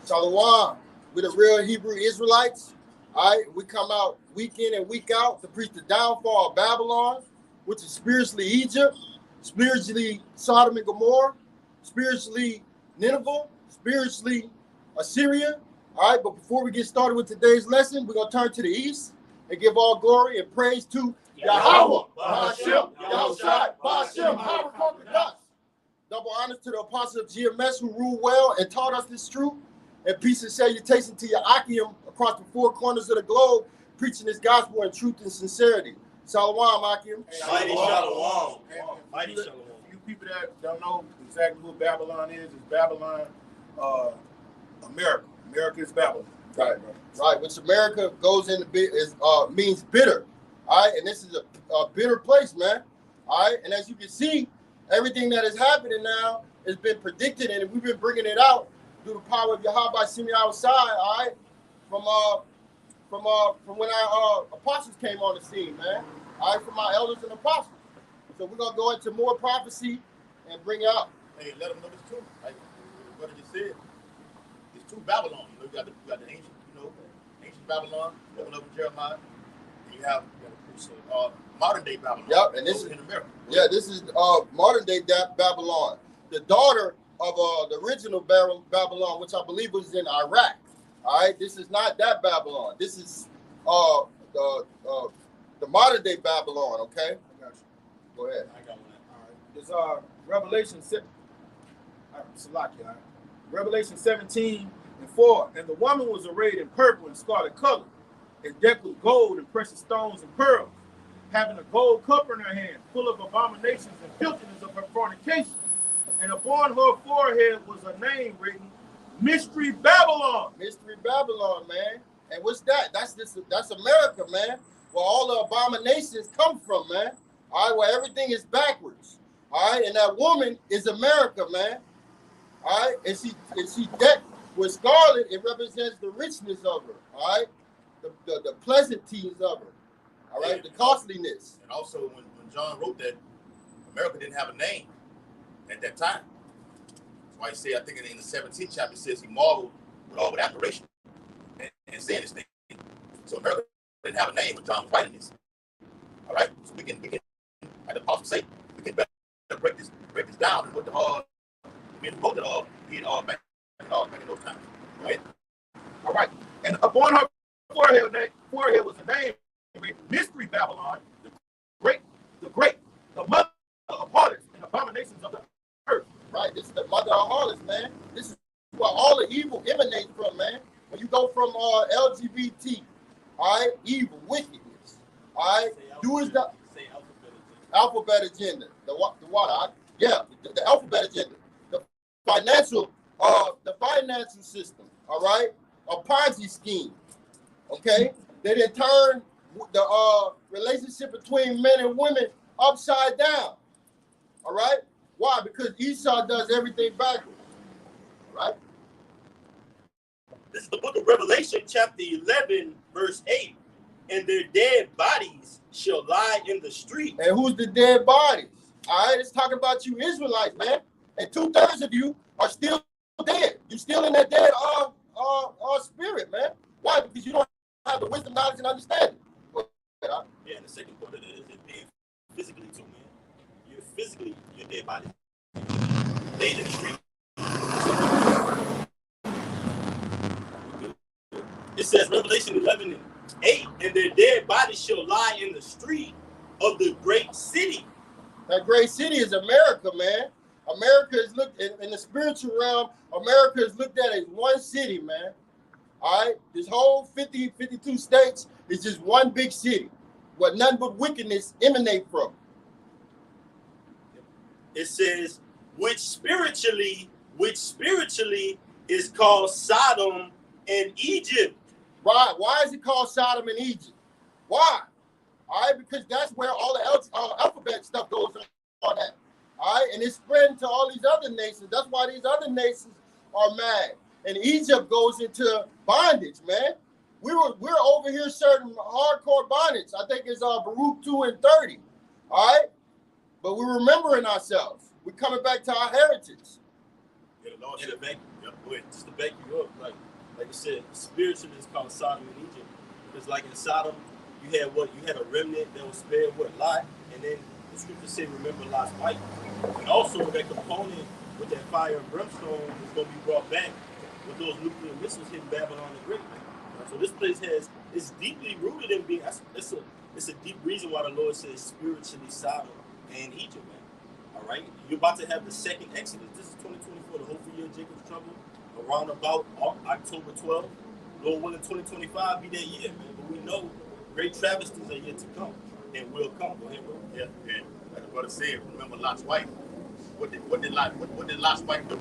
Shalom. We're the real Hebrew Israelites. All right, we come out week in and week out to preach the downfall of Babylon, which is spiritually Egypt, spiritually Sodom and Gomorrah, spiritually Nineveh, spiritually Assyria. All right, but before we get started with today's lesson, we're going to turn to the east and give all glory and praise to Yahweh, Ba'ashem, Yahushai, Ba'ashem, Howard Dust. Double honors to the apostles of GMS who ruled well and taught us this truth. And peace and salutation to Yahakim across the four corners of the globe, preaching this gospel in truth and sincerity. Shalom, Akim. Mighty Shalom. Mighty Shalom. You people that don't know exactly what Babylon is Babylon, America. America is Babylon. Right. Which America goes into means bitter. All right, and this is a bitter place, man. All right, and as you can see, everything that is happening now has been predicted, and we've been bringing it out through the power of Yahweh Simi outside, all right, from when our apostles came on the scene, man, all right, from our elders and apostles. So we're gonna go into more prophecy and bring it out. Hey, let them know this too. Like what I just said, it's two Babylon. You know, you got the ancient, ancient Babylon, looking up in Jeremiah, and you have modern day Babylon. Yep, and this is in America. Yeah, this is modern day Babylon, the daughter of the original Babylon, which I believe was in Iraq. All right, this is not that Babylon. This is the modern day Babylon. Okay, I got you. Go ahead. I got one. All right, there's Revelation 7. Revelation 17:4, and the woman was arrayed in purple and scarlet color, and decked with gold and precious stones and pearls, having a gold cup in her hand, full of abominations and filthiness of her fornication. And upon her forehead was a name written, Mystery Babylon. Mystery Babylon, man. And what's that? That's America, man. Where all the abominations come from, man. All right, where everything is backwards. All right, and that woman is America, man. All right, and she decked with scarlet. It represents the richness of her. All right, the pleasantries of her. All right, the costliness. And also, when John wrote that, America didn't have a name at that time. That's why he said, I think in the 17th chapter, it says he marveled with all with admiration and saying this thing. So America didn't have a name when John was writing this. All right, so we can, like the apostle say, we can better break this down and what the men who wrote it did back in those times. Right? All right, and upon her forehead was a name. Mystery Babylon, the mother of harlots and abominations of the earth. Right, this is the mother of harlots, man. This is where all the evil emanates from, man. When you go from LGBT, all right, evil, wickedness, all right, the alphabet agenda, the alphabet agenda, the financial system, all right, a Ponzi scheme, okay. They then turn the relationship between men and women upside down. All right? Why? Because Esau does everything backwards. Right? This is the book of Revelation, chapter 11, verse 8. And their dead bodies shall lie in the street. And who's the dead bodies? All right, it's talking about you Israelites, man. And 2/3 of you are still dead. You're still in that dead spirit, man. Why? Because you don't have the wisdom, knowledge, and understanding. Yeah, and the second part of it is being physically too, man. You're physically your dead body. They in the street. It says Revelation 11:8, and their dead bodies shall lie in the street of the great city. That great city is America, man. America is looked in the spiritual realm. America is looked at as one city, man. All right, this whole 52 states is just one big city where none but wickedness emanate from. It says, which spiritually is called Sodom and Egypt. Right? Why is it called Sodom and Egypt? Why? All right, because that's where all the alphabet stuff goes on that. All right, and it's spreading to all these other nations. That's why these other nations are mad. And Egypt goes into bondage, man. We're over here serving hardcore bondage. I think it's Baruch 2:30. All right, but we're remembering ourselves. We're coming back to our heritage. Yeah, the Lord And said, to back, yeah, go ahead. just to back you up, like I said, spiritually it's called Sodom and Egypt. Because like in Sodom, you had what? You had a remnant that was spared what? Lot. And then the scriptures say, remember Lot's wife. And also that component with that fire and brimstone is going to be brought back with those nuclear missiles hitting Babylon the Great. So this place is deeply rooted in being, it's a deep reason why the Lord says spiritually Sodom and Egypt, man. All right? You're about to have the second Exodus. This is 2024, the hopeful year of Jacob's trouble, around about October 12th. Lord willing, 2025 be that year, man. But we know great travesties are yet to come and will come. Go ahead, bro. Yeah, and like the brother said, remember Lot's wife. What did Lot's wife do?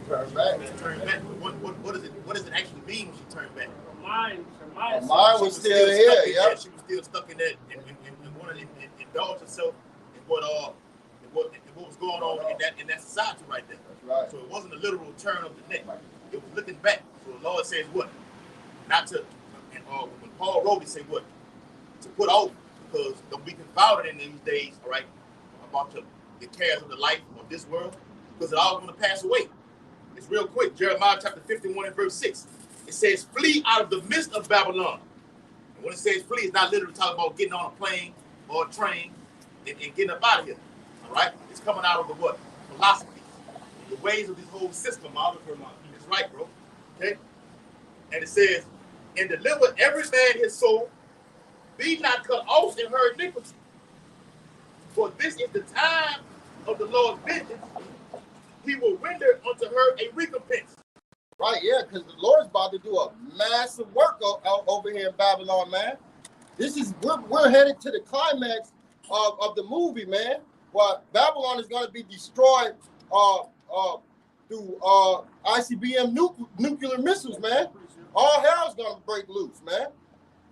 Turn back. She turned back. What does it actually mean when she turned back? Her mind was still here, yeah. She was still stuck in that and wanted to indulge herself in what was going on in that society right there. That's right. So it wasn't a literal turn of the neck. It was looking back. So the Lord says what? Not to, when Paul wrote, he said what? To put off, because don't be confounded in these days, all right, about the cares of the life of this world, because it's all going to pass away. It's real quick. Jeremiah chapter 51 and verse 6. It says, flee out of the midst of Babylon. And when it says flee, it's not literally talking about getting on a plane or a train and getting up out of here. All right? It's coming out of the what? Philosophy. The ways of this whole system out of her mind. It's right, bro. Okay? And it says, and deliver every man his soul, be not cut off in her iniquity. For this is the time of the Lord's vengeance. He will render unto her a recompense. Right, yeah, because the Lord's about to do a massive work over here in Babylon, man. We're headed to the climax of the movie, man. Well, Babylon is going to be destroyed through ICBM nuclear missiles, man. All hell's going to break loose, man.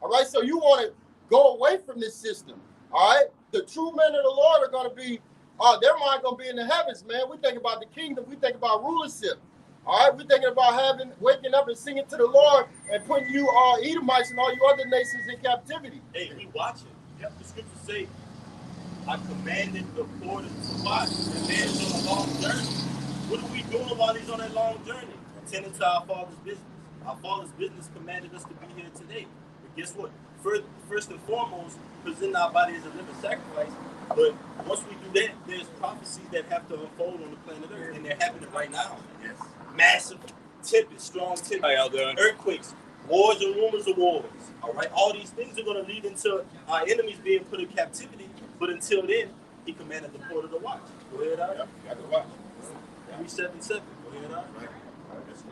All right, so you want to go away from this system, all right? The true men of the Lord are going to be, their mind going to be in the heavens, man. We think about the kingdom. We think about rulership. All right, we're thinking about waking up and singing to the Lord and putting you Edomites and all you other nations in captivity. Hey, we watching. Yep, the scriptures say, I commanded the porters to watch. The man's on a long journey. What are we doing while he's on that long journey? Attending to our Father's business. Our Father's business commanded us to be here today. But guess what? First and foremost, present our body as a living sacrifice. But once we do that, there's prophecies that have to unfold on the planet Earth, and they're happening right now. Yes. Massive tempests, strong tempests, How y'all doing? earthquakes, wars and rumors of wars. All right, all these things are going to lead into our enemies being put in captivity. But until then, he commanded the porter to watch. Go ahead, out. Yep, you got to watch. 377. Go ahead, out. Right. It's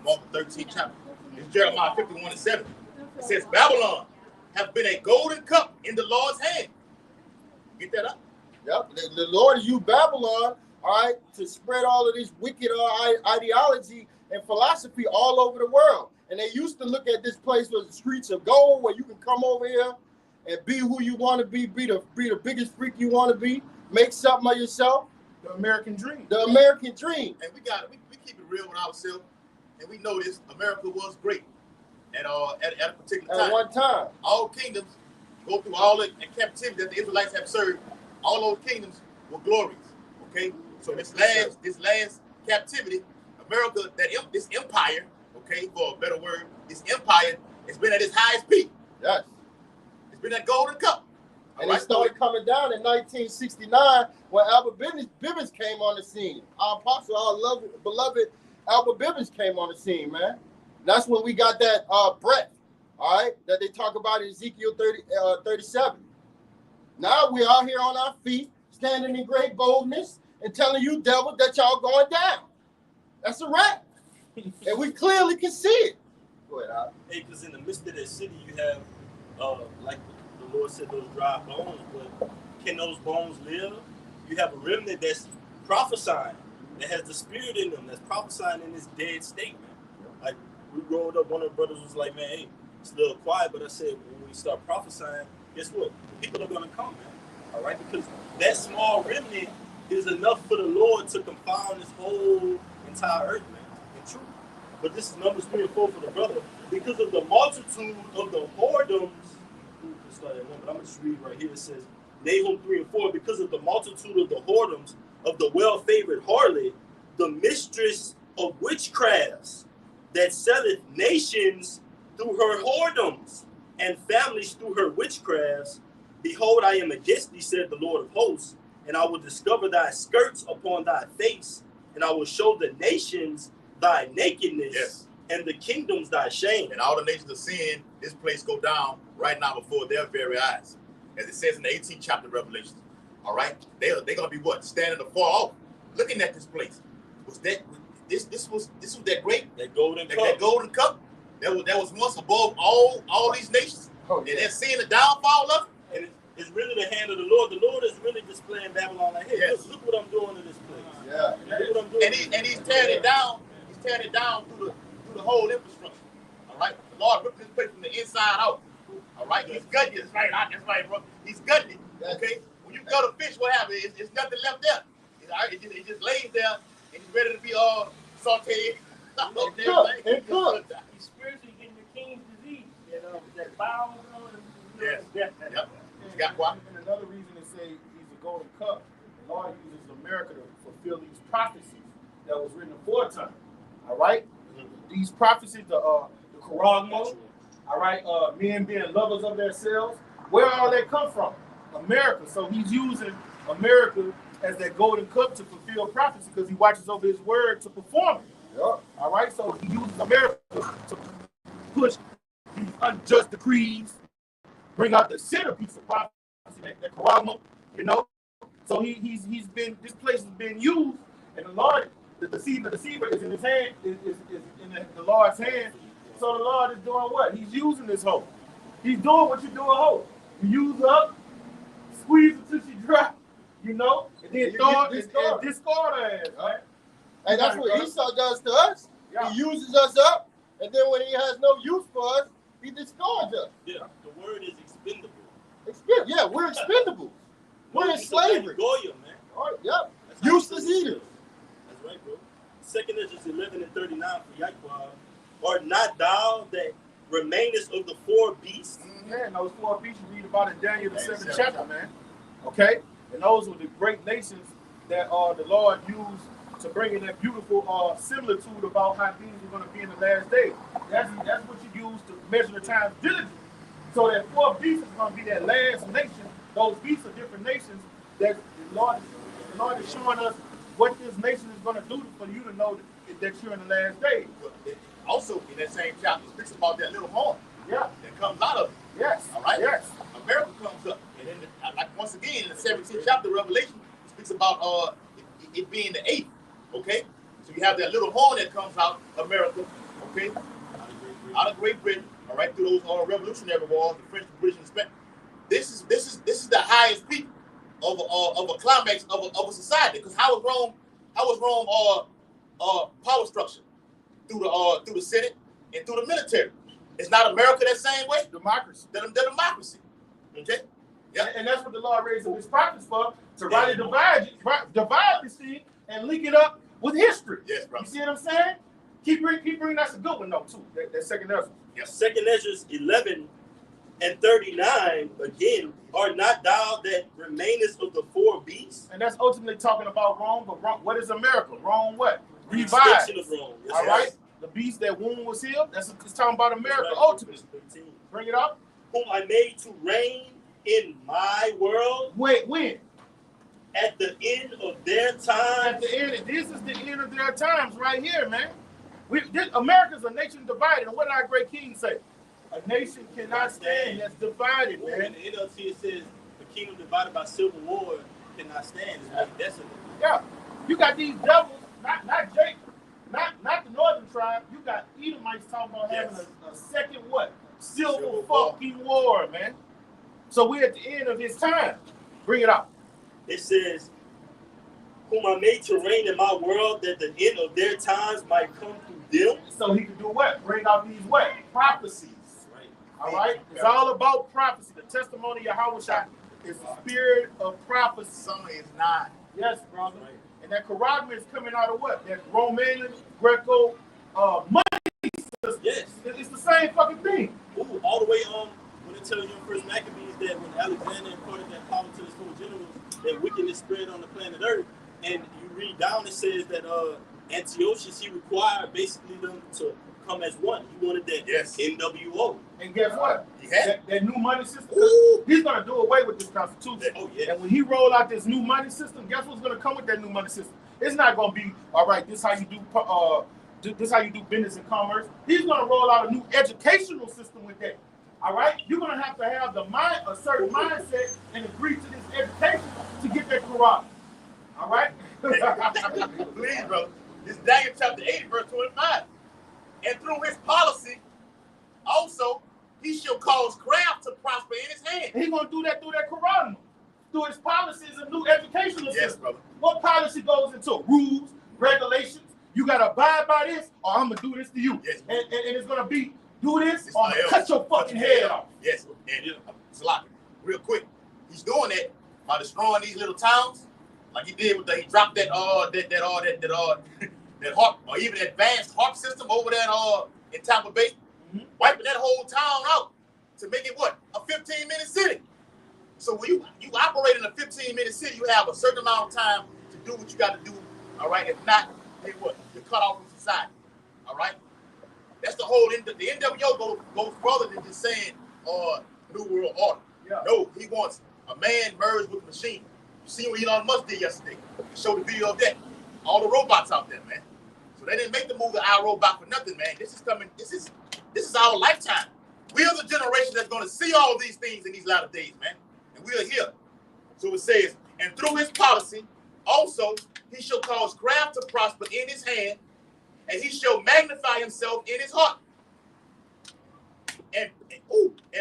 Mark 13 chapter. It's Jeremiah 51 and 7. It says, Babylon have been a golden cup in the Lord's hand. Get that up? Yep, the Lord used Babylon, all right, to spread all of this wicked ideology and philosophy all over the world. And they used to look at this place as the streets of gold, where you can come over here and be who you want to be the biggest freak you want to be, make something of yourself. The American dream. The American dream. And we keep it real with ourselves, and we know this. America was great at a particular time. At one time. All kingdoms go through all the captivity that the Israelites have served. All those kingdoms were glorious. Okay, so this last captivity, America, this empire, okay, for a better word, this empire has been at its highest peak. Yes. It's been that golden cup. And it started coming down in 1969 when Albert Bibbins came on the scene. Our apostle, our beloved Albert Bibbins came on the scene, man. That's when we got that breath, all right, that they talk about in Ezekiel 37. Now we're out here on our feet, standing in great boldness and telling you, devil, that y'all going down. That's a wrap. And we clearly can see it. Go ahead, Al. Hey, because in the midst of that city, you have, like the Lord said, those dry bones. But can those bones live? You have a remnant that's prophesying, that has the spirit in them, that's prophesying in this dead state, man. Like, we rolled up, one of the brothers was like, man, hey, it's a little quiet, but I said, when we start prophesying, guess what? People are going to come, man. All right? Because that small remnant is enough for the Lord to confound this whole entire earth, man, in truth. But this is Numbers 3 and 4 for the brother. Because of the multitude of the whoredoms, but I'm going to just read right here. It says, Nahum 3 and 4, because of the multitude of the whoredoms of the well-favored harlot, the mistress of witchcrafts, that selleth nations through her whoredoms, and families through her witchcrafts. Behold, I am against thee, said the Lord of hosts, and I will discover thy skirts upon thy face, and I will show the nations thy nakedness, Yes. and the kingdoms thy shame. And all the nations of sin, this place go down right now before their very eyes. As it says in the 18th chapter of Revelation. All right? They're going to be what? Standing afar off, looking at this place. Was that this was that great? That golden cup. That golden cup that was once above all these nations. Oh, yeah. And they're seeing the downfall of it. And it's really the hand of the Lord. The Lord is really displaying Babylon like, hey, Yes. look what I'm doing to this place. Yeah. Look what I'm doing. And he's tearing it down. He's tearing it down through the whole infrastructure. All right? The Lord ripped this place from the inside out. All right? He's gutting it. That's right, bro. He's gutting it. Okay? When you gut a fish, what happens? It's nothing left there. It just lays there and it's ready to be sauteed. It cooked. He's spiritually getting the king's disease. That bowels. Yes. Yep. He's got what? And another reason they say he's a golden cup, the Lord uses America to fulfill these prophecies that was written aforetime. All right? These prophecies, the Quran, all right, men being lovers of themselves, where all that come from? America. So he's using America as that golden cup to fulfill prophecy because he watches over his word to perform it. Yep. All right, so he uses America to push these unjust decrees, bring out the centerpiece of prophecy, that Quran, So he's been, this place has been used, and the Lord, the deceiver is in his hand, is in the Lord's hand. So the Lord is doing what? He's using this hoe. He's doing what you do a hoe. You use up, squeeze until she dry, and then throw it and discard her ass, right? And that's what Esau does to us. Yeah. He uses us up, and then when he has no use for us, he discards us. Yeah, the word is expendable. Yeah, we're expendable. We're in slavery. Goya, man. All right, yep. That's how Useless it is. eaters. That's right, bro. 2 Ezra 11 and 39 for Yahweh. Art not thou that remainest of the four beasts? Yeah, and those four beasts you read about in Daniel the 7th chapter, man. Okay? And those were the great nations that the Lord used to bring in that beautiful similitude about how things are going to be in the last days. That's what you use to measure the times diligently. So that four beasts is going to be that last nation. Those beasts are different nations that the Lord is showing us what this nation is going to do for you to know that you're in the last days. Also, in that same chapter, it speaks about that little horn Yeah. that comes out of it. Yes. All right? Yes. America comes up. And then, like once again, in the 17th chapter of Revelation, it speaks about it being the 8th. Okay? So you have that little horn that comes out of America, okay? Out of Great Britain, all right, through those revolutionary wars, the French, the British, and the Spanish. This is the highest peak of a climax of a society. Because how was Rome power structure? Through the Senate and through the military. It's not America that same way. Democracy. The democracy. Okay? Yeah. And that's what the Lord raised up his prophets for, to rightly divide this thing and link it up with history. Yes, bro. You see what I'm saying? Keep bringing, that's a good one though too. That second Ezra. Yes. 2 Ezra 11 and 39, again, art not thou that remainest of the four beasts? And that's ultimately talking about Rome, but Rome, what is America? Rome what? The Revived. extension of Rome. Yes, All yes. right? The beast that wound was healed, it's talking about America That's right. ultimately. Verse 13. Bring it up. Whom I made to reign in my world Wait, when? at the end of their time. At the end, this is the end of their times right here, man. America's a nation divided. And what did our great king say? A nation cannot stand that's divided, In man. the NLT it says the kingdom divided by civil war cannot stand. It's like desolate. Yeah. You got these devils, not Jacob, not the northern tribe. You got Edomites talking about having a second what? Civil fucking war, man. So we're at the end of his time. Bring it out. It says, whom I made to reign in my world, that the end of their times might come through them. So he could do what? Bring out these what? Prophecies. Right. All right? It's all about prophecy. The testimony of Yahweh is the spirit of prophecy. Some is not. Yes, brother. Right. And that Quran is coming out of what? That Romanian, Greco, money system. Yes. It's the same fucking thing. Ooh, all the way when it tells you in First Maccabees that when Alexander imparted that power to his four generals, that wickedness spread on the planet Earth, And you read down, it says that Antiochus, he required basically them to come as one. He wanted that NWO. And guess what? He had that new money system. Ooh. He's gonna do away with this constitution. Oh yeah. And when he roll out this new money system, guess what's gonna come with that new money system? It's not gonna be all right. This how you do this how you do business and commerce. He's gonna roll out a new educational system with that. All right, you're gonna have to have a certain mindset and agree to this education to get that Quran. All right. Please, bro. This is Daniel chapter 8, verse 25. And through his policy, also, he shall cause craft to prosper in his hand. He's gonna do that through that Quran, through his policies and new educational system. Brother. What policy goes into rules, regulations? You gotta abide by this, or I'm gonna do this to you. Yes. And it's gonna be do this, It's or I'm gonna cut your fucking head off. Yes. And Salaki, real quick, he's doing that by destroying these little towns, like he did with he dropped that harp, or even advanced harp system over there in Tampa Bay, wiping that whole town out to make it what, a 15-minute city. So when you operate in a 15-minute city, you have a certain amount of time to do what you got to do. All right, if not, then what? You're cut off from society. All right, that's the whole. The NWO goes further than just saying New World Order. Yeah. No, he wants a man merged with a machine. You see what Elon Musk did yesterday? He showed the video of that. All the robots out there, man. So they didn't make the movie Our Robot for nothing, man. This is coming. This is our lifetime. We are the generation that's going to see all of these things in these latter days, man. And we are here. So it says, and through his policy, also he shall cause craft to prosper in his hand, and he shall magnify himself in his heart. And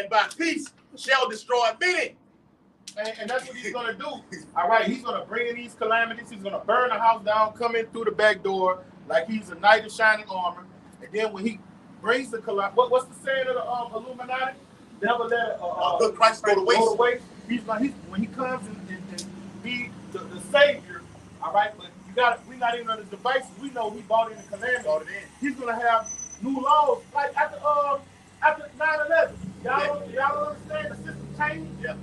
by peace shall destroy many. And that's what he's gonna do. All right, he's gonna bring in these calamities. He's gonna burn the house down, come in through the back door like he's a knight in shining armor. And then when he brings the what's the saying of the Illuminati? Never let a good Christ go to waste. When he comes and be the savior. All right, but we're not even under the devices. We know he bought in the commandments. He's gonna have new laws like after 9/11. Y'all don't understand the system changed. Yeah.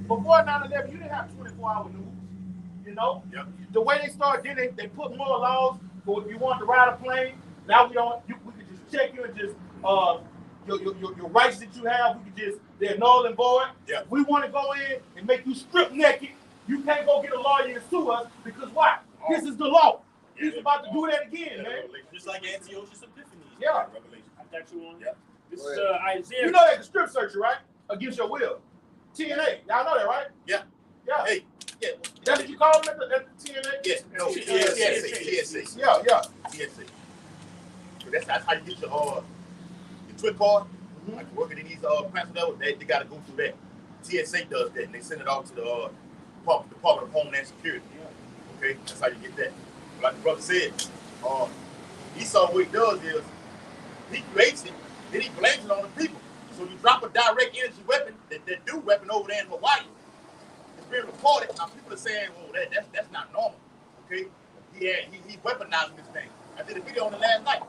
Before 9/11, you didn't have 24-hour news. You know, the way they started, then they put more laws for if you want to ride a plane. Now we don't. We can just check you and just your rights that you have. We can just they're null and void. Yeah. We want to go in and make you strip naked. You can't go get a lawyer and sue us because why? This is the law. He's about to do that again, man. Just like Antiochus Epiphanes. Yeah. Revelation. I got you on. Yeah. This is Isaiah. You know that the strip searcher, right? Against your will. TNA. Y'all know that, right? Yeah. Yeah. Hey. Yeah. That's what you call them at the TNA? Yes. No. TSA. Yeah. TSA. So that's how you get your twin card. Like working in these plants, they got to go through that. TSA does that, and they send it off to the Department of Homeland Security. Okay, that's how you get that. Like the brother said, Esau, what he does is he creates it, then he blames it on the people. So you drop a direct energy weapon, that do weapon over there in Hawaii. It's being reported. Now people are saying, well, that's not normal. Okay, he's weaponizing this thing. I did a video on it last night.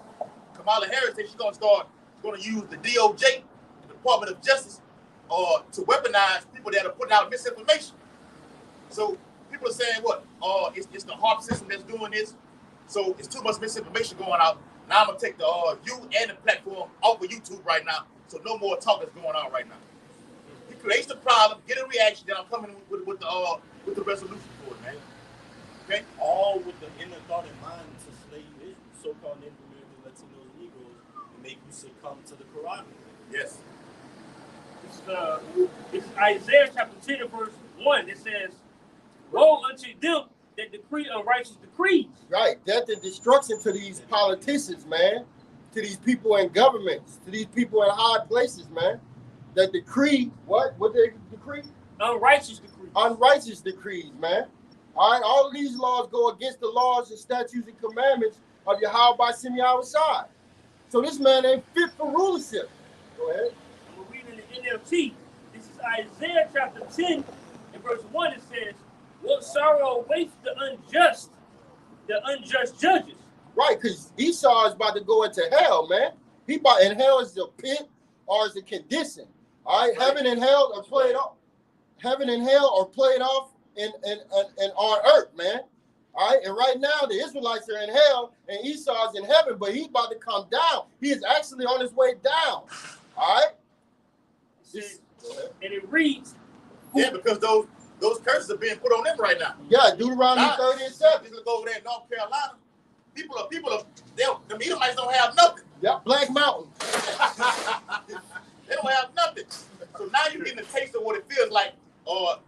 Kamala Harris said she's going to use the DOJ, the Department of Justice, to weaponize people that are putting out misinformation. So people are saying, what? It's the HARP system that's doing this. So it's too much misinformation going out. Now I'm gonna take the you and the platform off of YouTube right now. So no more talk is going on right now. He creates the problem, get a reaction, then I'm coming with the resolution for it, man. Okay? All with the inner thought and mind to slay you, so-called Native American, Latinos, and Negroes, and make you succumb to the Quran. Yes. It's Isaiah chapter 10 and verse 1. It says, woe unto them that decree unrighteous decrees. Right, death and destruction to these politicians, man. To these people in governments, to these people in high places, man. That decree, what? What they decree? Unrighteous decrees. Unrighteous decrees, man. All right, all of these laws go against the laws and statutes and commandments of Yahweh by Semi side. So this man ain't fit for rulership. Go ahead. I'm reading the NLT. This is Isaiah chapter 10 and verse 1. It says, what sorrow awaits the unjust judges. Right, because Esau is about to go into hell, man. And hell is the pit or is the condition. All right, heaven and hell are played off. Heaven and hell are played off in on earth, man. All right, and right now the Israelites are in hell and Esau's in heaven, but he's about to come down. He is actually on his way down. All right. And it reads. Yeah, because those curses are being put on them right now. Yeah, Deuteronomy 30 and 7. Just go over there in North Carolina. People are the Edomites don't have nothing. Yeah, Black Mountain. They don't have nothing. So now you're getting a taste of what it feels like for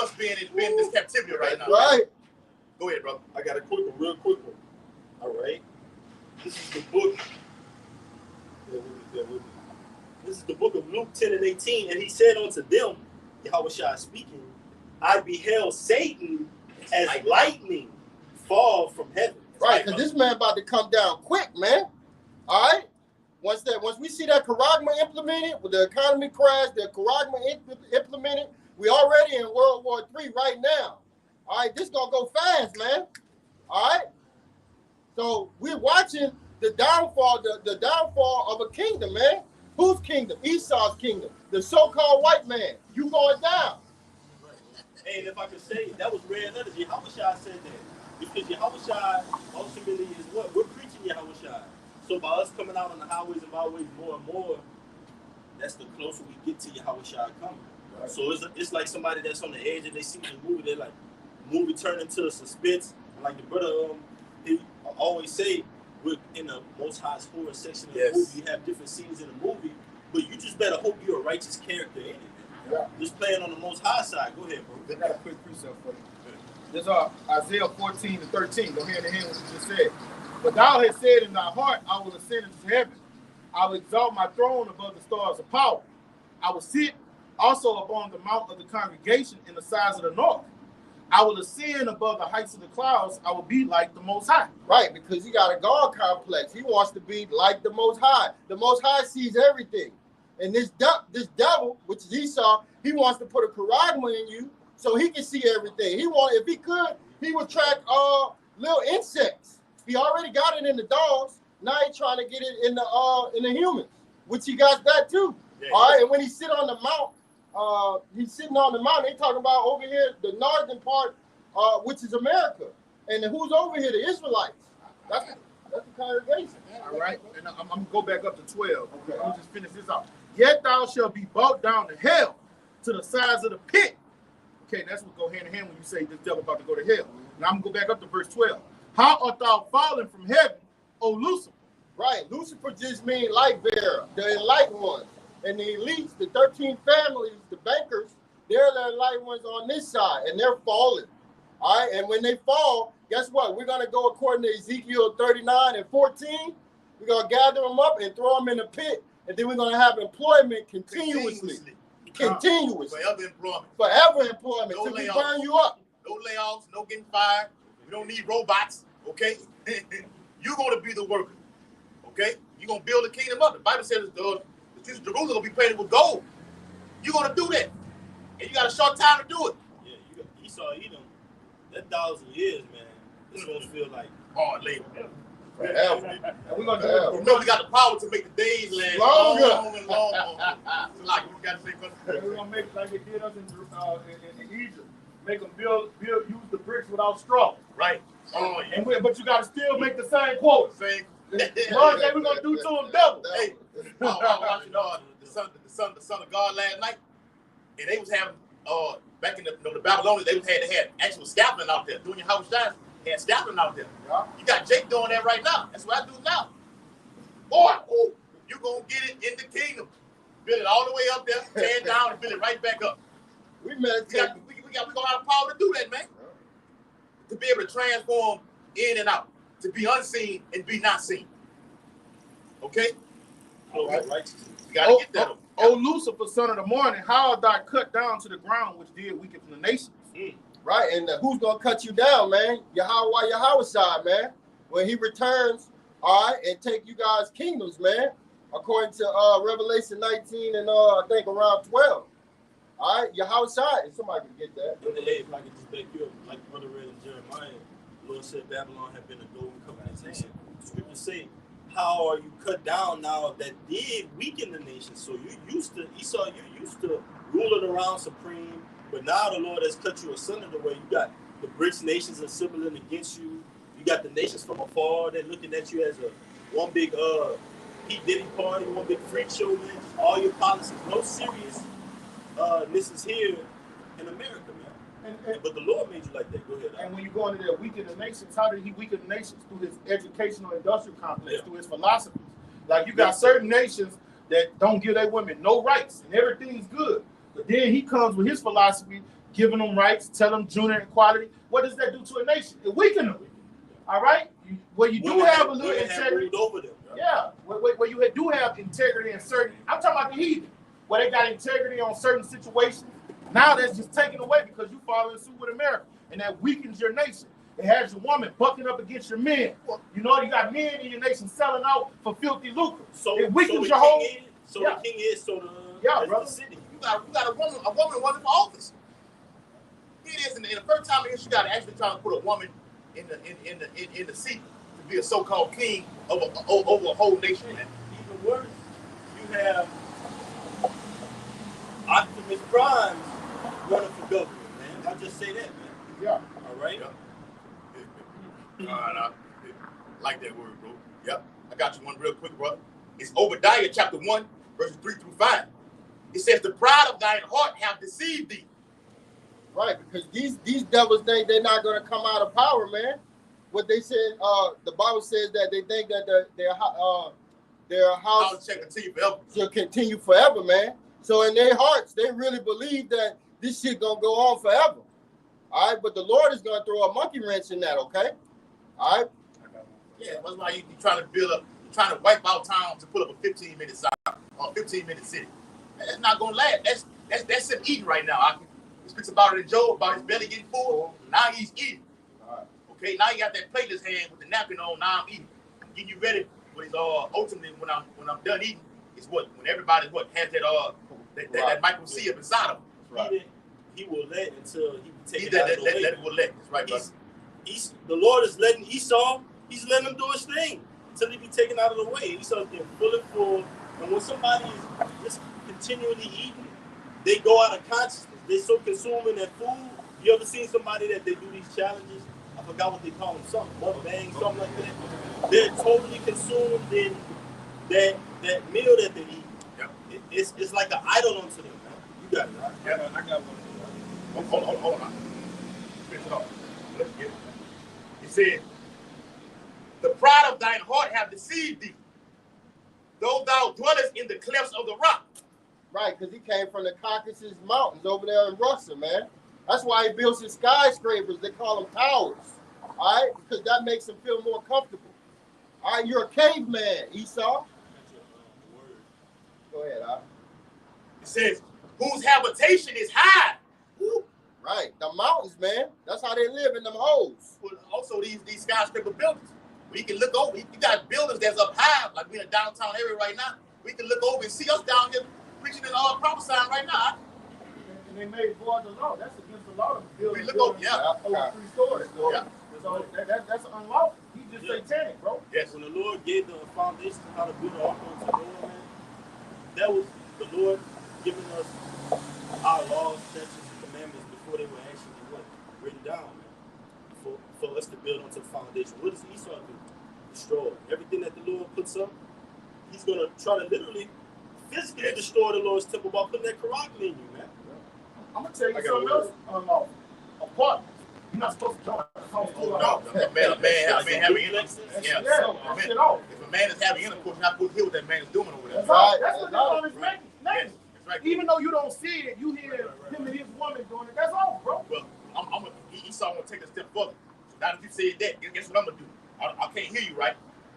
us being in this captivity right now. Right. Go ahead, brother. I got a real quick one. All right. This is the book. Bear with me. This is the book of Luke 10 and 18. And he said unto them, Yahushua speaking, I beheld Satan as lightning fall from heaven. Right, because this man about to come down quick, man. All right. Once we see that charagma implemented, with the economy crash, the charagma implemented, we already in World War III right now. All right, this gonna go fast, man. All right. So we're watching the downfall, the downfall of a kingdom, man. Whose kingdom? Esau's kingdom. The so-called white man. You going down. And if I could say, that was rare letters. Yahushua said that. Because Yahushua ultimately is what? We're preaching Yahushua. So by us coming out on the highways and byways more and more, that's the closer we get to Yahushua coming. Right. So it's like somebody that's on the edge and they see the movie, they're like, movie turned into a suspense. Like the brother he always say, we're in the most high horror section of the movie. You have different scenes in the movie, but you just better hope you're a righteous character in it. Yeah. Just playing on the most high side. Go ahead, bro. I got a quick precept for you. This Isaiah 14 and 13. Go ahead and hear what you just said. But thou hast said in thy heart, I will ascend into heaven. I will exalt my throne above the stars of power. I will sit also upon the mount of the congregation in the sides of the north. I will ascend above the heights of the clouds. I will be like the Most High. Right, because he got a God complex. He wants to be like the Most High. The Most High sees everything. And this devil, which is Esau, he wants to put a charagma in you so he can see everything. If he could, he would track little insects. He already got it in the dogs. Now he's trying to get it in the humans, which he got that too. Yeah, all right, and when he sit on the mount, he's sitting on the mountain. They talking about over here, the northern part, which is America. And who's over here? The Israelites. That's the congregation. All right, and I'm going to go back up to 12. Okay. I'll just finish this off. Yet thou shalt be brought down to hell, to the sides of the pit. Okay, that's what go hand in hand when you say this devil about to go to hell. Now I'm going to go back up to verse 12. How art thou fallen from heaven, O Lucifer? Right, Lucifer just means light bearer, the enlightened ones. And the elites, the 13 families, the bankers, they're the enlightened ones on this side, and they're falling. All right, and when they fall, guess what? We're going to go according to Ezekiel 39 and 14. We're going to gather them up and throw them in the pit, and then we're going to have employment continuously. Forever employment. No Till we layoffs. burn you up. No layoffs, no getting fired. We don't need robots, okay? You're going to be the worker, okay? You're going to build the kingdom up. The Bible says the city of Jerusalem will be painted with gold. You're going to do that. And you got a short time to do it. Yeah, you got Esau, that 1,000 years, man. It's going to feel like hard labor. Forever. And we're going to do it. You know we got the power to make the days last long and long. So like we got to say, we're going to make it like they did us in Egypt. Make them use the bricks without straw. Right. Oh, yeah. But you got to still make the same quote. Lord said we're going to do to them double. Hey, I was watching the son of God last night, and they was having back in the Babylonians, they had actual scaffolding out there. Doing your house shine, they had scaffolding out there. Yeah. You got Jake doing that right now. That's what I do now. Boy, you gonna get it in the kingdom. Build it all the way up there, tear it down, and build it right back up. We gonna have the power to do that, man. Yeah. To be able to transform in and out, to be unseen and be not seen. Okay? All right. You gotta get that. O Lucifer, son of the morning, how art thou cut down to the ground, which did weaken from the nations? Right, and who's gonna cut you down, man? Yahweh, man. When he returns, all right, and take you guys' kingdoms, man. According to Revelation 19 and I think around 12. All right, Yahweh, somebody can get that. Hey, if I could just back you up, like Brother read in Jeremiah, the Lord said Babylon had been a golden cup in his hand. The scriptures say, how are you cut down now that did weaken the nation? So you're used to ruling around supreme, but now the Lord has cut you asunder the way you got the BRICS nations are sibling against you. You got the nations from afar. They're looking at you as a one big Pete Diddy party, one big freak show, man. Just all your policies, no serious. This is here in America, man. But the Lord made you like that. Go ahead. And when you go into there, weaken the nations, how did he weaken the nations? Through his educational industrial complex, through his philosophies. Like you got certain nations that don't give their women no rights and everything's good. But then he comes with his philosophy, giving them rights, telling them gender equality. What does that do to a nation? It weakens them. All right? Where you do have a little integrity. Over them, right? Yeah. Where you do have integrity in certain, I'm talking about the heathen, where they got integrity on certain situations. Now that's just taken away because you follow in suit with America. And that weakens your nation. It has your woman bucking up against your men. You know, you got men in your nation selling out for filthy lucre. So it weakens so your whole. The king is brother. The city. You got a woman running for office. It is in the first time in history, you got to actually try to put a woman in the seat to be a so-called king over a whole nation. And even worse, you have Optimus Prime running for governor, man. I'll just say that, man. Yeah. All right. I like that word, bro. Yep. I got you one real quick, brother. It's Obadiah chapter 1, verses 3 through 5. It says, the pride of thine heart have deceived thee. Right, because these devils think they're not going to come out of power, man. What they said, the Bible says that they think that their house shall continue forever, man. So in their hearts, they really believe that this shit gonna go on forever. All right, but the Lord is gonna throw a monkey wrench in that, okay? All right. Yeah, that's why you trying to build up, you're trying to wipe out town to put up a 15-minute side or 15-minute city. That's not gonna last. That's him eating right now. He speaks about it in Job, about his belly getting full. Now he's eating. All right. Okay, now you got that plate in his hand with the napkin on. Now I'm eating. I'm getting you ready for his ultimately when I'm done eating. It's when everybody has that micro C up inside of him. Right. He will let until he take it out of the way. Let it will let. That's right, brother. The Lord is letting Esau. He's letting him do his thing until he be taken out of the way. Esau's getting full, and when somebody is just continually eating, they go out of consciousness. They're so consumed in that food. You ever seen somebody that they do these challenges? I forgot what they call them. Something, mukbang, something like that. They're totally consumed in that meal that they eat. Yep. It's like an idol unto them. Man. You got it. Right? Yeah, I got one. Hold on. Finish it off. Let's get it. He said, the pride of thine heart have deceived thee, though thou dwellest in the clefts of the rock. Right, because he came from the Caucasus Mountains over there in Russia, man. That's why he builds his skyscrapers. They call them towers. All right, because that makes him feel more comfortable. All right, you're a caveman, Esau. Go ahead, Al. It says, whose habitation is high. Woo. Right, the mountains, man. That's how they live in them holes. But also these skyscraper buildings. We can look over. You got buildings that's up high, like we're in a downtown area right now. We can look over and see us down here preaching and all prophesying right now. And they made void the law. That's against the law to build. We look over, over 3 stories. Yeah. So that's unlawful. He just satanic, bro. Yes. When the Lord gave the foundation how to build an ark unto the Lord, man, that was the Lord giving us our laws, statutes, and commandments before they were actually written down, man. For us to build onto the foundation. What does Esau do? Destroy everything that the Lord puts up. He's gonna try to literally, physically destroy the Lord's temple by putting that Quran in you, man. I'm gonna tell you something else unlawful. Apartments. You're not supposed to join. No, a man having intercourse. Yeah. If a man is having intercourse, you're not supposed to hear what that man is doing over there. That's right. That's what the Lord is making. Yes, that's right. Even though you don't see it, you hear him and his woman doing it. That's all, bro. Well, Esau gonna take a step further. So now that you said that, guess what I'm gonna do? I can't hear you, right?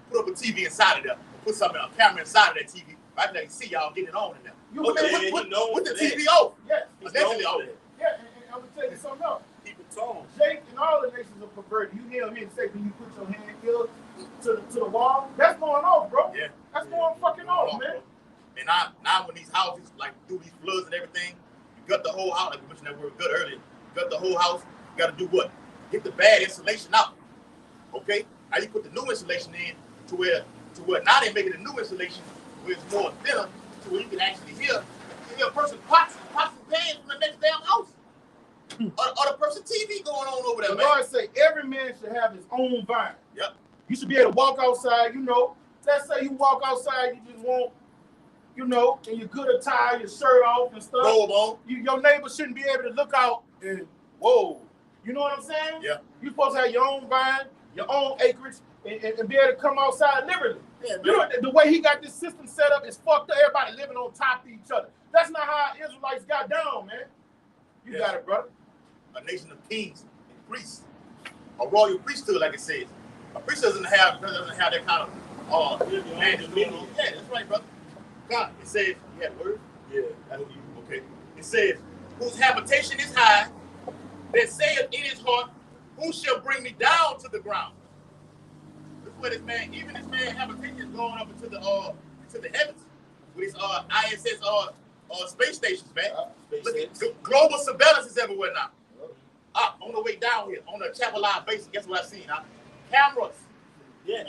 Put up a TV inside of there. Put something, a camera inside of that TV. Right now, you see y'all getting it on in there. With the TV off. Yes. Allegedly off. Yeah, and I'm gonna tell you something else. Keep it tone. Jake and all the nations are perverted. You hear him here say, when you put your hand here to the wall, that's going off, bro. Yeah. That's going fucking off, man. Bro. And now when these houses, like through these floods and everything, you gut the whole house, like we mentioned that word gut earlier. You gut the whole house, you gotta do what? Get the bad insulation out. Okay? Now you put the new insulation in to where now they're making the new insulation where it's more thinner to where you can actually hear a person pots and pans from the next damn house. or the person TV going on over there, The man. Lord say every man should have his own vine. Yep. You should be able to walk outside, you know. Let's say you walk outside, you just want, you know, and your good attire, your shirt off and stuff. Robe on. Your neighbor shouldn't be able to look out and, whoa. You know what I'm saying? Yeah. You're supposed to have your own vine, your own acreage, and be able to come outside liberally. Yeah, man. You know, the way he got this system set up is fucked up. Everybody living on top of each other. That's not how Israelites got down, man. You got it, brother. A nation of kings and priests. A royal priesthood, like it says. A priest doesn't have that kind of man dominion. Yeah, that's right, brother. God, it says, you had a word? Yeah. That's what you, okay. It says, whose habitation is high, that saith in his heart, who shall bring me down to the ground? Look where this man, even this man habitation is going up into the heavens with his ISS space stations, man. Look at global surveillance is everywhere now. On the way down here, on the Chapel Line basis, guess what I've seen? Cameras. Yeah.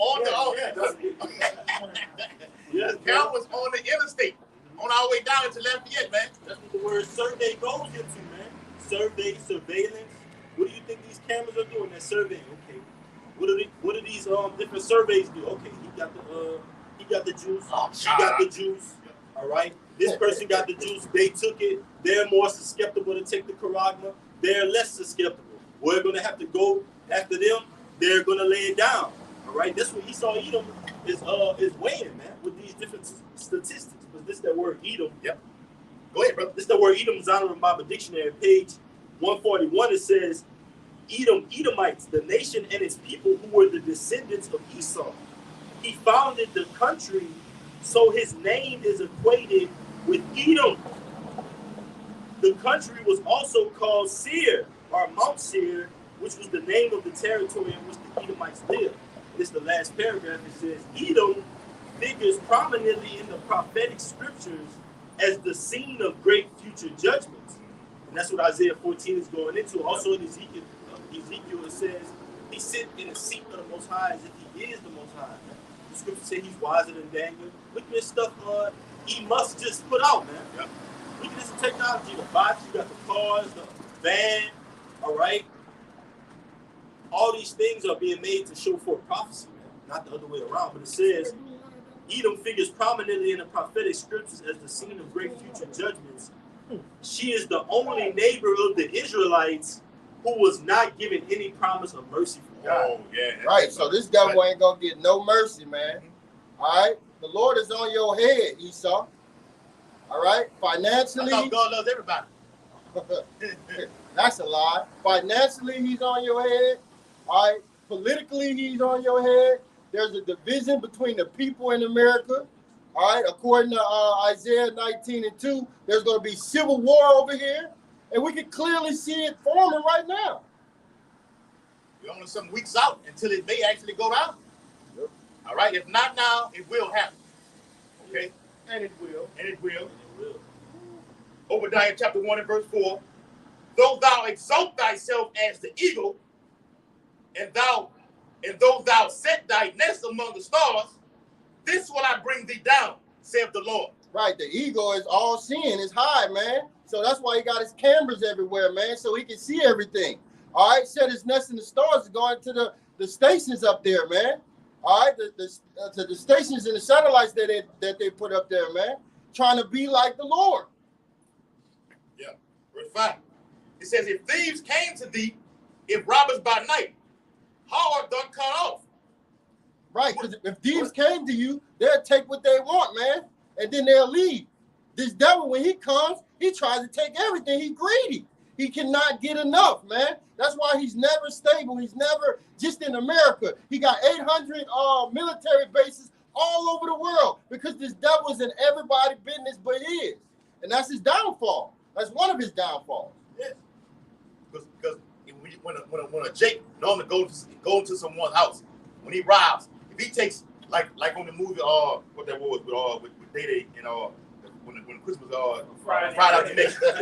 Cameras on the interstate, on our way down into Lafayette, man. That's what the word survey goes into, man. Survey, surveillance. What do you think these cameras are doing? They're surveying. Okay. What do these different surveys do? Okay, he got the juice. She got the juice. All right. This person got the juice. They took it. They're more susceptible to take the charagma. They're less susceptible. We're gonna have to go after them. They're gonna lay it down. All right. That's what Esau Edom is weighing, man, with these different statistics. But this is that word Edom. Yep. Go ahead, bro. This is the word Edom, Zondervan Bible Dictionary, page 141. It says, Edomites, the nation and its people who were the descendants of Esau. He founded the country, so his name is equated with Edom. The country was also called Seir, or Mount Seir, which was the name of the territory in which the Edomites lived. This is the last paragraph. It says, Edom figures prominently in the prophetic scriptures as the scene of great future judgments. And that's what Isaiah 14 is going into. Also in Ezekiel it says, he sit in the seat of the Most High as if he is the Most High. The scripture says he's wiser than Daniel. Look at this stuff he must just put out, man. Yep. Look at this technology, the bots, you got the cars, the van, all right? All these things are being made to show forth prophecy, man. Not the other way around, but it says, Edom figures prominently in the prophetic scriptures as the scene of great future judgments. She is the only neighbor of the Israelites who was not given any promise of mercy from God. Oh, yeah. Right, so this devil ain't gonna get no mercy, man. All right, the Lord is on your head, Esau. All right, financially. I thought God loves everybody. That's a lie. Financially, he's on your head. All right, politically, he's on your head. There's a division between the people in America. All right, according to Isaiah 19:2, there's going to be civil war over here, and we can clearly see it forming right now. We're only some weeks out until it may actually go down. Yep. All right, if not now, it will happen. Okay, And it will. and it will. Obadiah chapter 1 and verse 4. Though thou exalt thyself as the eagle, and though thou set thy nest among the stars, this will I bring thee down, saith the Lord. Right, the eagle is all seeing, is high, man. So that's why he got his cameras everywhere, man, so he can see everything. All right, set his nest in the stars, going to the stations up there, man. All right, the stations and the satellites that they put up there, man, trying to be like the Lord. Yeah, verse 5. It says, if thieves came to thee, if robbers by night, how art thou cut off? Right, because if thieves came to you, they'll take what they want, man, and then they'll leave. This devil, when he comes, he tries to take everything. He's greedy. He cannot get enough, man. That's why he's never stable. He's never just in America. He got 800 military bases all over the world because this devil is in everybody's business but his. And that's his downfall. That's one of his downfalls. Yes. Because when a Jake normally goes into someone's house, when he robs, if he takes like on the movie what that was with Day and when Christmas Friday out the next when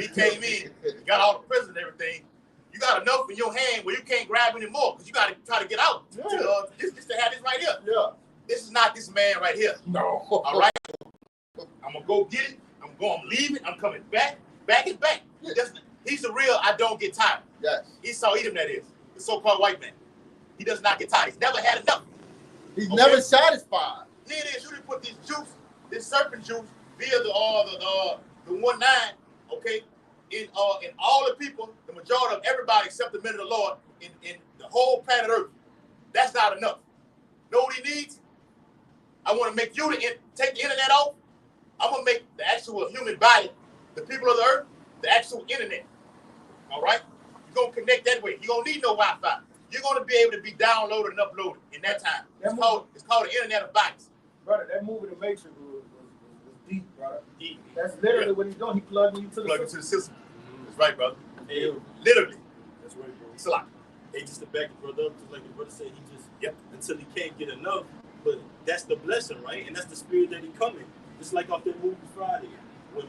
he came in, he got all the presents and everything. You got enough in your hand where you can't grab anymore because you got to try to get out. Yeah. Just to have this right here. Yeah. This is not this man right here. No. All right. I'm gonna go get it. I'm leaving. I'm coming back. Back is back. Yeah. He's the real I don't get tired. Yes. Esau Edom, that is. The so-called white man. He does not get tired. He's never had enough. He's never satisfied. Here it is. You didn't put this juice, this serpent juice, via the 1-9, okay, in all the people, the majority of everybody except the men of the Lord in the whole planet Earth. That's not enough. Know what he needs? I want to make you take the internet off. I'm going to make the actual human body, the people of the earth, the actual internet. All right? You're going to connect that way. You don't need no Wi-Fi. You're going to be able to be downloaded and uploaded in that time. It's called the Internet of Bodies. Brother, that movie The Matrix was deep, brother. Deep. That's literally what he's doing. He plugged you to the system. That's right, brother. Hey, literally. That's right, bro. It's a lot. Hey, just to back the brother up, just like the brother said, he just, until he can't get enough. But that's the blessing, right? And that's the spirit that he come in. Just like off that movie Friday. When,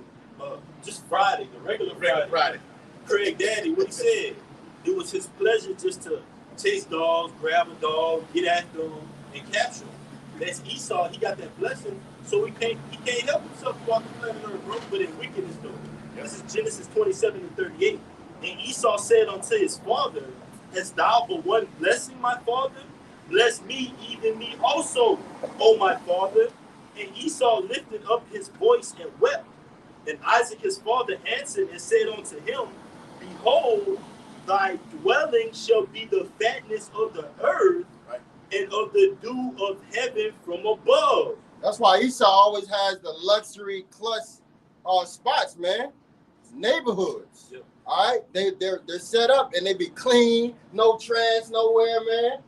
just Friday, the regular Friday. Craig Daddy, what he said, it was his pleasure just to chase dogs, grab a dog, get after them, and capture them. That's Esau. He got that blessing, so he can't help himself walk the planet Earth, bro. But in wickedness, though. This is Genesis 27:38. And Esau said unto his father, "Hast thou but one blessing, my father? Bless me, even me also, O my father." And Esau lifted up his voice and wept. And Isaac his father answered and said unto him, "Behold, thy dwelling shall be the fatness of the earth, and of the dew of heaven from above." That's why Esau always has the luxury clutch spots, man. Neighborhoods. Yep. All right, they're set up and they be clean, no trash nowhere, man.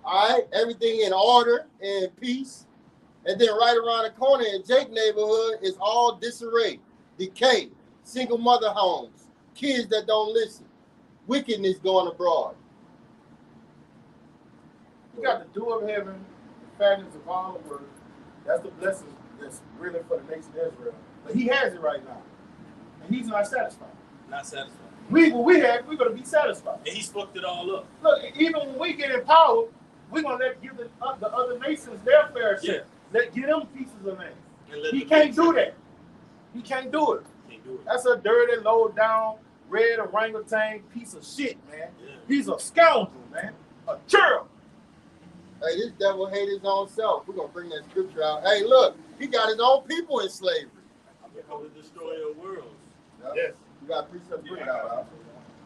All right, everything in order and peace. And then right around the corner in Jake neighborhood is all disarray, decay, single mother homes, kids that don't listen, wickedness going abroad. You got the dew of heaven, the fatness of all the earth. That's the blessing that's really for the nation of Israel. But he has it right now. And he's not satisfied. Not satisfied. What we have, we're going to be satisfied. And he's fucked it all up. Look, even when we get in power, we're going to give the other nations their fair share. Give them pieces of land. He can't do that. He can't do it. That's a dirty, low-down, red orangutan piece of shit, man. Yeah. He's a scoundrel, man. A churl. Hey, this devil hate his own self. We're going to bring that scripture out. Hey, look, he got his own people in slavery. I'm going to destroy your world. Yes. You got to precept bring it out. All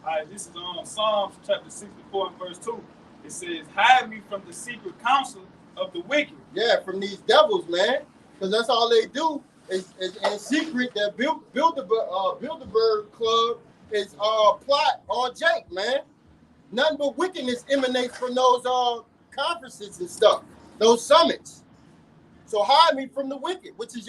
right, this is Psalms chapter 64 and verse 2. It says, "Hide me from the secret counsel of the wicked." Yeah, from these devils, man. Because that's all they do is in secret. That Bilderberg Club is plot on Jake, man. Nothing but wickedness emanates from those conferences and stuff, those summits. So hide me from the wicked, which is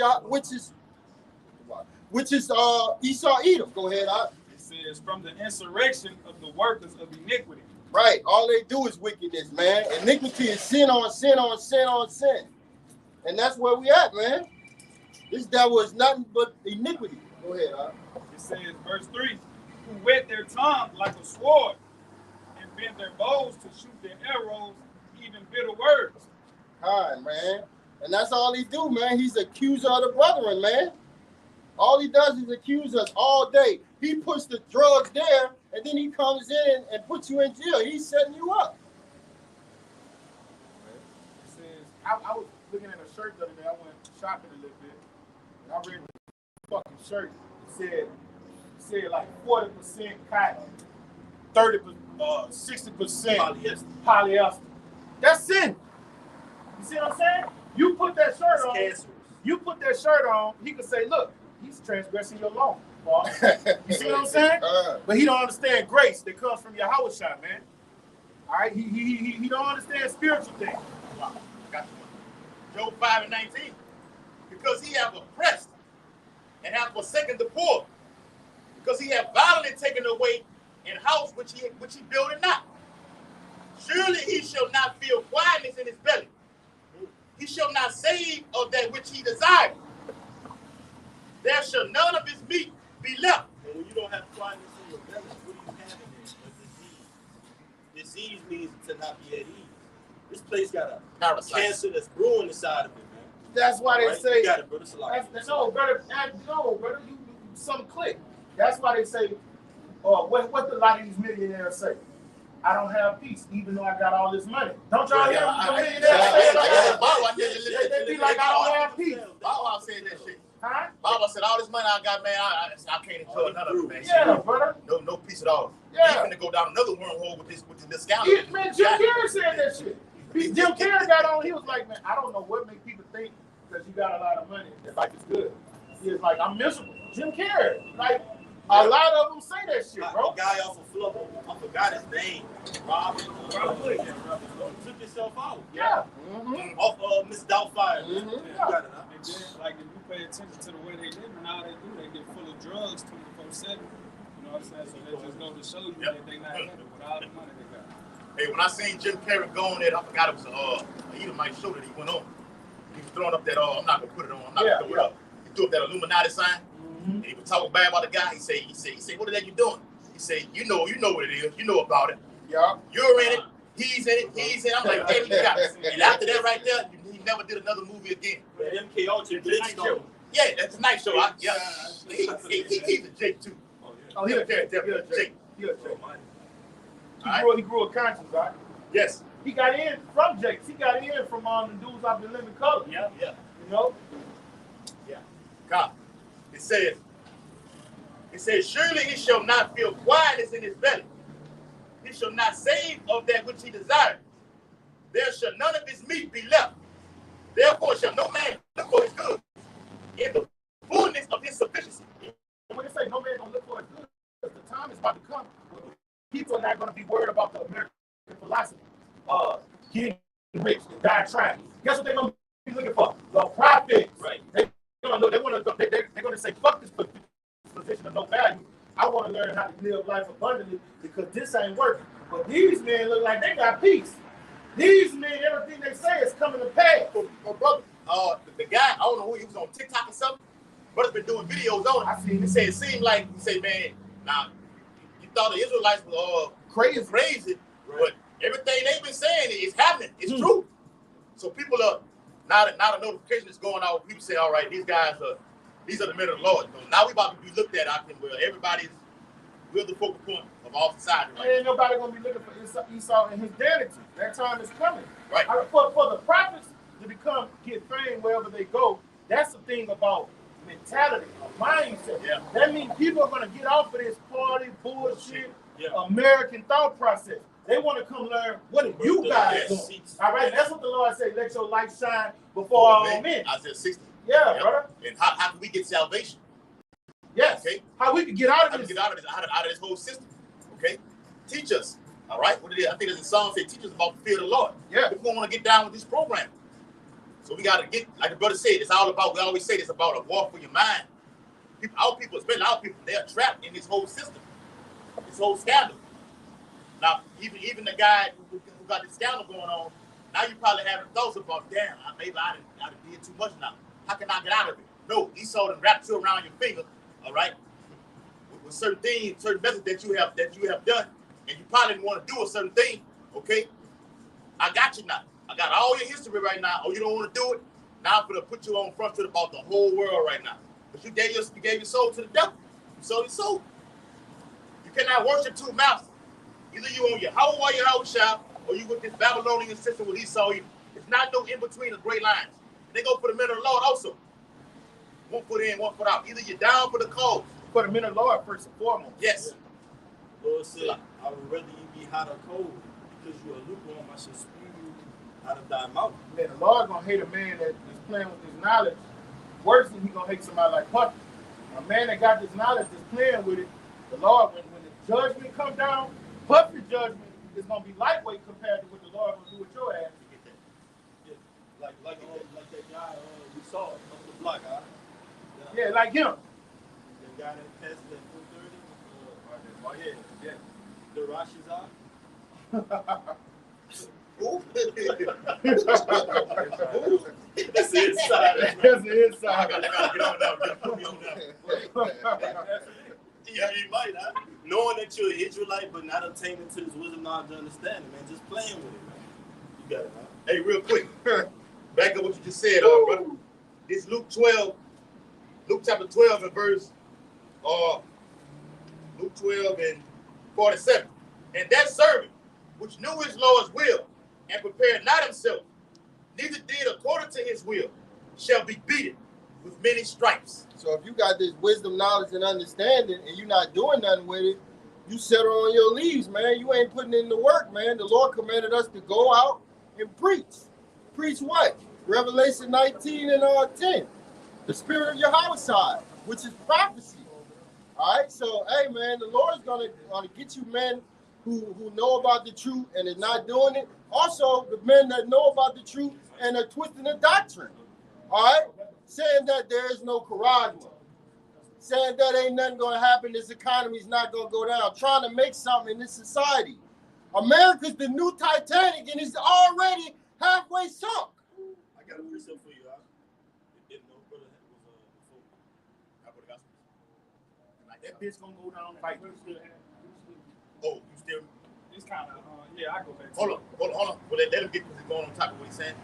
Esau Edom. Go ahead. It says, "From the insurrection of the workers of iniquity." Right. All they do is wickedness, man. Iniquity is sin on sin on sin on sin. And that's where we at, man. This devil is nothing but iniquity. Go ahead, It says, verse 3, "Who whet their tongue like a sword, and bend their bows to shoot their arrows, even bitter words." Hi, man. And that's all he do, man. He's accuser of the brethren, man. All he does is accuse us all day. He puts the drugs there, and then he comes in and puts you in jail. He's setting you up. It says, I was looking at a shirt the other day. I went shopping a little bit, and I read the fucking shirt. It said like 40% cotton, 60% polyester. That's sin. You see what I'm saying? You put that shirt on. Cancerous. You put that shirt on. He could say, "Look, he's transgressing your law." You see what I'm saying? But he don't understand grace that comes from your house shot, man. All right, he don't understand spiritual things. Wow. Got you. Job 5:19. Because he have oppressed and have forsaken the poor, because he have violently taken away an house which he builded not. Surely he shall not feel quietness in his belly. He shall not save of that which he desired. There shall none of his meat be left. And when you don't have quietness in your belly, what do you have in there? A disease. Disease means to not be at ease. This place got a cancer that's brewing inside of it, man. That's why they say. You got it, brother. No, brother. You some click. That's why they say Or what the lot of these millionaires say? I don't have peace, even though I got all this money. Don't y'all hear the millionaires say that? They be like, I don't have peace. Bow Wow said that shit. Huh? Bow Wow said, all this money I got, man, I can't enjoy none of it, man. Yeah, brother. No peace at all. Yeah. He's gonna go down another wormhole with this scandal. Man, Jim Carrey said that shit. Jim Carrey got on, he was like, man, I don't know what makes people think because you got a lot of money that life is good. He was like, I'm miserable. Jim Carrey. Like, a lot of them say that shit, bro. The guy off of Flubber, I forgot his name. Robert took himself out. Yeah. Off Miss Doubtfire. Yeah. And then, like, if you pay attention to the way they live and how they do, they get full of drugs 24/7. You know what I'm saying? So they just go to show you that they not happy with all the money they got. Hey, when I seen Jim Carrey go on there, I forgot it was a Edomite show that he went on. He was throwing up that, I'm not gonna put it on, I'm not gonna throw it up. He threw up that Illuminati sign. And he was talking bad about the guy. He said, what the heck you doing? He said, you know what it is. You know about it. Yeah. You're in it. He's in it. He's in it. I'm like, damn, you got it. And after that right there, he never did another movie again. MK Ultra glitched on him. Yeah, that's a nice show. He's a Jake too. Oh, he's a Jake. Jake. He grew a conscience, right? Yes. He got in from Jake's. He got in from the dudes out the Living Color. Yeah. You know? Yeah. God. It says, surely he shall not feel quietness in his belly. He shall not save of that which he desires. There shall none of his meat be left. Therefore shall no man look for his good in the fullness of his sufficiency. And when they say no man gonna look for his good, the time is about to come. People are not going to be worried about the American philosophy. Getting rich and die trying. Guess what they're going to be looking for? The profits. Right. They're going to say, fuck this position of no value. I want to learn how to live life abundantly because this ain't working. But these men look like they got peace. These men, everything they say is coming to pass. My brother, the guy, I don't know who he was on TikTok or something. Brother's been doing videos on it. I seen He said it seemed like, man, now you thought the Israelites were crazy, but everything they've been saying is happening. It's true. So people are now the notification is going out. People say, all right, these are the men of the Lord. So now we about to be looked at out there where we're the focal point of all society. Right? Ain't nobody gonna be looking for Esau and his vanity. That time is coming. Right. For the prophets to get fame wherever they go, that's the thing about mentality, a mindset. Yeah. That means people are gonna get off of this party bullshit, American thought process. They want to come learn what are you guys doing. All right, that's what the Lord said. Let your light shine before all men. Isaiah 60. Yeah, brother. And how can we get salvation? Yes. Okay. How we can get out of this? Out of this whole system. Okay. Teach us. All right. What it is? I think there's a song that teach us about the fear of the Lord. Yeah. We want to get down with this program. So we got to get, like the brother said, it's all about. We always say it's about a war for your mind. Our people, especially our people, they are trapped in this whole system, this whole scandal. Now, even the guy who got this scandal going on, now you probably having thoughts about, damn, maybe I did too much now. How can I get out of it? No, Esau done wrapped you around your finger, all right, with certain things, certain methods that you have done, and you probably didn't want to do a certain thing, okay? I got you now. I got all your history right now. Oh, you don't want to do it? Now I'm going to put you on front foot about the whole world right now. But you gave your soul to the devil. You sold your soul. You cannot worship two masters. Either you on your house or you with this Babylonian system with Esau. It's not no in between the great lines. They go for the men of the Lord also. One foot in, one foot out. Either you're down for the cause. For the men of the Lord first and foremost. Yes. Lord said, I would rather you be hot or cold because you are lukewarm. I should spew you out of thy mouth. Man, the Lord gonna hate a man that is playing with his knowledge worse than he gonna hate somebody like Puppy. A man that got this knowledge that's playing with it, the Lord, when the judgment comes down, Puppy's judgment is gonna be lightweight compared to what the Lord gonna do with your ass. Yeah. Like that guy we saw up the block, huh? Yeah, like him. The guy that passed at 4:30. Yeah. The Rashi's eye. Ooh. That's the inside. That's the inside. I gotta get on that. Put me on that. Yeah, you might, huh? Knowing that you're an Israelite, but not obtaining to this wisdom, knowledge, understanding, man. Just playing with it, man. You got it, huh? Hey, real quick. Back up what you just said, brother. This Luke chapter 12 and verse Luke 12 and 47. And that servant, which knew his Lord's will, and prepared not himself, neither did according to his will, shall be beaten with many stripes. So if you got this wisdom, knowledge, and understanding, and you're not doing nothing with it, you settle on your leaves, man. You ain't putting in the work, man. The Lord commanded us to go out and preach. Preach what? Revelation 19 and 10. The spirit of Yahweh, which is prophecy. All right, so hey, man, the Lord's gonna get you men who know about the truth and is not doing it. Also, the men that know about the truth and are twisting the doctrine. All right, saying that there is no charisma, saying that ain't nothing gonna happen. This economy's not gonna go down. Trying to make something in this society. America's the new Titanic and it's already halfway sunk. I got a precept for you. I didn't know brother was before. I would have got like that bitch gonna go down like Yeah, oh, you still it's kind of yeah. I go back. hold on. Well, let him get going on top of what he's saying.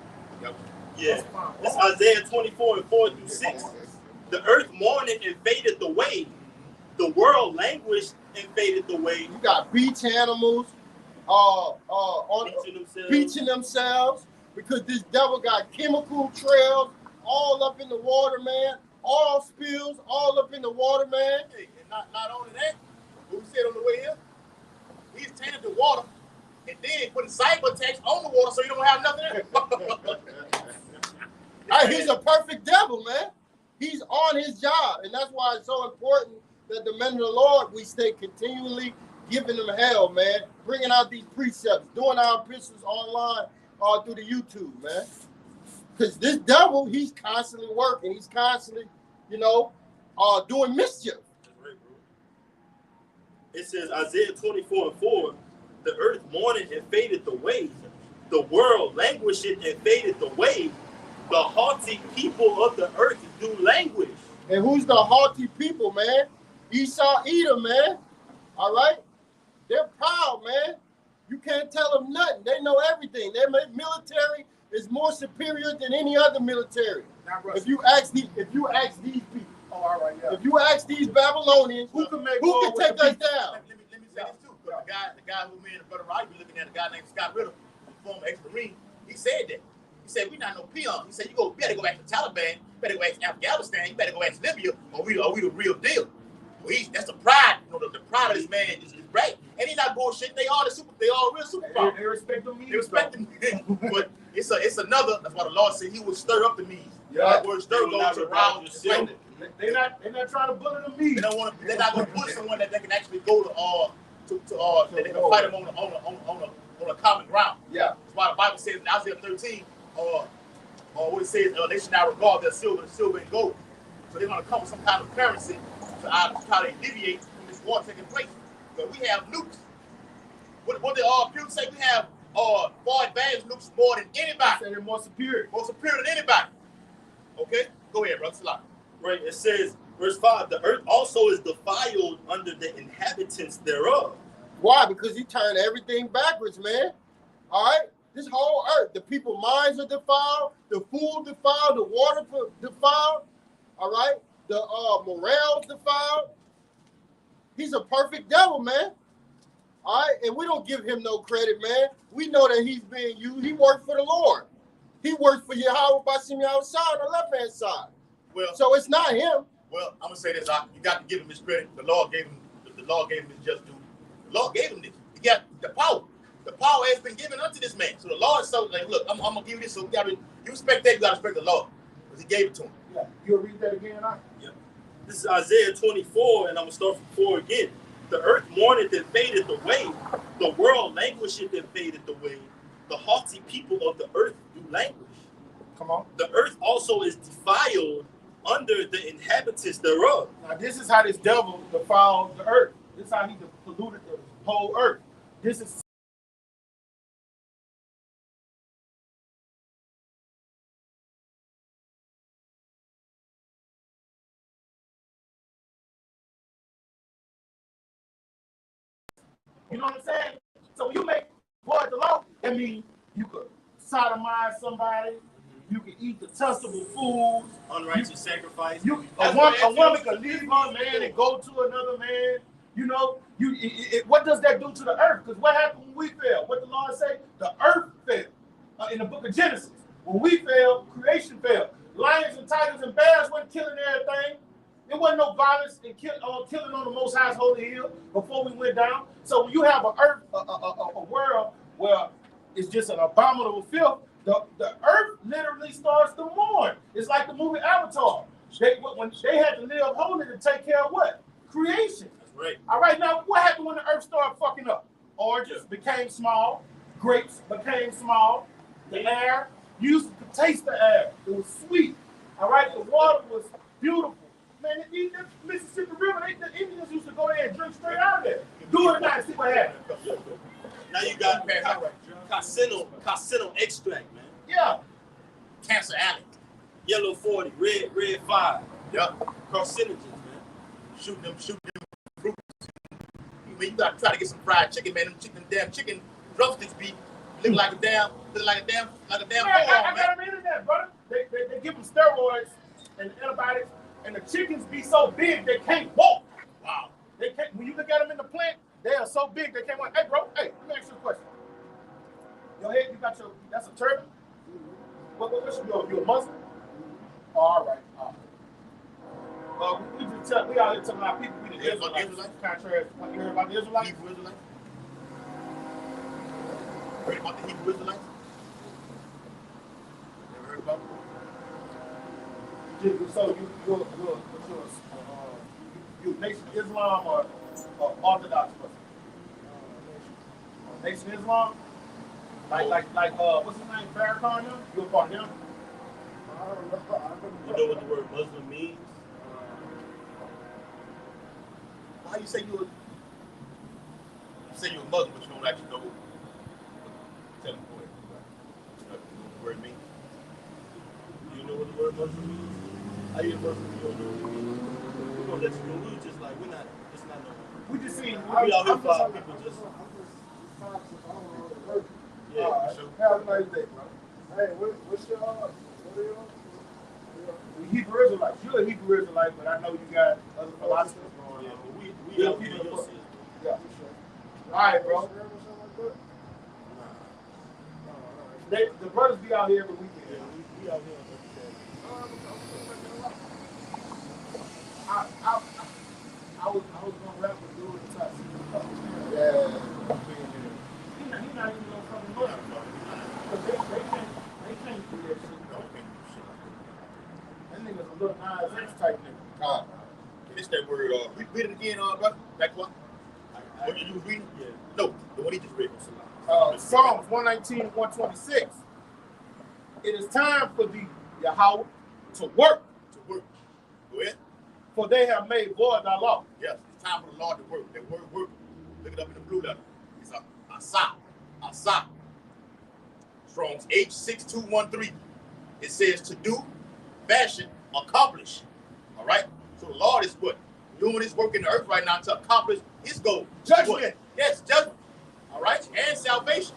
Yeah. That's Isaiah 24 and 4 through 6. The earth mourned and faded away. The world languished and faded away. You got beach animals beaching themselves because this devil got chemical trails all up in the water, man. All spills all up in the water, man. Hey, and not only that, what we said on the way here, he's tainted the water and then putting cyber attacks on the water so you don't have nothing in it. Hey, he's a perfect devil, man. He's on his job, and that's why it's so important that the men of the Lord, we stay continually giving them hell, man, bringing out these precepts, doing our epistles online through the YouTube, man. Because this devil, he's constantly working. He's constantly, doing mischief. That's right, bro. It says Isaiah 24 and 4, the earth mourned and faded away. The world languished and faded away. The haughty people of the earth do languish. And who's the haughty people, man? Esau, Edom, man. All right? They're proud, man. You can't tell them nothing. They know everything. Their military is more superior than any other military. If you ask these people, All right, yeah. if you ask these Babylonians, who can take us down? Let me say this too. The guy who me and the brother Wright be looking at, a guy named Scott Ritter, former ex-Marine, he said that. He said, we not no peon. He said, you better go back to Taliban, you better go back to Afghanistan, you better go back to Libya, or we the real deal. Well, that's the pride. The pride of this man is great. And he's not bullshit. They all real superpowers. They respect them. They respect them. But it's another, that's why the Lord said he would stir up the knees. Yeah. That word stir goes around the center. They're not trying to bully the meat. They're not going to put someone that they can actually go to that they can fight them on a common ground. Yeah. That's why the Bible says in Isaiah 13, what it says, they should not regard their silver and gold. So they're going to come with some kind of currency to try to alleviate from this war taking place. But we have nukes. What the people say, we have far advanced nukes more than anybody. They're more superior. More superior than anybody. Okay? Go ahead, brother. Salah. Right, it says, verse 5, the earth also is defiled under the inhabitants thereof. Why? Because he turned everything backwards, man. All right? This whole earth, the people's minds are defiled, the food defiled, the water defiled, all right? The morale's defiled. He's a perfect devil, man. All right? And we don't give him no credit, man. We know that he's being used. He worked for the Lord. He worked for Yahweh Basim outside on the left-hand side. Well, so it's not him. Well, I'm gonna say this. You got to give him his credit. The Lord gave him his just due. The Lord gave him this. He got the power. The power has been given unto this man. So the Lord said, like, look, I'm gonna give you this. So you respect that. You gotta respect the Lord because He gave it to him. Yeah. You'll read that again, huh? Yeah. This is Isaiah 24, and I'm gonna start from 4 again. The earth mourneth and fadeth away. The world languisheth and fadeth away. The haughty people of the earth do languish. Come on. The earth also is defiled under the inhabitants thereof. Now this is how this devil defiled the earth. This is how he polluted the whole earth. This is you know what I'm saying? So when you make void the law, that means you could sodomize somebody, you can eat detestable foods, Unrighteous sacrifice. a woman can leave her man and go to another man. You know, what does that do to the earth? Because what happened when we fell? What the Lord say? The earth fell. In the book of Genesis, when we fell, creation fell. Lions and tigers and bears weren't killing everything. There wasn't no violence and killing on the Most High's holy hill before we went down. So when you have a world where it's just an abominable filth, the earth literally starts to mourn. It's like the movie Avatar. When they had to live holy to take care of what? Creation. That's right. All right, now what happened when the earth started fucking up? Oranges became small, grapes became small, the air, you used to taste the air. It was sweet. All right, the water was beautiful. Man, the Mississippi River, the Indians used to go there and drink straight out of there. Do it now and see what happens. Now you got carcinal extract, man. Yeah. Cancer Alley. Yellow 40, red 5. Yep. Carcinogens, man. Shooting them fruits. You gotta try to get some fried chicken, man. Them damn chicken drumsticks be looking like a damn Man, I forearm, got man. them internet, brother. They give them steroids and antibiotics, and the chickens be so big they can't walk. Wow. They can't. When you look at them in the plant, they are so big they can't walk. Hey, bro. Hey, let me ask you a question. Your head, that's a turban. What's you a Muslim? Oh, all right. We out here telling our people we the Israelites. Contrary, you heard about the Israelites? Hebrew Israelites. Heard about the Hebrew Israelites? Never heard about them? So you Nation Islam or Orthodox Muslim? Nation Islam? Like what's his name? Farrakhan? You a part of him? You know what the word Muslim means? Why you say you're a Muslim, but you don't actually know? Tell them what the word means. Do you know what the word Muslim means? How you a Muslim? You don't know what it means? We're gonna let you know. We just like it's not no. We just seen. We out here for people just. Yeah. Have a nice day, bro. Hey, what's your what are you? We Hebrew Israelites. You're a Hebrew Israelite, but I know you got other philosophers going on. Yeah, but we out here. You'll see. Yeah. All right, bro. The brothers be out here every weekend. Yeah, we out here. I was gonna rap with dude in touch. Yeah. He not even gonna fucking look. They can't do that shit. That nigga's a little Nas X type nigga. It's that word. Read it again, brother. Back one. What you was reading? Yeah. No, the one he just read. Psalms 119, 126. It is time for the Yahweh to work. Go ahead. For they have made void thy law. Yes, it's time for the Lord to work. That word work. Look it up in the blue letter. It's Asa. Strong's H6213. It says to do, fashion, accomplish. All right? So the Lord is what? Doing his work in the earth right now to accomplish his goal. Judgment. What? Yes, judgment. All right? And salvation.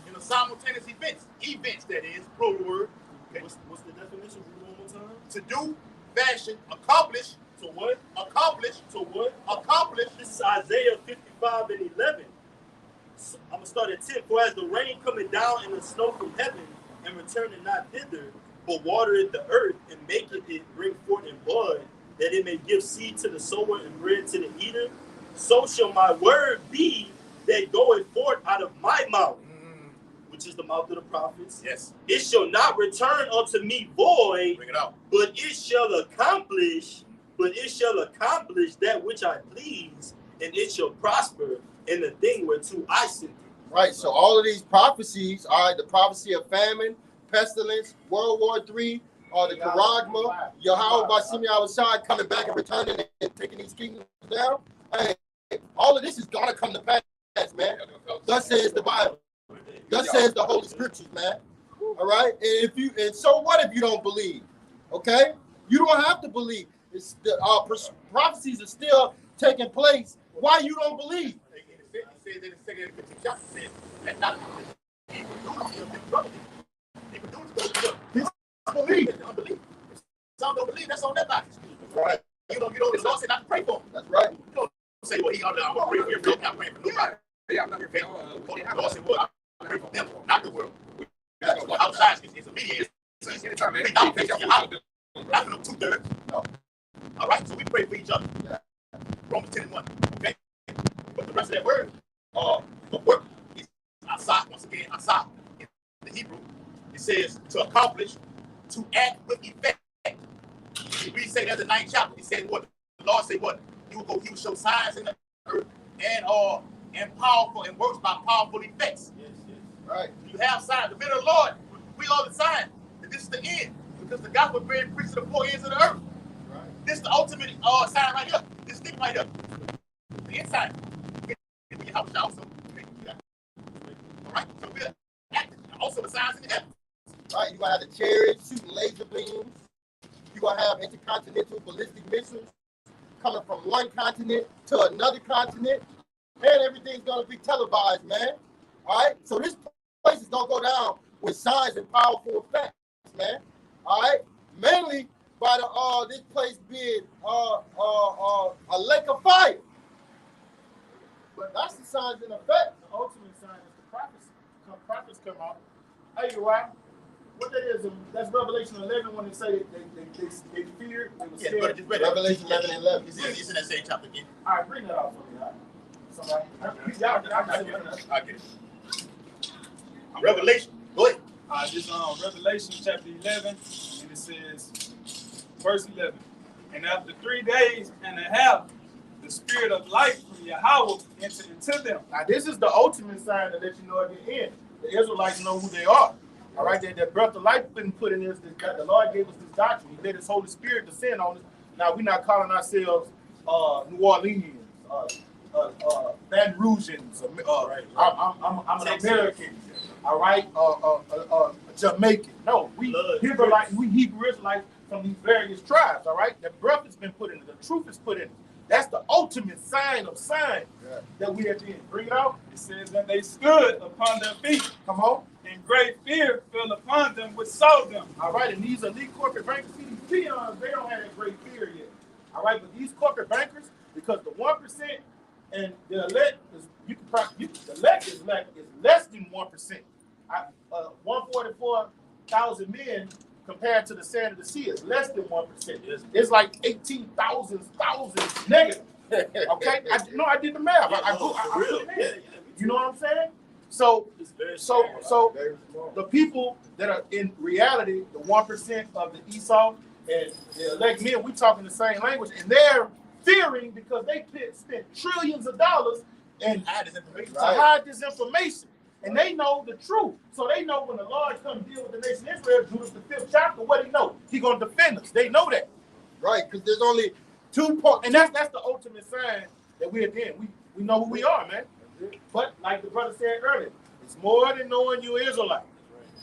In the simultaneous events that is, plural word. Okay. What's the definition? One more time. To do, fashion, accomplish. To what? Accomplish. To what? Accomplish. This is Isaiah 55 and 11. So I'm going to start at 10. For as the rain cometh down and the snow from heaven, and returneth not thither, but watereth the earth, and maketh it bring forth in bud, that it may give seed to the sower and bread to the eater, so shall my word be that goeth forth out of my mouth, which is the mouth of the prophets. Yes. It shall not return unto me void, Bring it out. but it shall accomplish that which I please, and it shall prosper in the thing whereto I sent it. Right. So all of these prophecies, all right, the prophecy of famine, pestilence, World War III, or the Karagma, Yahweh by Simi Awashad coming back and returning and taking these kingdoms down. Hey, all of this is gonna come to pass, man. Thus says the Bible. Thus says the Holy Scriptures, man. All right. And so what if you don't believe? Okay, you don't have to believe. It's the prophecies are still taking place. Why you don't believe? It says in the second and 15th chapter, says, let not people do it to them, brother. People do it to them. Believe. Unbelief. Some don't believe, that's on their bodies. Right. You don't, the Lord said not to pray for them. That's right. You don't say, well, I'm going to pray for everybody. I'm not praying for nobody. Yeah, I'm not here for The Lord said, well, I'm praying for them, not the world. Outside is a mediator. Not for them 2/3. No. All right, so we pray for each other. Romans 10:1. Okay? But the rest of that word, the work is asah. Once again, asah. In the Hebrew, it says to accomplish, to act with effect. We say that's the 9th chapter. He said what? The Lord said what? He will show signs in the earth and powerful and works by powerful effects. Yes. Right. You have signs. The middle of the Lord, we are the sign that this is the end. Because the gospel is being preached to the four ends of the earth. Right. This is the ultimate sign right here. This thing right here. The inside. In your house also. All right. So we're active. Also the signs in the heavens. Right. You're going to have the chariots shooting laser beams. You're going to have intercontinental ballistic missiles coming from one continent to another continent. And everything's going to be televised, man. All right. So this place is going to go down with signs and powerful effects, man. All right. Mainly by this place being a lake of fire. But that's the signs and effects. The ultimate sign is the prophecy. Prophets come out. Hey, you right? What that is, that's Revelation 11 when they say they feared, they were scared. But just read Revelation 11:11. It's in that same chapter again. All right, bring that out for me. All right. Somebody, y'all can say that. I get it. Revelation. Go ahead. This Revelation chapter 11, and it says, verse 11. And after 3 days and a half, the spirit of life from Yahweh entered into them. Now, this is the ultimate sign to let you know at the end. The Israelites know who they are. All right, that breath of life been put in this. The Lord gave us this doctrine. He let His Holy Spirit descend on us. Now, we're not calling ourselves New Orleans, Baton Rougeans. I'm an American. All right, Jamaican. No, we Hebrew Israelites from these various tribes. All right, the breath has been put in it. The truth is put in it. That's the ultimate sign of signs that we have to bring it out. It says that they stood upon their feet. Come on. And great fear fell upon them which saw them. All right, and these elite corporate bankers, see, these peons, they don't have that great fear yet. All right, but these corporate bankers, because the 1% and the elect is, the elect is less than 1%. 144,000 men compared to the sand of the sea is less than 1%. It's like 18,000 negative. Okay, I did the math. I put it in. You know what I'm saying? So the people that are in reality, the 1% of the Esau and the elect men, we talking the same language, and they're fearing because they spent trillions of dollars and to hide this information. And they know the truth. So they know when the Lord comes deal with the nation of Israel, Judas the 5th chapter, what he know? He gonna defend us. They know that. Right, because there's only 2 points. And that's the ultimate sign that we're in. We know who we are, man. But like the brother said earlier, it's more than knowing you're Israelite.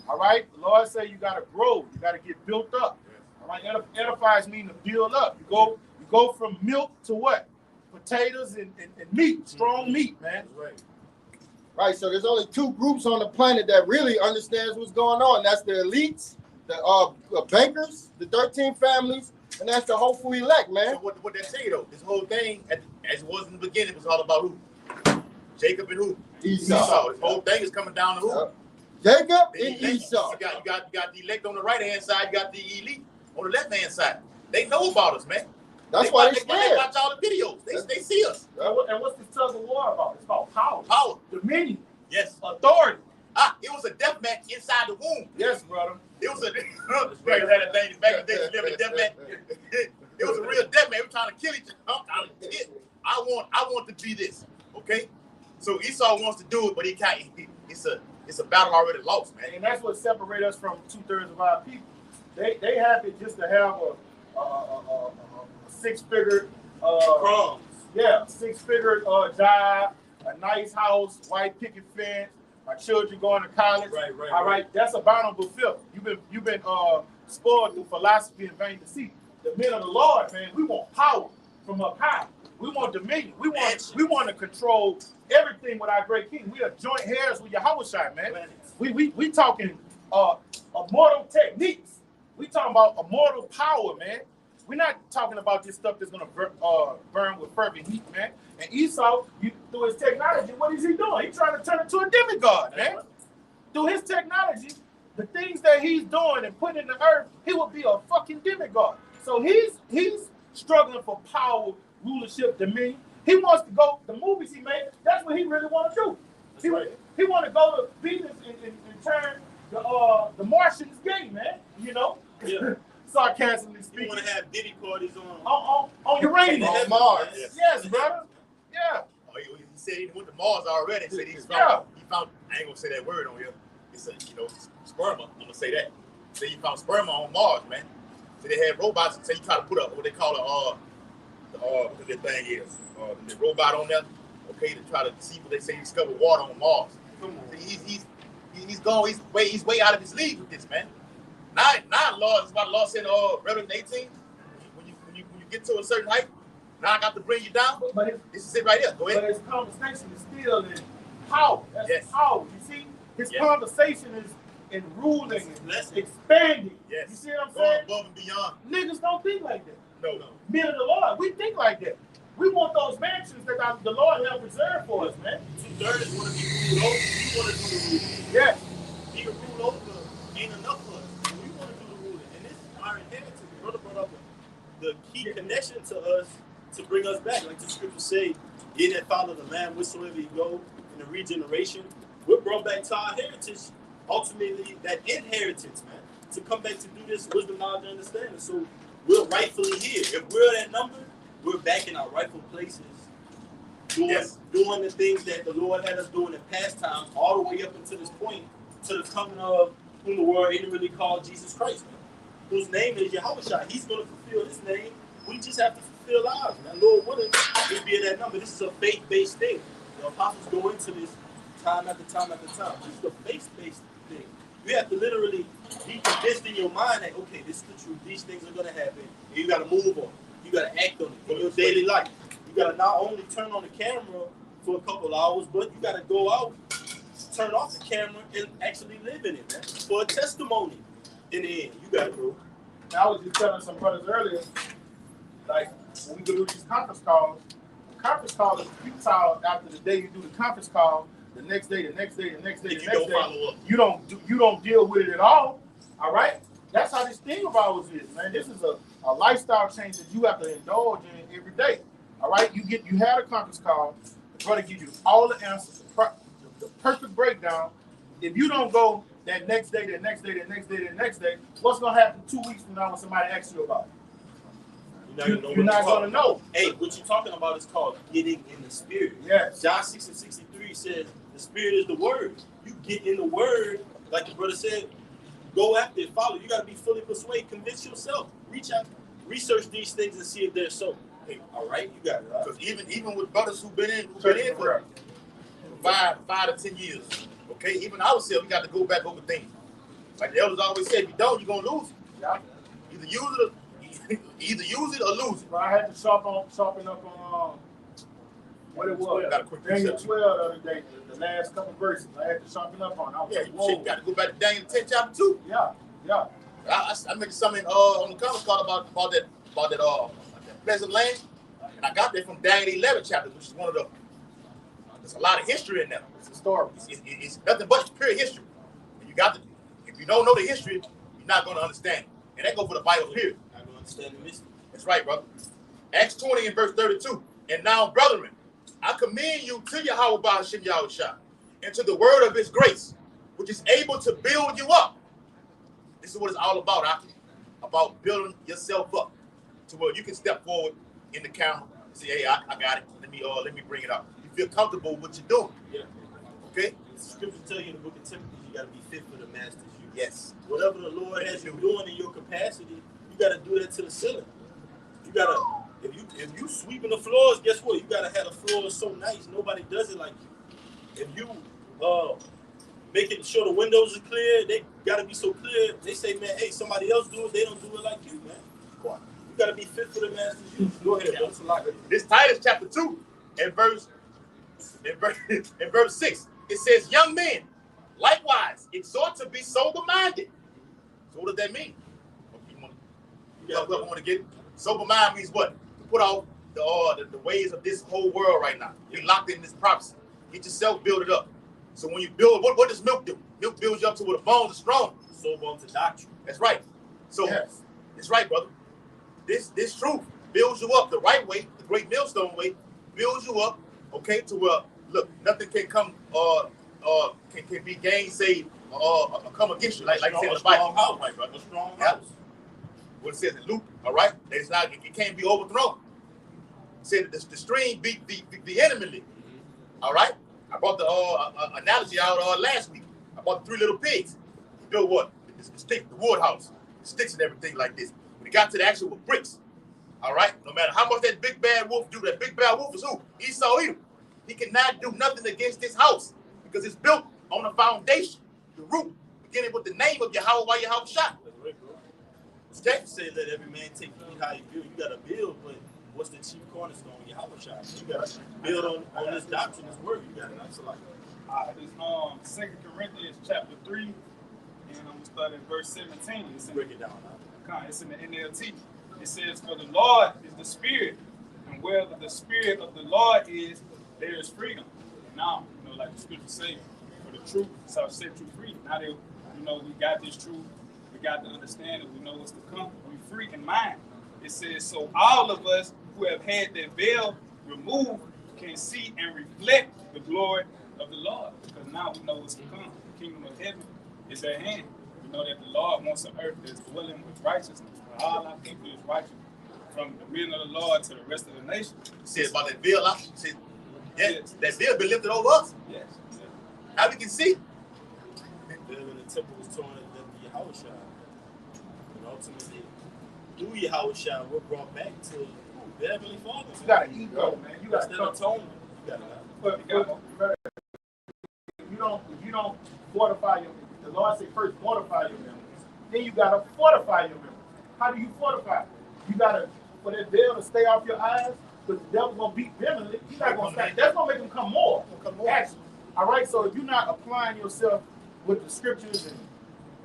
All right? The Lord said you gotta grow, you gotta get built up. All right, edifies mean to build up. You go from milk to what? Potatoes and meat, strong meat, man. Right, so there's only 2 groups on the planet that really understands what's going on. That's the elites, the bankers, the 13 families, and that's the hopeful elect, man. So what that say though? This whole thing, as it was in the beginning, was all about who? Jacob and who? Esau. This whole thing is coming down to who? Jacob and Esau. You got the elect on the right hand side. You got the elite on the left hand side. They know about us, man. That's why they're scared. They watch all the videos. They see us. And what's this tug of war about? It's about power. Power. Dominion. Yes. Authority. It was a death match inside the womb. Yes, brother. It was a back in the day, you lived a death match. It was a real death match. We're trying to kill each other. I want to be this. Okay? So Esau wants to do it, but he can't. It's a battle already lost, man. And that's what separates us from 2/3 of our people. They happy just to have a 6-figure crumbs. Yeah, 6-figure job, a nice house, white picket fence, our children going to college. Right. All right, that's abominable filth. You've been spoiled through philosophy and vain deceit. The men of the Lord, man, we want power from up high. We want dominion. We want to control everything with our great king. We are joint heirs with Yahushua, man. We talking immortal techniques. We talking about immortal power, man. We're not talking about this stuff that's gonna burn with fervent heat, man. And Esau, through his technology, what is he doing? He's trying to turn into a demigod, man. Through his technology, the things that he's doing and putting in the earth, he will be a fucking demigod. So he's struggling for power, rulership, dominion. He wants to go, the movies he made, that's what he really want to do. He want to go to Venus and turn the Martians gay, man. You know? Yeah. Sarcastically speaking. You want to have Diddy parties on Uranus. On Mars. Yes, brother. Yeah. Oh, he said he went to Mars already. He said he found, I ain't gonna say that word on here. It's a, sperma. I'm gonna say that. So he found sperma on Mars, man. So they had robots. So he tried to put up what they call what that thing is, the robot on there. Okay, to try to see what they say he discovered water on Mars. Come on. He's gone. He's way out of his league with this, man. Now, Lord, it's what Lord said in Revelation 18. When you get to a certain height, now I got to bring you down. But this is it right here. Go ahead. But his conversation is still in power. That's power. You see, his conversation is in ruling and expanding. Yes. You see what I'm saying? Going above and beyond. Niggas don't think like that. No. Men of the Lord, we think like that. We want those mansions that the Lord has reserved for us, man. 2/3 want to be ruled over. You want to do the ruling. Yes. Being ruled over ain't enough for us. We want to do the ruling. And this is our inheritance. Brother brought up the key connection to us to bring us back. Like the scripture say, "He that follow the man wheresoever he go," in the regeneration. We're brought back to our heritage. Ultimately, that inheritance, man. To come back to do this wisdom, knowledge, and understanding. So we're rightfully here. If we're that number, we're back in our rightful places, doing the things that the Lord had us doing in past times, all the way up until this point, to the coming of whom the world ignorantly called Jesus Christ, man, whose name is Yahweh. He's going to fulfill his name. We just have to fulfill ours, man. Lord willing, we'll be at that number. This is a faith-based thing. The apostles go into this time after time after time. This is a faith-based thing. You have to literally be convinced in your mind that, okay, this is the truth. These things are going to happen. And you got to move on. You got to act on it in your daily life. You got to not only turn on the camera for a couple hours, but you got to go out, turn off the camera, and actually live in it, man. For a testimony in the end. You got it, bro. I was just telling some brothers earlier, like, when we go do these conference calls is futile after the day you do the conference call, the next day, you don't deal with it at all right? That's how this thing of ours is, man. This is a lifestyle change that you have to indulge in every day, all right? You had a conference call, the brother gives you all the answers, the perfect breakdown. If you don't go that next day, what's going to happen 2 weeks from now when somebody asks you about it? You're not going to know. Hey, what you're talking about is called getting in the spirit. Yes. John 6:63 says the spirit is the word. You get in the word, like the brother said, go after it, follow. You got to be fully persuaded, convince yourself, reach out, research these things and see if they're so. Hey, all right, you got it. Because even with brothers who've been in for 5 to 10 years, okay, even ourselves, we got to go back over things. Like the elders always said, if you don't, you're gonna lose it. Yeah. Either use it or lose it. But I had to sharpen up on what it was. Got a quick Daniel perception. 12 the other day, the last couple verses. I had to sharpen up on. I was like, whoa. You got to go back to Daniel 10 chapter 2. Yeah. I mentioned something on the conference call about that pleasant land, and I got that from Daniel 11 chapter, which is one of the. There's a lot of history in there. It's a story. It's nothing but pure history. And if you don't know the history, you're not going to understand it. And that goes for the Bible period. Not going to understand the mystery. That's right, brother. Acts 20 and verse 32. And now, brethren, I commend you to Yahweh Ba'ashem Yahushua and to the word of his grace, which is able to build you up. This is what it's all about building yourself up to where you can step forward in the camera and say, hey, I got it. Let me bring it up. You feel comfortable with what you're doing. Yeah. Okay? The scripture tell you in the book of Timothy, you got to be fit for the master's use. Yes. Whatever the Lord has you doing in your capacity, you got to do that to the ceiling. You got to, if you sweeping the floors, guess what? You got to have the floors so nice, nobody does it like you. If you making sure the windows are clear, they got to be so clear. They say, man, hey, somebody else do it, they don't do it like you, man. You got to be fit for the master's use. Go ahead, brother. This Titus chapter 2 and verse 6, it says, young men, likewise, exhort to be sober-minded. So what does that mean? You want to get it? Sober mind means what? To put off the ways of this whole world right now. Be locked in this prophecy. Get yourself build it up. So when you build, what does milk do? Milk builds you up to where the bones are strong. Sober unto doctrine. That's right. So it's right, brother. This truth builds you up the right way, the great millstone way, builds you up, okay, to where look, nothing can come can be gainsayed or come against you, like you said in the Bible. House, right, brother? A strong house. What it says in Luke, all right? It's not, it can't be overthrown. It said that the stream beat the enemy. All right? I brought the analogy out last week. I bought the 3 little pigs. He built what? The stick, the wood house, the sticks and everything like this. When he got to the actual bricks, all right? No matter how much that big bad wolf do, that big bad wolf is who? Esau Edom. He cannot do nothing against this house because it's built on a foundation, the root, beginning with the name of Yahweh while Yahweh shot. Okay? Say let every man take heed how you build. You got to build, but what's the chief cornerstone? Yahweh shot. You got to build on this doctrine, this word. You got to isolate. It's 2 Corinthians chapter 3, and I'm going to start at verse 17. Break it down. It's in the NLT. It says, for the Lord is the Spirit, and where the Spirit of the Lord is, there is freedom. And now, like the scripture says, for the truth shall set you free. Now that, we got this truth, we got the understanding, we know what's to come, we're free in mind. It says, so all of us who have had their veil removed can see and reflect the glory of the Lord. Because now we know what's to come. The kingdom of heaven is at hand. We know that the Lord wants an earth that's dwelling with righteousness. All our people is righteous. From the men of the Lord to the rest of the nation. It says about that veil, that veil been lifted over us. Yes. Now we can see. The veil in the temple was torn and left the Yahweh shot. And ultimately, through Yahweh shot, we're brought back to the Heavenly Father. You got to eat, though, man. You got to atonement. You don't fortify your. The Lord said first fortify your members. Then you got to fortify your members. How do you fortify? You got to, for that veil to stay off your eyes, because the devil's going to beat vehemently. You're not going to stop. That's going to make them come more. Actually. All right? So if you're not applying yourself with the scriptures and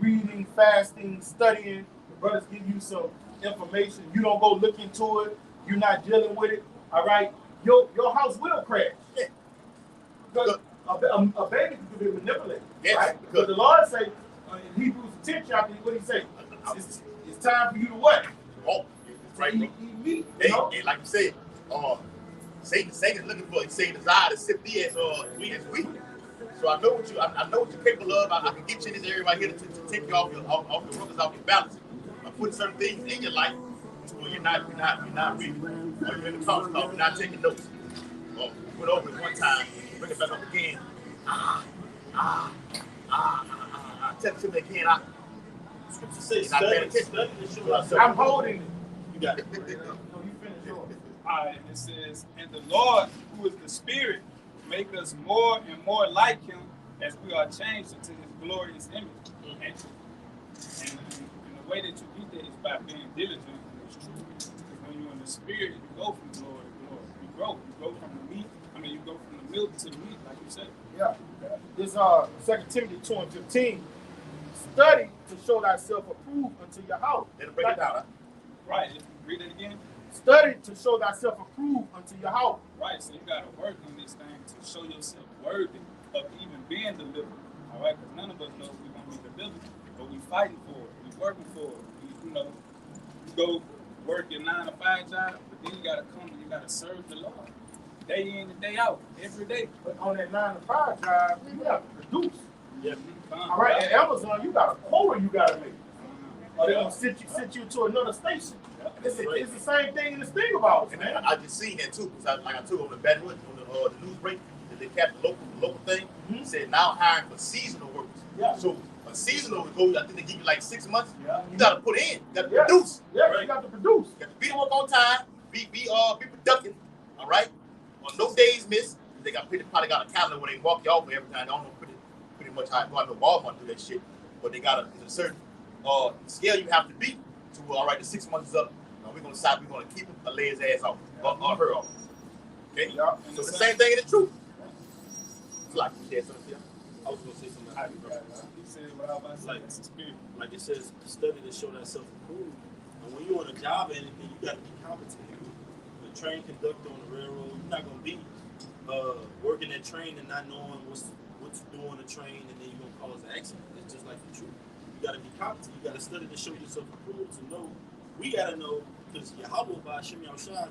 reading, fasting, studying, the brothers give you some information, you don't go look into it, you're not dealing with it, all right? Your house will crash. Yeah. Because a baby can be manipulated, right? Because the Lord say, in Hebrews 10 chapter, what he say? It's time for you to what? Oh, right. Eat meat. Hey, like you said, Satan's looking for. He saying desire to sift thee as wheat. So I know what you're capable of. I can get you in this area right here to take you off your rubbers, off your balance. I put certain things in your life to where you're not reading, or you're in the talk talk, you're not taking notes. We went over it one time, bring it back up again. Tell it to me again. Scripture says, study to show ourselves. I'm holding it. You got it. No, you finish yours. All right, it says, and the Lord, who is the Spirit, make us more and more like him as we are changed into his glorious image. And the way that you get there is by being diligent in this truth. Because when you're in the Spirit, you go from glory to glory. You grow from the meat. You go from the milk to the meat, like you said. Yeah. This 2 Timothy 2:15. Study to show thyself approved unto your house. Let it break it down, huh? Right. Read it again. Study to show thyself approved unto your house. Right. So you got to work on this thing to show yourself worthy of even being delivered. All right. Because none of us know if we're going to be delivered, but we fighting for it. We working for it. You go work your 9-to-5 job, but then you got to come and you got to serve the Lord. Day in and day out, every day. But on that 9-to-5 job, you have to produce. Yeah. All right, at Amazon, you got a quota you got to make. Or they're going to sit you to another station. It's the same thing in the thing about it, man. I just seen that too, because I took over the Baton Rouge on the news break that they kept the local thing. Mm-hmm. Said now hiring for seasonal workers. Yeah. So a seasonal goes, I think they give you like 6 months. Yeah. You got to put in, you got to produce. Yeah, right? You got to produce. You got to be to work on time, be productive. All right. On no days missed. They probably got a calendar where they walk you off every time. I don't know pretty much how I know Walmart do that shit, but they got a certain scale you have to be to. All right, the 6 months is up. We're gonna decide we're gonna keep him or lay his ass off or her off. Okay. Yeah. So the same thing in the truth. It's like you said something. I was gonna say something. Like it says, study to show thyself approved And when you're on a job or anything, you got to be competent. The train conductor on the railroad, you're not going to be working that train and not knowing what to do on the train, and then you're going to cause an accident. It's just like the truth. You got to be competent. You got to study to show yourself approved, to know. We got to know, because Yahweh by Hashem Yahushua,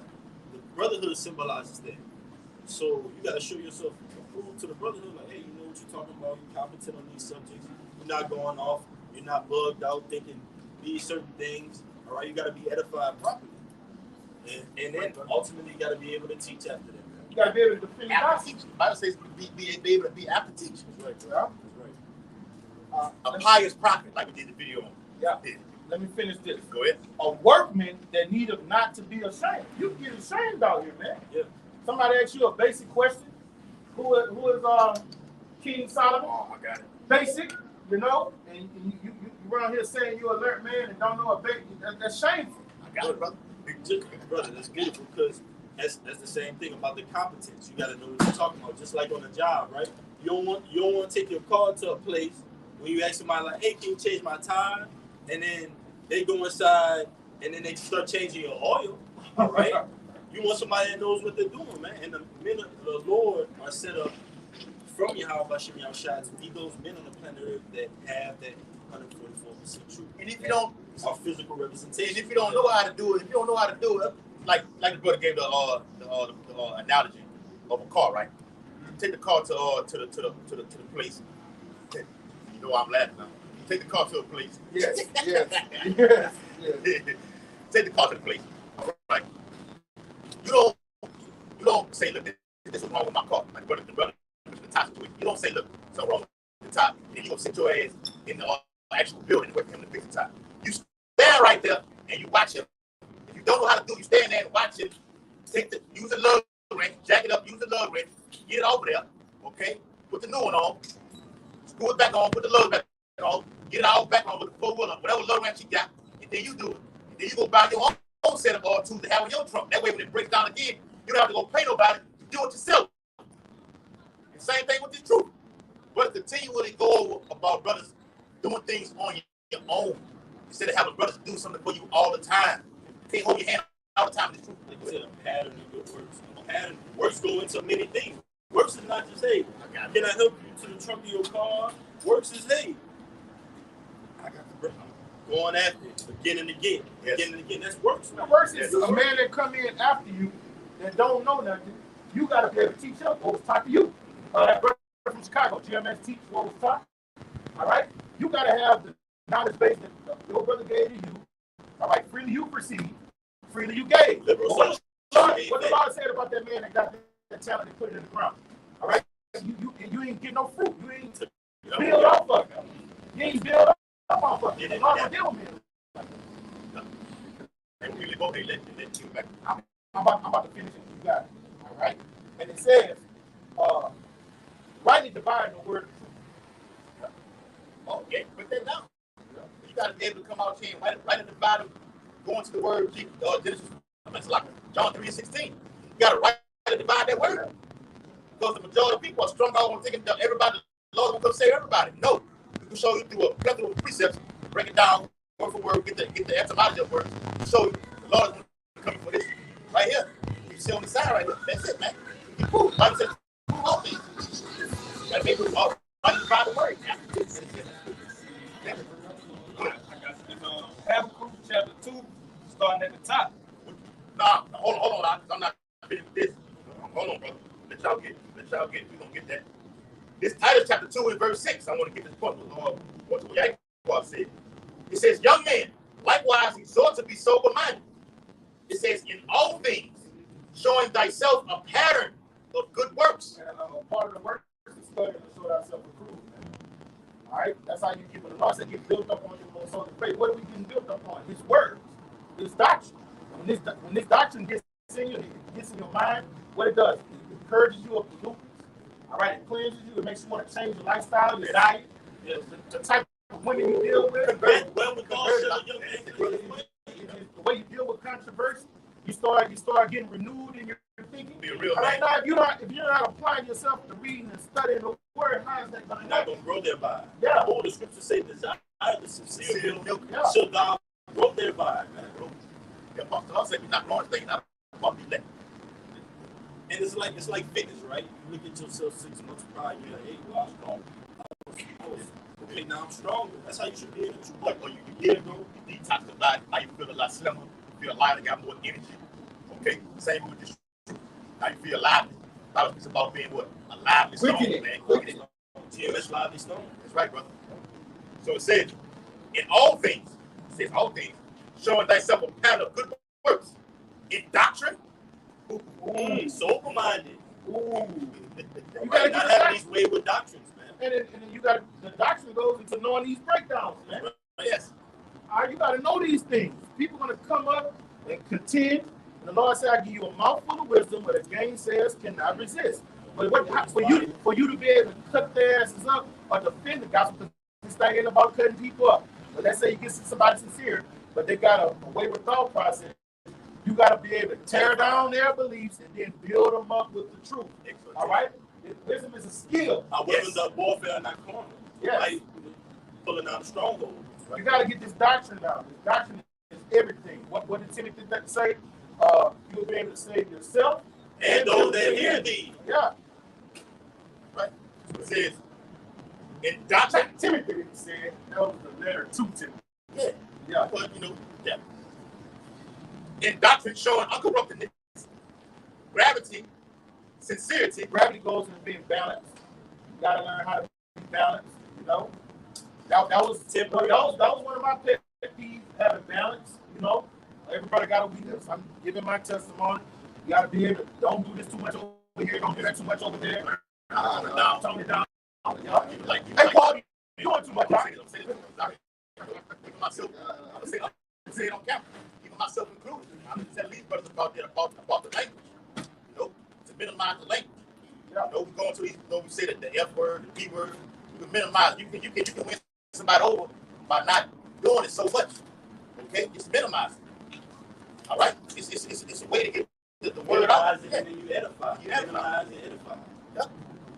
the brotherhood symbolizes that. So you got to show yourself approved to the brotherhood, like, hey, you know what you're talking about, you're competent on these subjects, you're not going off, you're not bugged out thinking these certain things, all right? You got to be edified properly. And then ultimately you got to be able to teach after that. You got to be able to defend After teaching. The Bible says be able to be after teaching. That's right. Yeah. That's right. A pious prophet, like we did the video on. Yeah. Let me finish this. Go ahead. A workman that needeth not to be ashamed. You can get ashamed out here, man. Yeah. Somebody asks you a basic question. Who is King Solomon? Oh, I got it. Basic, you know, and you around here saying you're alert man and don't know a basic. That's shameful. I got it, brother. Brother, that's beautiful, because that's the same thing about the competence. You got to know what you're talking about. Just like on a job, right? You don't want to take your car to a place when you ask somebody like, "Hey, can you change my tire?" And then they go inside and then they start changing your oil. All right? You want somebody that knows what they're doing, man. And the men of the Lord are set up from Yahweh Hashem Yahushua to be those men on the planet Earth that have that 144% truth. And if you don't, our physical representation. and if you don't know how to do it, like the brother gave the analogy of a car, right? You take the car to the place. You know I'm laughing now. You take the car to a place. Yes. Take the car to the place, right? You don't say, look, this is wrong with my car. Like the brother, the top. You don't say, look, something wrong with the top. And then you gonna sit your ass in the actual building and wait for him to fix the top. You stand right there and you watch him. If you don't know how to do it, you stand there and watch him. Use a lug wrench, jack it up, use a lug wrench, get it over there, okay? Put the new one on, screw it back on, put the lug back on, get it all back on with the full wheel on, whatever lug wrench you got, and then you do it. And then you go buy your own set of tools to have in your trunk. That way when it breaks down again, you don't have to go pay nobody, you do it yourself. And same thing with the truth. But continually go over about brothers doing things on your own instead of having brothers do something for you all the time. You can't hold your hand all the time. The truth. Like you said, a pattern of good works. A pattern. Works go into many things. Works is not just, hey, can I help you to the trunk of your car? Works is, hey, I got the break. I'm going after it again and again. Yes. Again and again. That's works. The worst is a man that come in after you that don't know nothing. You got to be able to teach him what was taught to you. That brother from Chicago, GMS, teach what was taught. All right? You got to have the knowledge base that your brother gave to you. All right? Freely you receive, freely you gave. What the Lord said about that man that got that talent and put it in the ground? All right? You ain't get no fruit. You ain't build up of it. You ain't build up of it. The Lord will deal with me. And really both they let you back. I'm about to finish it. You got it. All right? And it says, rightly dividing the word of truth. Okay, put that down. You got to be able to come out here and write at the bottom, go into the word Genesis, like John 3:16. You got to write and divide that word. Because the majority of people are strung out on thinking that everybody, the Lord will come save everybody. No. We can show you through a plethora of precepts, break it down word for word, get the etymology of words, show you the Lord is coming for this right here. You see on the side right there. That's it, man. You prove. Bible says, prove all things. You got to be able to write and divide the word. Habakkuk chapter 2, starting at the top. Nah, hold on. I'm not finished with this. Hold on, brother. Let y'all get. We're gonna get that. This Titus chapter 2 and verse 6. I want to get this point. What Yahuwah said. It says, young man, likewise exhort to be sober-minded. It says, in all things, showing thyself a pattern of good works. And part of the work is studying to show ourselves approved. All right? That's how you get, when the Lord said, get built up on your soul of faith. What are we getting built up on? His words, his doctrine. When this doctrine gets in you, it gets in your mind, what it does, it encourages you of the lupus. All right? It cleanses you. It makes you want to change your lifestyle, your diet, the type of women you deal with. The way you deal with controversy, you start getting renewed in your thinking. Be a real All right, man. now, if you're not applying yourself to reading and studying the word, how is that going to You're not going to grow thereby. Yeah. All the scriptures say, desire the sincere milk Yeah. shall thou Wrote thereby, man. The apostle Paul said, "We're not going to think, not about the elect." And it's like fitness, right? You look at yourself 6 months prior, you're like, hey, well, I'm strong. Okay, now I'm stronger. That's how you should be in the truth. Like when you get it, bro, you detox the body. Now you feel a lot slimmer. You feel lighter, got more energy. Okay, same with this. Now you feel lively. It's about being what? A lively stone, man. Quickening. TMS lively stone. That's right, brother. So it says, in all things, showing thyself a pattern of good works. In doctrine, Sober-minded. You Right? Not having these wayward doctrines, man. And then you got the doctrine goes into knowing these breakdowns, man. yes. All right, you got to know these things. People are going to come up and contend. And the Lord said, I give you a mouthful of wisdom, but a gainsayers cannot resist. But for you to be able to cut their asses up or defend the gospel, because this thing ain't about cutting people up. But let's say you get somebody sincere, but they got a wayward thought process. You got to be able to tear down their beliefs and then build them up with the truth. All right? Wisdom is a skill. Our weapons of warfare are not carnal. Yes. Right? Pulling out strongholds. Right? You got to get this doctrine down. This doctrine is everything. What did Timothy say? You'll be able to save yourself and those that hear thee. Yeah. Right. So it says, in doctrine, Timothy didn't say it. That was the letter to Timothy. yeah. Yeah. But, yeah. In doctrine, showing uncorruptedness, gravity, sincerity. Gravity goes into being balanced. You got to learn how to be balanced. That was one of my pet peeves, having balance. Everybody got a weakness. I'm giving my testimony. You got to be able to don't do this too much over here, don't do that too much over there. Tone it down. Hey, Paul, you doing too much. I'm saying on camera, even myself included. I'm just telling these brothers about the language. To minimize the language. We go into these, we say that the F word, the P word, you can minimize. You can win somebody over by not doing it so much. Okay, just minimize it. All right, it's a way to get the word out. And then you edify. You minimize and edify. Yep.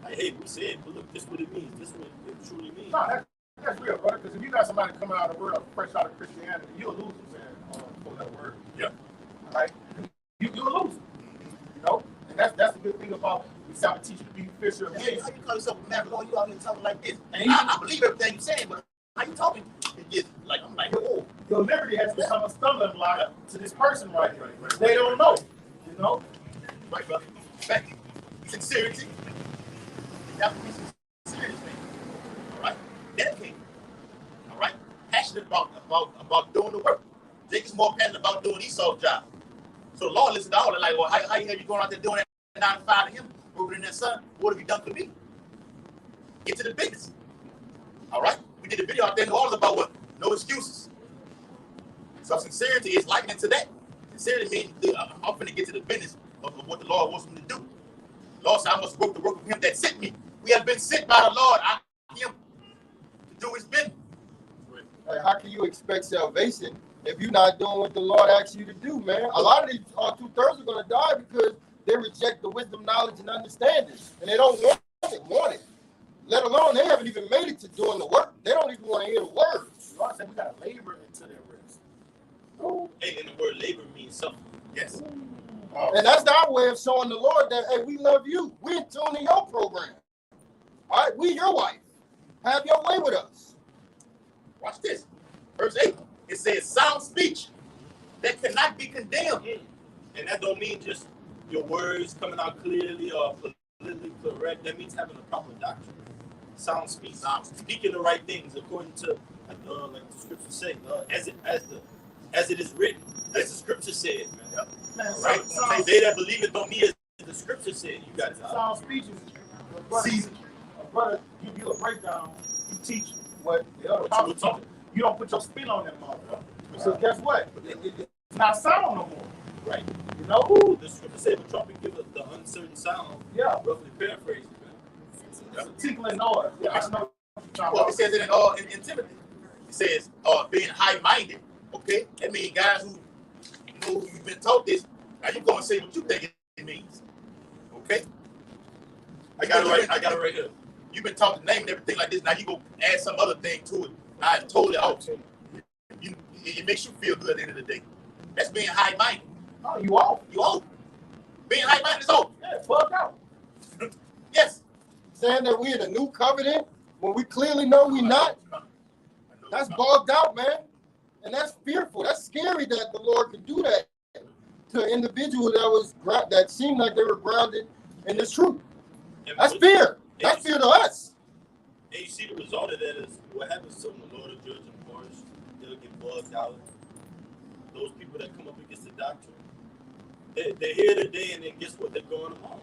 Like, hey, we said, but look, this is what it means. This is what it truly means. No, that's real, brother. Because if you got somebody coming out of the world fresh out of Christianity, you'll lose them, man, for that word. Yeah. Right? You'll lose them. And that's the good thing about we start teaching to be fisher of men. How you call yourself a man, Lord? You out here talking like this. And I believe everything you're saying, but how you talking? It gets like, I'm like, oh. Your liberty has become a stumbling block to this person right here. They don't know. Right, brother. Back. Sincerity. You have to be sincere, man. All right? Dedicated. All right? Passionate about doing the work. Jake is more passionate about doing Esau's job. So the Lord listens to all that, like, well, how you going out there doing that 9 to 5 to him? Over in that son, what have you done for me? Get to the business. All right? We did a video out there all about what? No excuses. So sincerity is likened to that. Sincerity means I'm going to get to the business of what the Lord wants me to do. The Lord said, I must work the work of him that sent me. We have been sent by the Lord, him, to do his business. Like, how can you expect salvation if you're not doing what the Lord asks you to do, man? A lot of these 2/3 are going to die because they reject the wisdom, knowledge, and understanding. And they don't want it. Let alone they haven't even made it to doing the work. They don't even want to hear the word. The Lord said we got to labor into their rest. Hey, and the word labor means something. Yes. And that's our way of showing the Lord that, hey, we love you. We're in tune to your program. All right, we your wife. Have your way with us. Watch this. Verse 8. It says sound speech that cannot be condemned. And that don't mean just your words coming out clearly or politically correct. That means having a proper doctrine. Sound speech. Speaking the right things according to like the scripture say, as it is written, as the scripture said, man. Yep. Man, Right? They that believe it on me, as the scripture said. You got it. sound speech is a brother give you a breakdown. You teach what the other apostles taught. You don't put your spin on that motherfucker. So guess what? It's not sound no more. Right. The scripture said, but trumpet give us the uncertain sound. Yeah. Roughly paraphrased, man. It's a tinkling noise. Yeah, I know. Well, it says it in Timothy. It says being high-minded. Okay? That means guys who you've been taught this. Now you go and say what you think it means. Okay? I got it right here. You've been taught the name and everything like this. Now you go add some other thing to it. Now it's totally off. it makes you feel good at the end of the day. That's being high-minded. Oh, you off. You old. Being high-minded is old. Yeah, fuck out. Yes. Saying that we in a new covenant when we clearly know we not. That's bogged out, man. And that's fearful. That's scary that the Lord could do that to an individual that seemed like they were grounded in this truth. That's fear. That's fear to us. And you see the result of that is what happens to them. The Lord of judge and parse. They'll get bugged out. Those people that come up against the doctrine, they're here today, and then guess what? They're going along.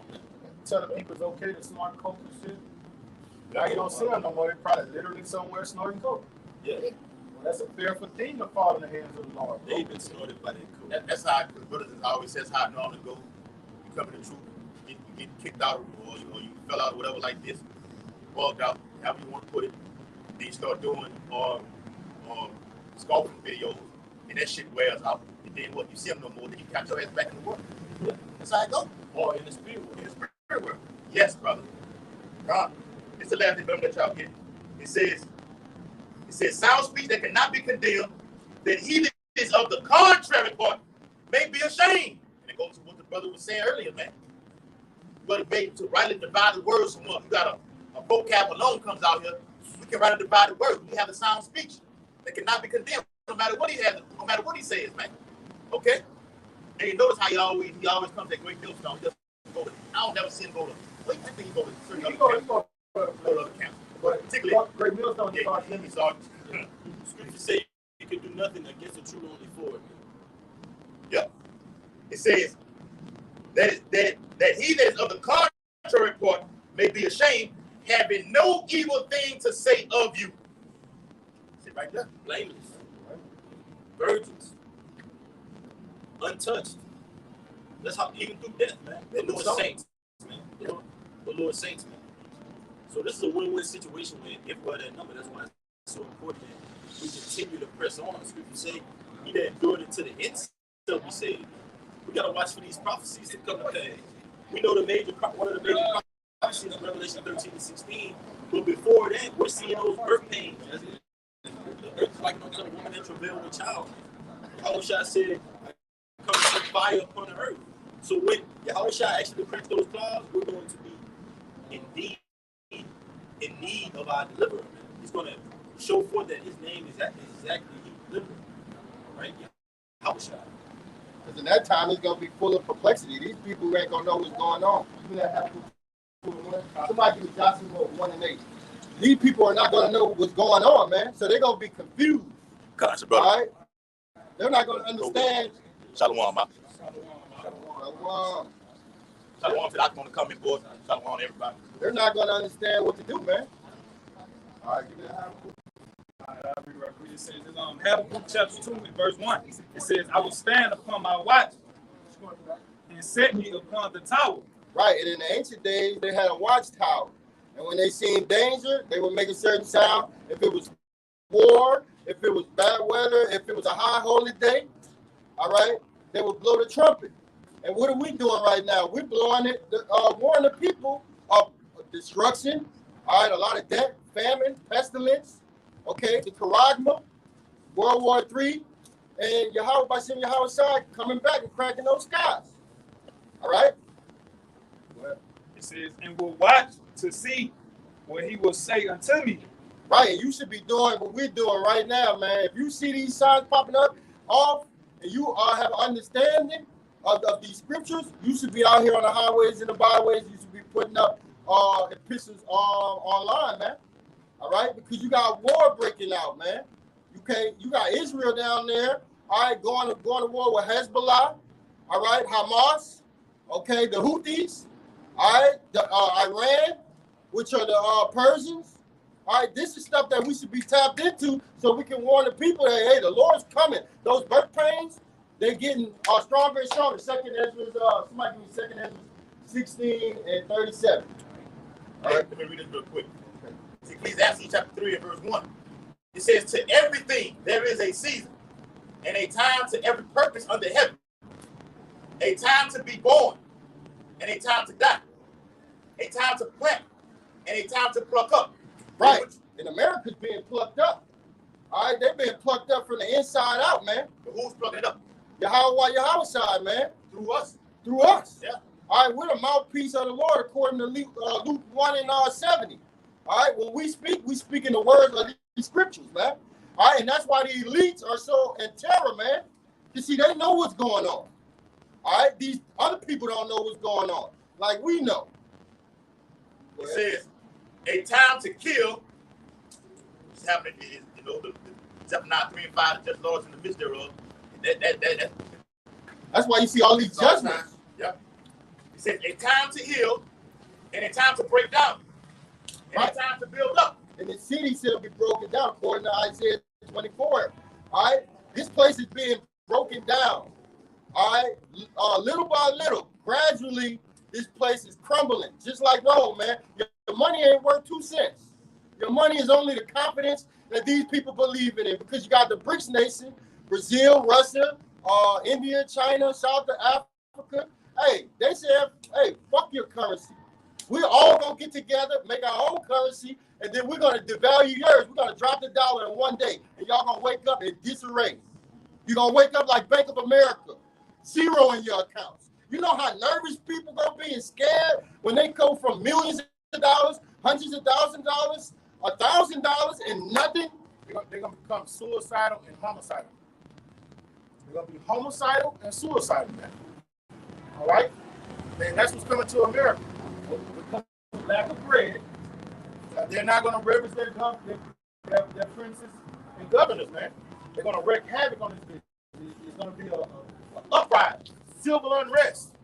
Telling people it's okay to snort coke and shit. Now you don't see them no more. They're probably literally somewhere snorting coke. Yeah. Well, that's a fearful thing to fall in the hands of the Lord. They've been snorted by that coke. That's how brothers always says how it normally go. You come to the truth, you get kicked out, or you fell out or whatever like this, bugged out, however you want to put it. Then you start doing scoffing videos, and that shit wears out. And then what? You see them no more. Then you catch your ass back in the world. Yeah. That's how it go. Or in the spirit world. In the spirit world. Yes, brother. God, it's the last thing that y'all get. It says sound speech that cannot be condemned, that he that is of the contrary part may be ashamed. And it goes to what the brother was saying earlier, man. But to rightly divide the words from what you got a vocab alone comes out here. We can rightly divide the words. We have a sound speech that cannot be condemned, no matter what he has, no matter what he says, man. Okay? And you notice how he always comes at Great Millstone. I don't never see him go to. I think he go to certain other camps. But particularly Great Millstone. Scripture say you can do nothing against the truth, only for it. Yeah. It says that he that is of the contrary part may be ashamed, having no evil thing to say of you. Sit right there. Blameless. Virgins. Untouched. That's how, even through death, man. The Lord saints, man. The Lord saints, man. So this is a win-win situation with everybody that number. That's why it's so important that we continue to press on. The scripture say, he that endured it to the end shall be saved. We got to watch for these prophecies to come to pass. We know one of the major prophecies in Revelation 13 and 16. But before that, we're seeing those birth pains. The earth is like no other woman that travail with a child. Yahushua said, come to fire upon the earth. So when Yahushua actually brings those clouds, we're going to be in need of our deliverer. He's going to show forth that his name is exactly deliverer. Right? Yahushua. Because in that time, it's going to be full of perplexity. These people ain't going to know what's going on. Somebody give me Joshua 1:8. These people are not going to know what's going on, man. So they're going to be confused. Gotcha, brother. All right? They're not going to understand. Shalom, man. Shalom. Shalom to that want to come in, boy. Shalom, everybody. They're not going to understand what to do, man. All right, give me that. I'll read right quick. It says, Habakkuk chapter 2 and verse 1. It says, I will stand upon my watch and set me upon the tower. Right, and in the ancient days, they had a watchtower. And when they seen danger, they would make a certain sound. If it was war, if it was bad weather, if it was a high holy day, all right, they would blow the trumpet. And what are we doing right now? We're blowing it, warning the people of destruction, all right, a lot of death, famine, pestilence, okay, the Charagma, World War III, and Yahweh by Shem Yahweh coming back and cracking those skies. All right? It says, and will watch to see what he will say unto me. Right, and you should be doing what we're doing right now, man. If you see these signs popping up off, and you have an understanding of these scriptures, you should be out here on the highways and the byways. You should be putting up epistles online, man. All right, because you got war breaking out, man. You got Israel down there, all right, going to war with Hezbollah, all right, Hamas, okay, the Houthis, all right, the Iran, which are the Persians. All right, this is stuff that we should be tapped into so we can warn the people that, hey, the Lord's coming. Those birth pains, they're getting stronger and stronger. Second Ezra, somebody give me Second Ezra 16 and 37. All right, let me read this real quick. It's Ecclesiastes chapter 3 and verse 1. It says, to everything there is a season, and a time to every purpose under heaven, a time to be born, and a time to die, a time to plant, and a time to pluck up. Right. And America's being plucked up. All right, they've been plucked up from the inside out, man. But who's plucking it up? Yahweh side, man. Through us. Through us. Yeah. All right, we're the mouthpiece of the Lord according to Luke 1 and 70. All right, when we speak in the words of these scriptures, man. All right, and that's why the elites are so in terror, man. You see, they know what's going on. All right, these other people don't know what's going on, like we know. It says, a time to kill. What's happening is, you know, the Zephaniah 3 and 5, the just Lord's in the midst thereof. That's why you see all these judgments. Yep. It says, a time to heal and a time to break down and right. a time to build up. And the city shall be broken down according to Isaiah 24. All right, this place is being broken down. All right, little by little, gradually, this place is crumbling, just like Rome, man. Your money ain't worth 2 cents. Your money is only the confidence that these people believe in it, because you got the BRICS nation, Brazil, Russia, India, China, South Africa. Hey, they said, hey, fuck your currency. We're all gonna get together, make our own currency, and then we're gonna devalue yours. We're gonna drop the dollar in one day, and y'all gonna wake up in disarray. You're gonna wake up like Bank of America, zero in your accounts. You know how nervous people gonna be and scared when they go from millions of dollars, hundreds of thousands of dollars, $1,000 and nothing. They're gonna become suicidal and homicidal. They're gonna be homicidal and suicidal, man. All right, and that's what's coming to America. Because of lack of bread, they're not gonna represent their princes and governors, man. They're gonna wreak havoc on this business. It's gonna be an uprising, civil unrest.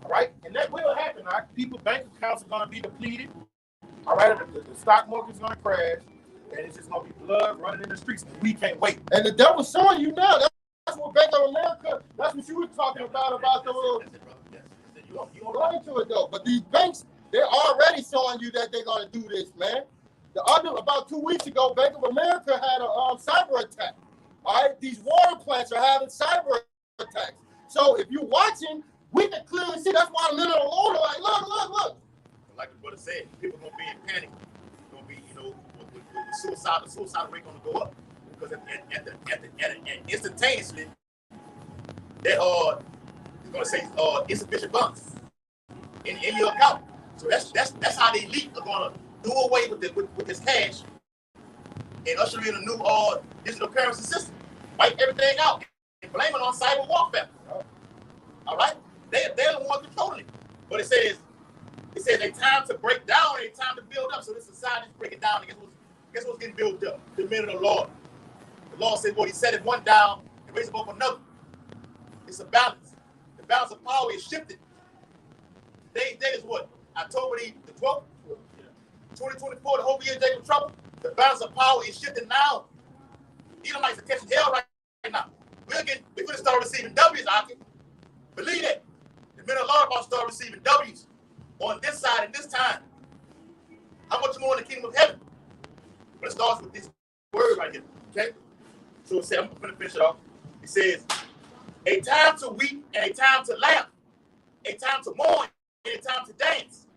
All right, and that will happen. All right? People's bank accounts are gonna be depleted. All right, the stock market's gonna crash, and it's just gonna be blood running in the streets, and we can't wait. And the devil's showing you now. That's what Bank of America. That's what you were talking about the little. You don't go into it though, but these banks, they're already showing you that they're gonna do this, man. About 2 weeks ago, Bank of America had a cyber attack. All right, these water plants are having cyber attacks. So if you're watching, we can clearly see. That's why I'm in the Lord, like, look. Like the brother said, people gonna be in panic. Gonna be, you know, with the suicide rate gonna go up, because at instantaneously, they're gonna say insufficient funds in your account. So that's how the elite are gonna do away with this cash and usher in a new digital currency system. Wipe everything out and blame it on cyber warfare. All right, they're the ones controlling it. But it says a time to break down and a time to build up. So this society is breaking down. And guess what's getting built up? The men of the Lord. The Lord said, well, he set it one down and raised up another. It's a balance. The balance of power is shifted. Today is what? October the 12th? 2024, the whole year Jacob trouble. The balance of power is shifting now. Edomites are catching hell right now. We're going to start receiving W's, Aki. Believe that. The men of the Lord are going to start receiving W's on this side and this time. How much more in the kingdom of heaven? But it starts with this word right here. Okay? So it says, I'm going to finish it off. It says, a time to weep and a time to laugh. A time to mourn and a time to dance.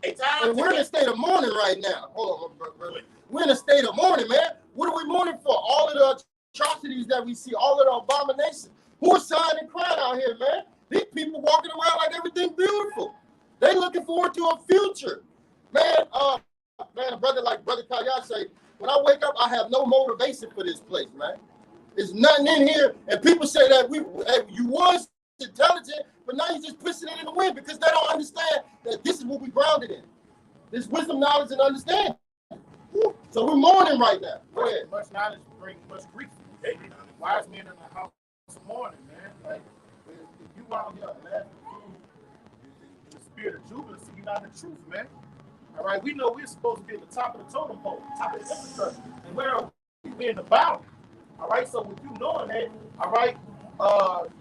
A time and we're in a state of mourning right now. Hold on, brother. We're in a state of mourning, man. What are we mourning for? All of the atrocities that we see, all of the abominations. Who are sighing and crying out here, man? These people walking around like everything beautiful. They looking forward to a future. Man, a brother like Brother Kaya say, when I wake up, I have no motivation for this place, man. There's nothing in here. And people say that you was intelligent, but now you're just pushing it in the wind because they don't understand that this is what we grounded in. This wisdom, knowledge, and understanding. So we're mourning right now. Go ahead. Much knowledge brings much grief. Wise men in the house of mourning, man. Like, if you out here laughing in the spirit of jubilee, you're not in the truth, man. All right, we know we're supposed to be at the top of the totem pole, top of the infrastructure, and where are we in the battle? All right, so with you knowing that, all right,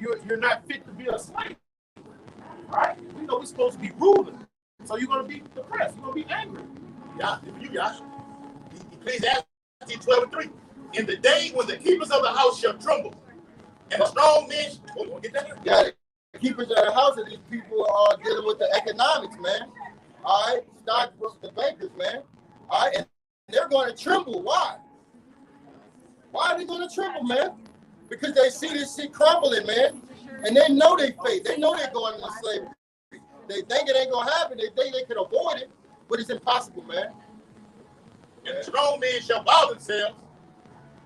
you're not fit to be a slave. All right, we know we're supposed to be ruling, so you're going to be depressed, you're going to be angry. Yeah, you Yasha. Ecclesiastes 12:3. In the day when the keepers of the house shall tremble, and the strong men, get that? Yeah, the keepers of the house of these people are dealing with the economics, man. All right, stock the bankers, man. All right, and they're going to tremble. Why? Why are they going to triple, man? Because they see this shit crumbling, man. And they know they fake. They know they're going into slavery. They think it ain't going to happen. They think they can avoid it, but it's impossible, man. And strong men shall bow themselves,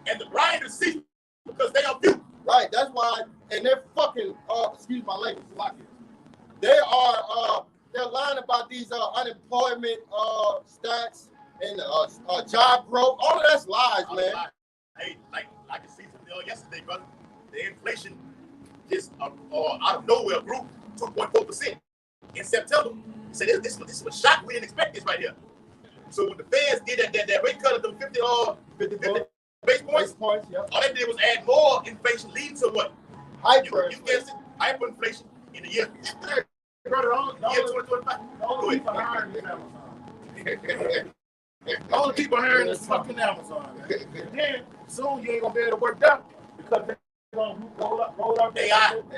and the grinders cease because they are few. Right, that's why, and they're fucking, excuse my language, they're lying about these unemployment stats and job growth. All of that's lies, man. Hey, like I can see something yesterday, brother. The inflation just out of nowhere grew 2.4% in September. He said this was a shock. We didn't expect this right here. So when the Feds did that rate cut of them 50 base points, Yep. all they did was add more inflation, leading to what? You guessed it, hyperinflation in the year. Brother, Year 2025. all the people hiring is Amazon. All the people hiring is fucking Amazon. Man. And then soon you ain't gonna be able to work out because they're gonna roll up AI and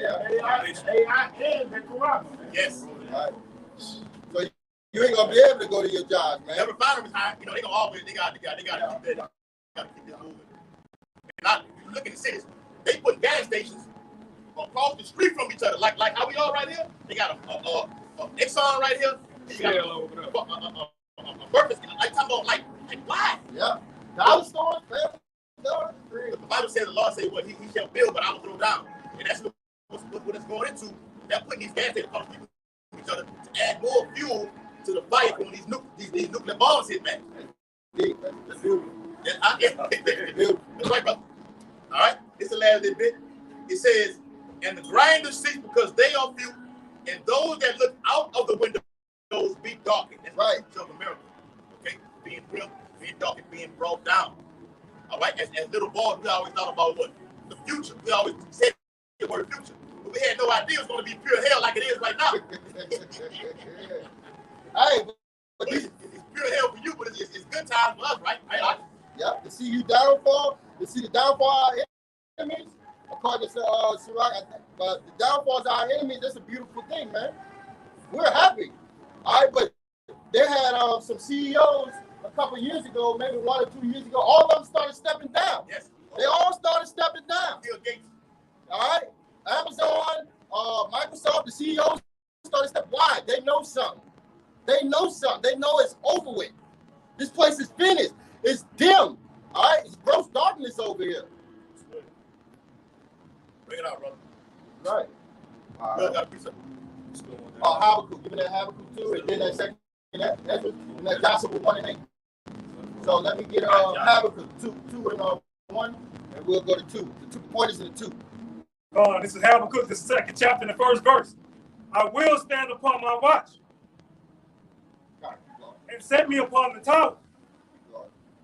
they're corrupt. Yes. Right. So you ain't gonna be able to go to your job, man. The refineries high, they gonna always they gotta keep this moving. And I look at the cities, they put gas stations across the street from each other, like how we are right here. They got a Exxon right here. They got a Burger, like talking about like why? Yeah. Dollar store, man. The Bible says the Lord say what he shall build, but I will throw down. And that's what it's going into. They're putting these gas stations across from each other to add more fuel to the fire when these nuclear bombs hit, man. That's beautiful. That's right, brother. All right, this is the last little bit. It says, and the grinders cease because they are few, and those that look out of the windows be darkened. That's right. Of America. Okay, being real, being darkened, being brought down. All right, as little boys, we always thought about what? The future. We always said the word future. But we had no idea it was going to be pure hell like it is right now. Hey, but it's pure hell for you, but it's good times for us, right? Yep, to see you downfall, to see the downfall of our enemies, according to Sirach, but the downfall of our enemies, that's a beautiful thing, man. We're happy. All right, but they had some CEOs a couple years ago, maybe 1 or 2 years ago, all of them started stepping down. Yes. They all started stepping down. Bill Gates. All right? Amazon, Microsoft, the CEOs started stepping. Why? They know something. They know something. They know it's over with. This place is finished. It's dim. All right? It's gross darkness over here. Bring it out, brother. Right. Habakkuk. Give me that Habakkuk too. And then that second, and that Joshua 1 and 8. So let me get Habakkuk 2 and 1, and we'll go to 2. The 2 pointers in the 2. This is Habakkuk, the 2nd chapter, and the 1st verse. I will stand upon my watch and set me upon the tower,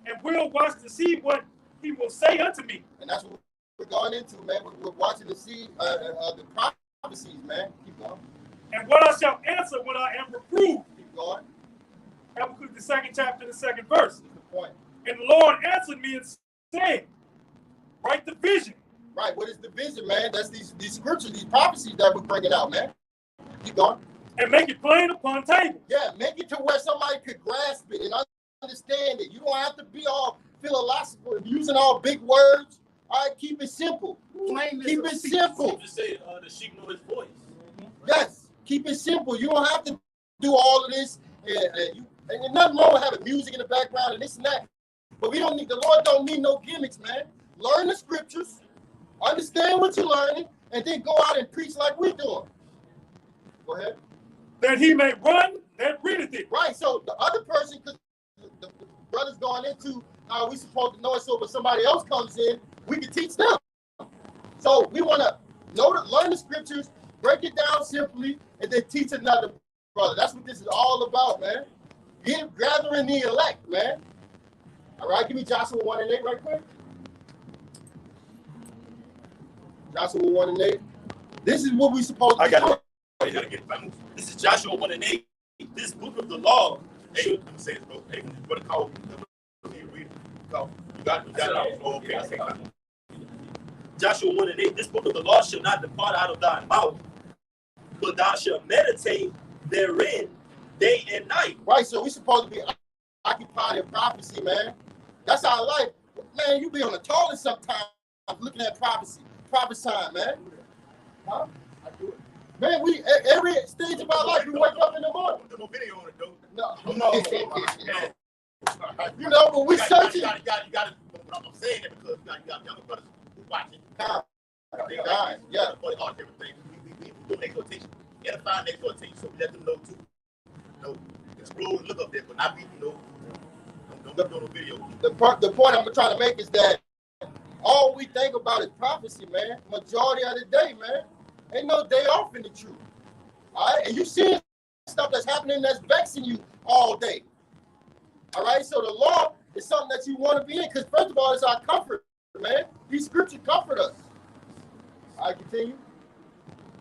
and will watch to see what he will say unto me. And that's what we're going into, man. We're watching to see the prophecies, man. Keep going. And what I shall answer when I am reproved. Keep going. Habakkuk, the 2nd chapter, the 2nd verse. Good point. And the Lord answered me and said, write the vision. Right. What is the vision, man? That's these scriptures, these prophecies that we're bringing out, man. Keep going. And make it plain upon tables. Yeah, make it to where somebody could grasp it and understand it. You don't have to be all philosophical, using all big words. All right, keep it simple. Keep it simple. Just say the sheep know his voice. Yes, keep it simple. You don't have to do all of this. And nothing wrong with having music in the background and this and that. But we don't need, the Lord don't need no gimmicks, man. Learn the scriptures, understand what you're learning, and then go out and preach like we're doing. Go ahead. That he may run that readeth it. Right, so the other person, because the brother's going into how we supposed to know it, so when somebody else comes in, we can teach them. So we want to learn the scriptures, break it down simply, and then teach another brother. That's what this is all about, man. Gathering the elect, man. All right, give me Joshua 1 and 8 right quick. Joshua 1 and 8. This is what we supposed to do. You gotta get it. This is Joshua 1 and 8. This book of the law. Hey, let me say this, bro. Hey, what it called? You read it. You got it. Oh, okay, I see that. Joshua 1 and 8. This book of the law shall not depart out of thy mouth, but thou shalt meditate therein day and night. Right, so we're supposed to be occupied in prophecy, man. That's our life. Man, you be on the toilet sometimes looking at prophecy, prophesying, man. Huh? I do it. Man, we every stage of our life, we wake up in the morning. There's no video on it, though. No. You You know, but we searching. You got. I'm saying that because you got younger brothers who watching. Yeah. But all different things. We do exhortation, edifying exhortation, so we let them know too. You know, explore and look up there, but not be, you know, don't do no video. The point I'm trying to make is that all we think about is prophecy, man. Majority of the day, man. Ain't no day off in the truth. All right? And you see stuff that's happening that's vexing you all day. All right? So the law is something that you want to be in because, first of all, it's our comfort, man. These scriptures comfort us. I continue.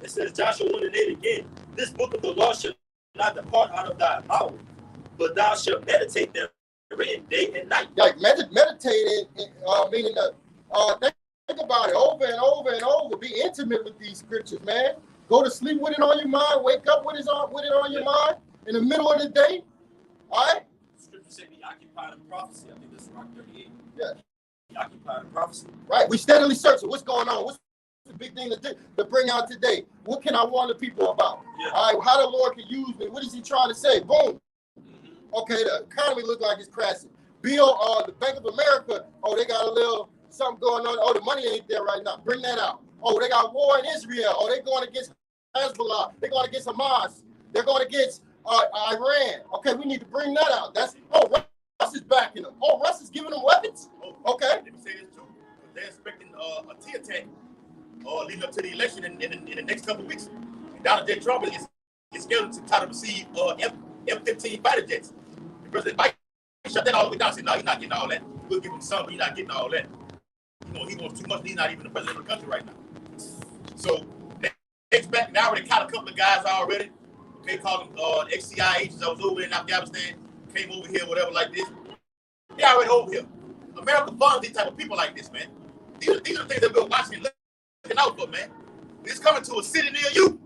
It says, Joshua 1:8 again, this book of the law shall not depart out of thy mouth, but thou shalt meditate therein day and night. Like meditate, meaning think about it over and over and over. Be intimate with these scriptures, man. Go to sleep with it on your mind. Wake up with it on your mind in the middle of the day. All right? Scripture say be occupied in prophecy. I think this is Rock 38. Yeah. Be occupied in prophecy. Right. We steadily searching. What's going on? What's the big thing to bring out today? What can I warn the people about? Yeah. All right. How the Lord can use me? What is He trying to say? Boom. Okay. The economy looks like it's crashing. Bill, the Bank of America. Oh, they got a little something going on. Oh, the money ain't there right now. Bring that out. Oh, they got war in Israel. Oh, they're going against Hezbollah. They're going against Hamas. They're going against Iran. Okay, we need to bring that out. Russ is backing them. Oh, Russ is giving them weapons? Okay. Let me say this too. They're expecting a T attack leading up to the election in the next couple of weeks. And Donald J. Trump is scheduled to try to receive F-15 fighter jets. And President Biden shut that all the way down. Said, no, you're not getting all that. We'll give him some, but you're not getting all that. You know, he wants too much. He's not even the president of the country right now. So they expect, they already caught a couple of guys already. They called them ex-CIA agents that was over in Afghanistan, came over here, whatever, like this. They already over here. America funds these type of people like this, man. These are the things that we're watching and looking out for, man. It's coming to a city near you.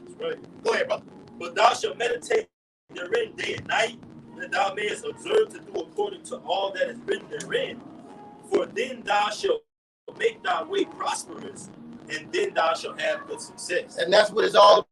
That's right. Go ahead, brother. But thou shalt meditate therein day and night, that thou mayest observe to do according to all that is written therein. For then thou shalt make thy way prosperous, and then thou shalt have good success. And that's what it's all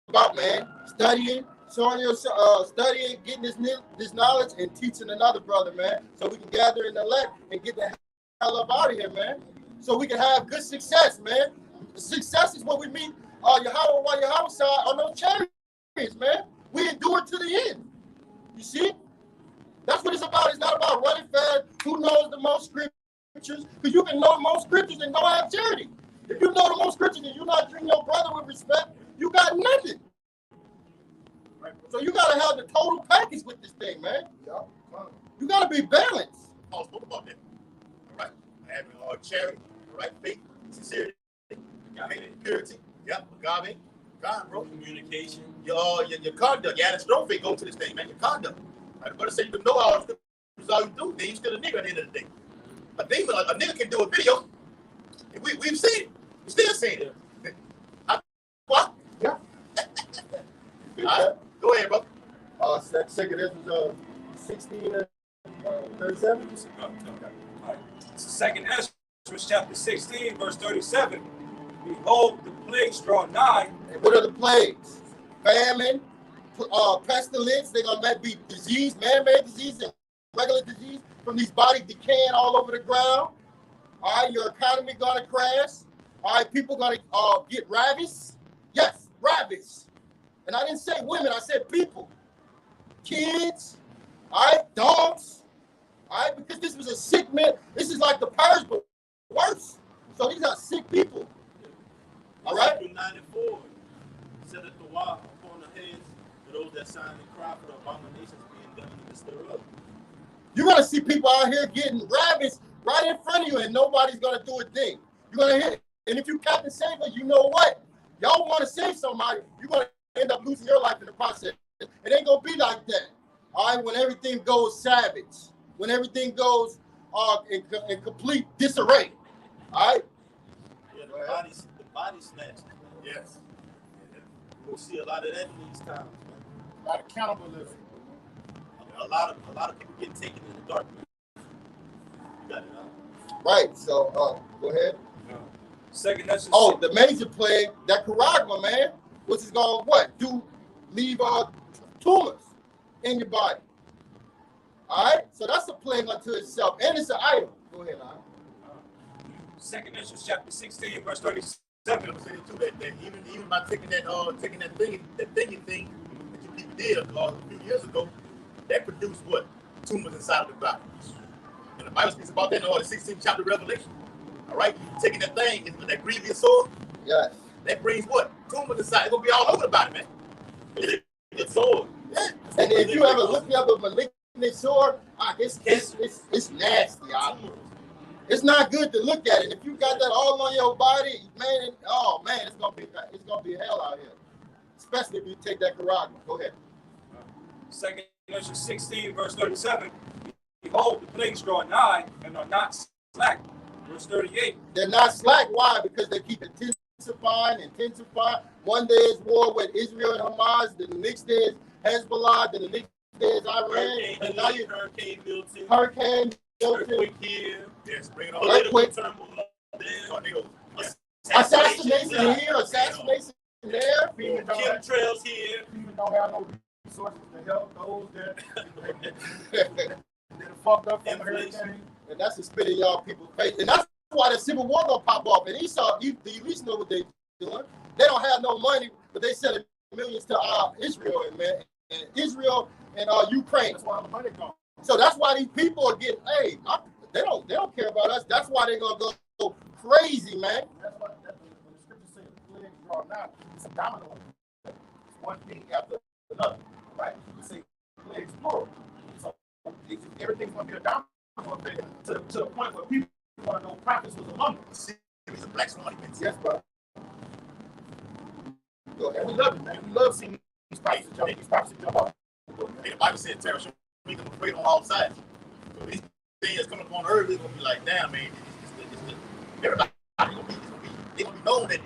about, man. Studying, showing yourself, studying, getting this knowledge, and teaching another brother, man. So we can gather in the elect and get the hell up out of here, man. So we can have good success, man. Success is what we meet Yahweh side on those chariots, man. We endure to the end. You see? That's what it's about. It's not about running fast. Who knows the most scriptures? Because you can know the most scriptures and don't have charity. If you know the most scriptures and you're not treating your brother with respect, you got nothing. So you got to have the total package with this thing, man. You got to be balanced. Paul spoke about that. All right. Having charity, all right, faith, sincerity, purity, agave, God, bro. Communication. Your conduct. Yeah, that's no faith go to this thing, man. Your conduct. Right? But say you can know all the scriptures, all you do, then you still a nigga at the end of the day. A nigga can do a video. We've seen it. We still seen it. What? Yeah. All right. Go ahead, bro. Second, this was 16 and 37. Second Ezra, chapter 16, verse 37. Behold, the plagues draw nigh. And what are the plagues? Famine, pestilence. They're going to be disease, man-made disease, and regular disease from these bodies decaying all over the ground. All right, your economy going to crash. All right, people going to get ravished. Yes, ravished. And I didn't say women, I said people. Kids, all right, dogs, all right, because this was a sick man. This is like the purge, but worse. So these are sick people. All right? 94 set it the wall upon the heads of those that sign and cry for the abominations being done in the midst thereof. You're going to see people out here getting ravished right in front of you, and nobody's going to do a thing. You're going to hit it. And if you Captain Saver, you know what? Y'all want to save somebody, you're going to end up losing your life in the process. It ain't going to be like that. All right? When everything goes savage, when everything goes in complete disarray. All right? Yeah, the body snatch. Yes. We'll see a lot of that in these times, man. A lot of cannibalism. A lot of people get taken in the darkness. got it, huh? Right. So go ahead. Second Ezra. Oh, the major plague, that charagma, man, which is gonna what? Leave tumors in your body. All right. So that's a plague unto itself, and it's an idol. Go ahead, Lon. Second Ezra chapter 16, verse 37. I'm saying too that even by taking that thingy thing that you people did a few years ago, that produced what? Tumors inside of the body. And the Bible speaks about that in the 16th chapter of Revelation. All right, you taking that thing, with that grievous sword, Yes. that brings what? Tumors inside. It's gonna be all over the body, man. It's sword. Yeah. And if you ever look up a malignant sword, it's nasty. It's not good to look at it. If you got that all on your body, man, oh man, it's gonna be hell out here. Especially if you take that charagma. Go ahead. Second Ezra 16, verse 37. Behold, the plagues draw nigh and are not slack. Verse 38. They're not slack. Why? Because they keep intensifying. One day is war with Israel and Hamas. Then the next day is Hezbollah. Then the next day is Iran. And now you Hurricane Milton. Hurricane Milton. Earthquake here. Yes, bring it Earthquake. on. Assassination here. Assassination there. Chemtrails here. People don't have no resources to help those that fucked up from the hurricane. And that's the spit in y'all people's face. And that's why the Civil War gonna pop off. And Esau, you at least know what they doing. They don't have no money, but they sending millions to Israel and Israel and Ukraine. That's why the money gone. So that's why these people are getting paid. They don't care about us. That's why they're gonna go crazy, man. That's what when the scripture says plagues draw nigh, it's a domino effect. It's one thing after another, right? You say plagues plural. So everything's gonna be a domino effect to the point where people want to know prophets was among them. It's a black swan. Yes, bro. Go ahead. And we love it, man. We love seeing these prophets jump off. The Bible said terror shall make them afraid on all sides. So these things coming upon earth, it's gonna be like, damn, man, everybody gonna be known that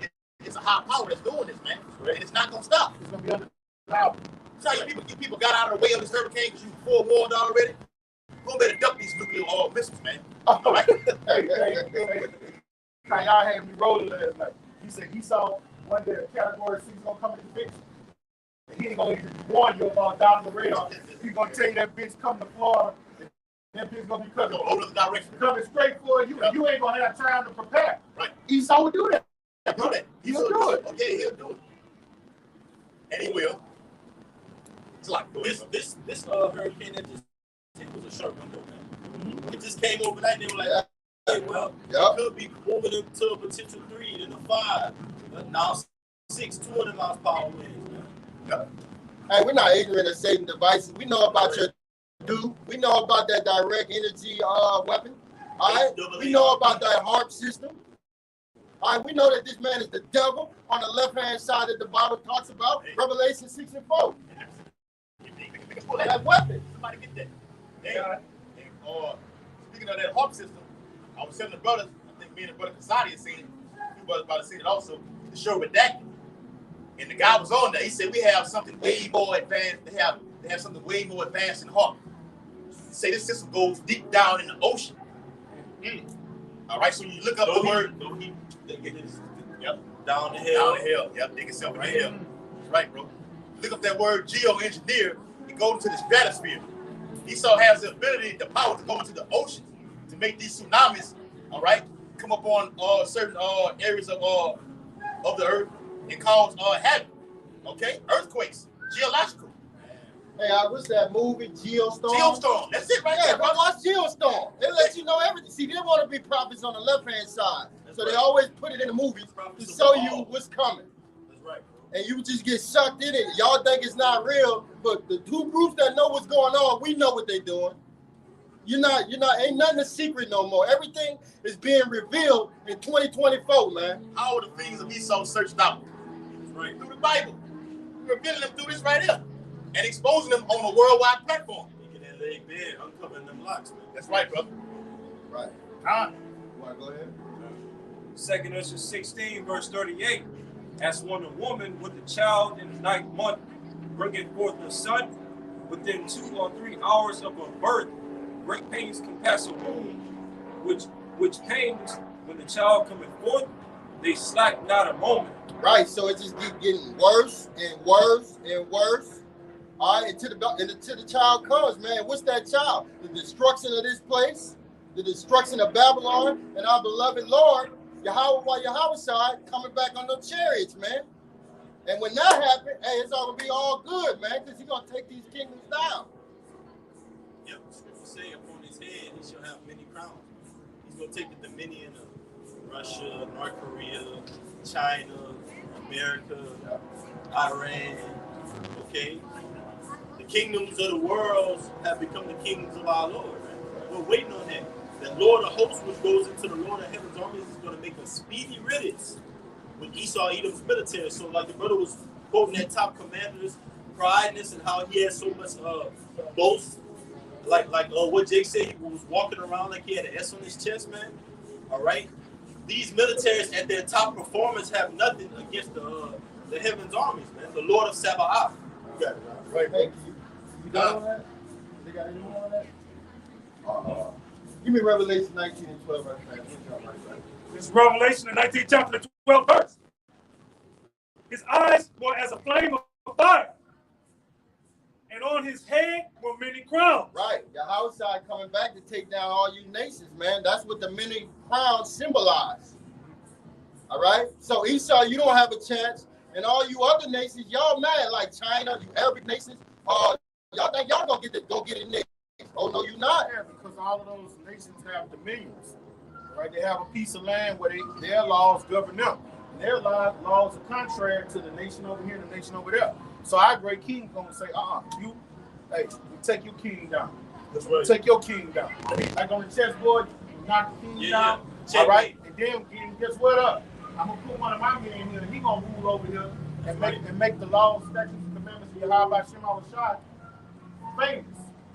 it's a high power that's doing this, man. And it's not gonna stop. It's gonna be undeniable. So you people got out of the way of this hurricane because you forewarned already. Go better duck these nuclear missiles, man. All right. Hey. Now y'all had me rolling last night. He said he saw one day a category 6 gonna come in the fix. And he ain't gonna even warn you about down the radar. He's gonna tell you that bitch come to Florida. That bitch gonna be coming straight for you. You ain't gonna have time to prepare. Right. Esau would do that. He'll do that. He'll do it. Okay, he'll do it. And he will. It's like This hurricane that just it was a short window, man. It just came overnight and they were like, hey, well, it could be moving into a potential 3, then a 5. But now 6, 200 miles per hour winds, man. Yeah. Hey, we're not ignorant of Satan devices. We know about your we know about that direct energy weapon. All right. We know about that harp system. All right. We know that this man is the devil on the left-hand side that the Bible talks about. Revelation 6 and 4. That weapon. Somebody get that. Speaking of that harp system, I was telling the brothers, I think me and the brother Kasadi had seen it. You brothers probably seen it also, the show Redacted. And the guy was on there. He said, we have something way more advanced. They have something way more advanced than harp. He said this system goes deep down in the ocean. All right, so you look up the word. Down the hill. Yep, dig yourself in the hill. That's right, bro. Look up that word geoengineer. It goes into the stratosphere. Esau has the ability, the power to go into the ocean to make these tsunamis, all right, come up on certain areas of the earth and cause havoc, okay? Earthquakes, geological. Hey, what's that movie, Geostorm? Geostorm, that's it right there. Yeah, bro, watch Geostorm. They let you know everything. See, they want to be prophets on the left-hand side. So they always put it in the movies to show you what's coming. That's right, bro. And you just get sucked in it. Y'all think it's not real, but the two groups that know what's going on, we know what they're doing. Ain't nothing a secret no more. Everything is being revealed in 2024, man. How are the things of Esau searched out? Right. Through the Bible. We're revealing them through this right here. And exposing them on a worldwide platform. Making that leg bed, uncovering them locks, man. That's right, brother. Right. You want to go ahead? Second Ezra 16, verse 38. As when a woman with a child in the 9th month bringeth forth a son, within 2 or 3 hours of her birth, great pains can pass a womb, which came when the child coming forth, they slack not a moment. Right, so it just keep getting worse and worse and worse. All right, until the child comes, man. What's that child? The destruction of this place, the destruction of Babylon, and our beloved Lord, Yahweh side, coming back on those chariots, man. And when that happens, hey, it's all gonna be all good, man, because he's gonna take these kingdoms down. Yep, the scripture say upon his head he shall have many crowns. He's gonna take the dominion of Russia, North Korea, China, America, Iran. Okay, the kingdoms of the world have become the kingdoms of our Lord. Right? We're waiting on that. The Lord of hosts, which goes into the Lord of heaven's armies, is going to make a speedy riddance with Esau, Edom's military. So, like the brother was quoting that top commander's prideness and how he had so much boast, like what Jake said, he was walking around like he had an S on his chest, man. All right, these militaries at their top performance have nothing against the heaven's armies, man. The Lord of Sabaoth. You got it, right? Hey, you done on that? They got any more on that? Give me Revelation 19 and 12 right now. This is Revelation, the 19th chapter, the 12th verse. His eyes were as a flame of fire, and on his head were many crowns. Right, Yahweh side coming back to take down all you nations, man. That's what the many crowns symbolize. All right, so Esau, you don't have a chance, and all you other nations, y'all mad, like China, you Arabic nations. Y'all think y'all gonna get it next? Oh no, you not. Yeah, because all of those nations have dominions, right? They have a piece of land where their laws govern them. And their laws are contrary to the nation over here and the nation over there. So our great king gonna say, you take your king down. That's right. Take your king down. Like on the chessboard, you knock the king down. Yeah. All right, and then guess what up? I'm gonna put one of my men here, and he gonna rule over here and make the laws, statutes, and commandments of Yahweh Shemawashai famous,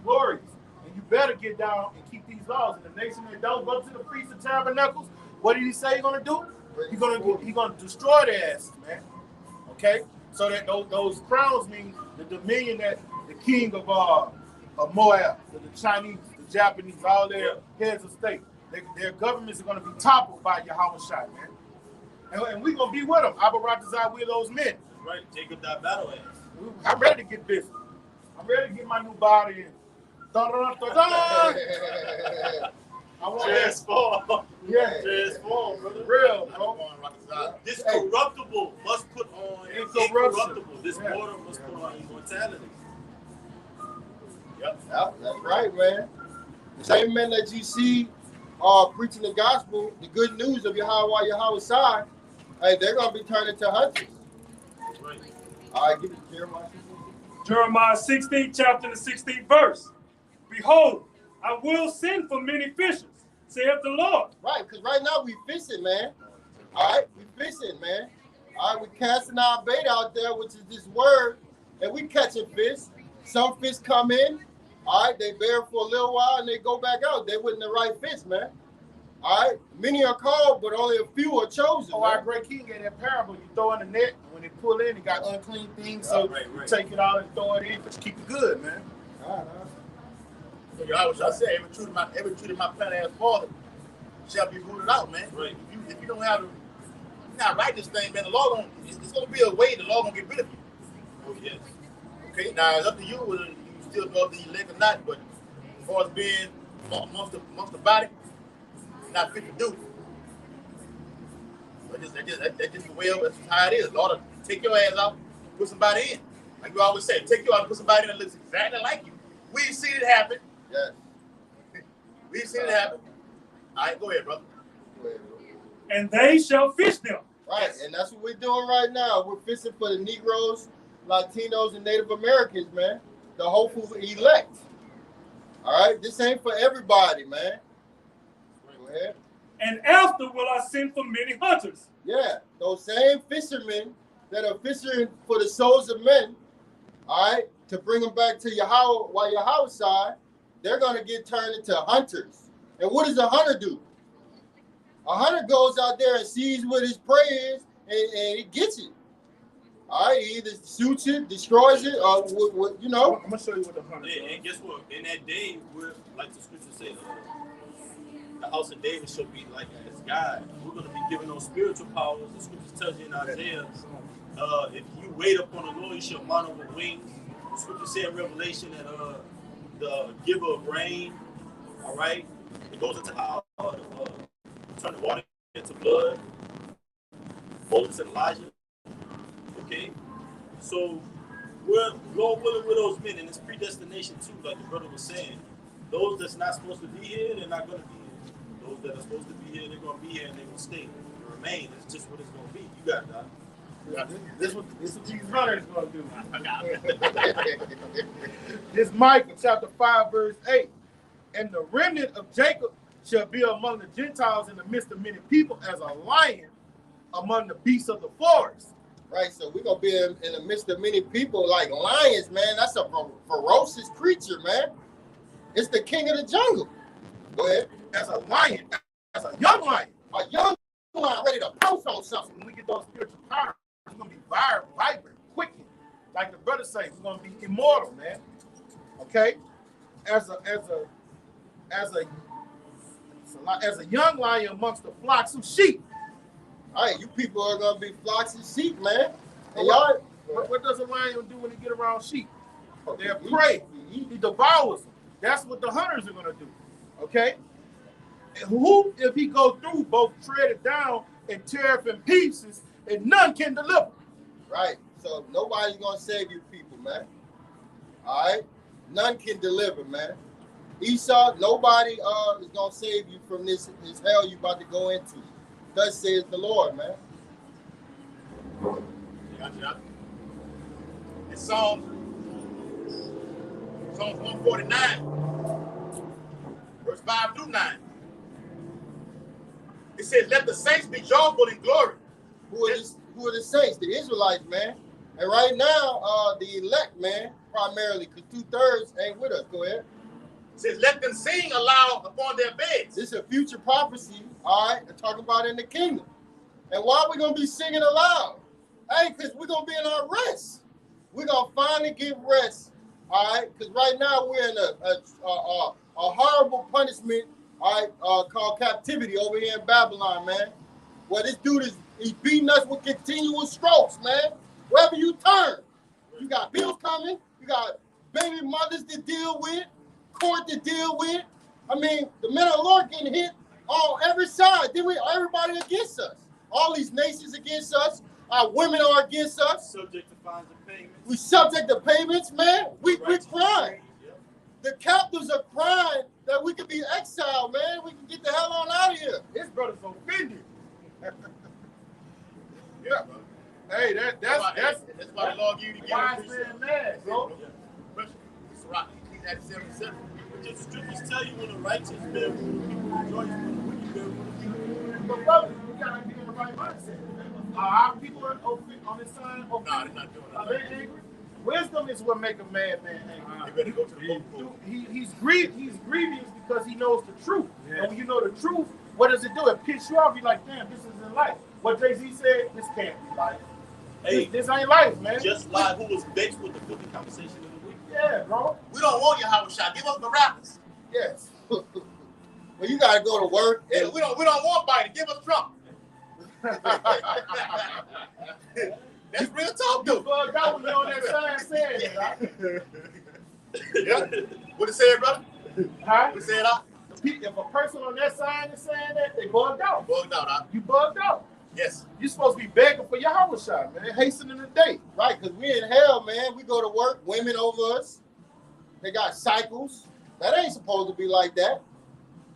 glorious. And you better get down and keep these laws. And the nation that don't go to the Feast of Tabernacles, what did he say he's gonna do? He's gonna destroy their asses, man. Okay, so that those crowns mean the dominion that the king of Moab, the Chinese, the Japanese, all their heads of state, their governments are gonna be toppled by Yahweh Shai, man. And we're gonna be with them. Abaratazai, we're those men. Right, Jacob died battle ass. I'm ready to get busy. I'm ready to get my new body in. I want Transform. Yeah. Transform, brother. real, bro. This corruptible must put on incorruptible. This mortal must put on immortality. Yep, that's right, man. The same men that you see preaching the gospel, the good news of Yahweh side, hey, they're gonna be turned into hunters. Right. All right, give it to Jeremiah. Jeremiah 16th chapter, the 16th verse. Behold, I will send for many fishers, saith the Lord. Right, because right now we fishing, man. All right, we fishing, man. All right, we casting our bait out there, which is this word, and we catching fish. Some fish come in, all right, they bear for a little while and they go back out. They wasn't the right fish, man. All right, many are called, but only a few are chosen. Oh, our great king had that parable. You throw in the net, and when they pull in, you got unclean things, so right. you take it out and throw it in, but you keep it good, man. So I said, every tree that my planet has fallen shall be rooted out, man. Right. If you don't have to, you're not right this thing, man. The Lord it's gonna be a way the Lord gonna get rid of you. Oh yes. Okay, now it's up to you whether you still know the elect or not, but as far as being amongst the body, you're not fit to do. That's just the way that's how it is. Lord, take your ass out, put somebody in. Like you always say, take you out and put somebody in that looks exactly like you. We've seen it happen. Yes. We've seen it happen. All right, go ahead, brother. And they shall fish them. Right, and that's what we're doing right now. We're fishing for the Negroes, Latinos, and Native Americans, man. The hopeful elect. All right, this ain't for everybody, man. Go ahead. And after will I send for many hunters. Yeah, those same fishermen that are fishing for the souls of men, all right, to bring them back to Yahweh side, they're going to get turned into hunters. And what does a hunter do? A hunter goes out there and sees what his prey is, and he gets it. All right, he either shoots it, destroys it, or what, you know. I'm going to show you what the hunter Yeah, and guess what? In that day, we're like the scripture says, the house of David shall be like as God. We're going to be given those spiritual powers. The scriptures tells you in Isaiah, if you wait upon the Lord, you shall mount on wings. The scriptures say in Revelation that the giver of rain, all right, it goes into turn the water into blood. Moses and Elijah. Okay, so we're Lord willing with those men, and it's predestination too, like the brother was saying. Those that's not supposed to be here, they're not going to be here. Those that are supposed to be here, they're going to be here, and they will stay and remain. It's just what it's going to be. You got it, Doc. This what Jesus Hunter is going to do. I got it. This Micah chapter 5 verse 8. And the remnant of Jacob shall be among the Gentiles in the midst of many people as a lion among the beasts of the forest. Right, so we're going to be in the midst of many people like lions, man. That's a ferocious creature, man. It's the king of the jungle. Go ahead. As a lion, as a young lion. A young lion ready to pounce on something. When we get those spiritual powers, we're going to be vibrant, quickened. Like the brother say, we're going to be immortal, man. Okay? As a young lion amongst the flocks of sheep. All right, you people are going to be flocks of sheep, man. And y'all, what does a lion do when he get around sheep? They're prey. He devours them. That's what the hunters are going to do. Okay? And who, if he go through, both tread it down and tear it in pieces, and none can deliver. Right. So nobody's going to save you people, man. All right? None can deliver, man. Esau, nobody is going to save you from this hell you about to go into. Thus says the Lord, man. It's Psalms 149, verse 5 through 9. It says, let the saints be joyful in glory. Who are the saints? The Israelites, man. And right now, the elect, man, primarily, because 2/3 ain't with us. Go ahead. It says, let them sing aloud upon their beds. This is a future prophecy, all right, talking about in the kingdom. And why are we going to be singing aloud? Hey, because we're going to be in our rest. We're going to finally get rest, all right? Because right now we're in a horrible punishment, all right, called captivity over here in Babylon, man. Well, this dude he's beating us with continual strokes, man. Wherever you turn, you got bills coming, you got baby mothers to deal with, court to deal with. I mean, the men of the Lord getting hit on every side. Then everybody against us. All these nations against us. Our women are against us. Subject to fines and payments. We subject to payments, man. We're crying. Yep. The captives are crying that we could be exiled, man. We can get the hell on out of here. His brother's offended. Yeah, bro. Hey, that's why the Lord give you the wise man mad, bro. It's right. He's at 77. The scriptures tell you when the righteous bear fruit, people rejoice. When you bear fruit, But brother, we gotta be in the right mindset. Our people are on this side. No, they're not doing Are they angry? Wisdom is what make a man angry. You better go to the book. He's grievous because he knows the truth. Yeah. And when you know the truth, what does it do? It pisses you off. You're like, damn, this isn't life. What Jay-Z said, this can't be life. Hey, this ain't life, man. Just like who was vexed with the filthy conversation of the week. Yeah, bro. We don't want your house shot. Give us the rappers. Yes. Well, you gotta go to work. And we don't want Biden. Give us Trump. That's real talk, dude. You bugged out when you're on that sign saying it, right? Yeah. What it said, brother? Huh? What it said, huh? If a person on that sign is saying that, they bugged out. Bugged out, huh? You bugged out. Yes. You're supposed to be begging for your house shot, man. Hastening the day. Right, because we in hell, man. We go to work, women over us. They got cycles. That ain't supposed to be like that.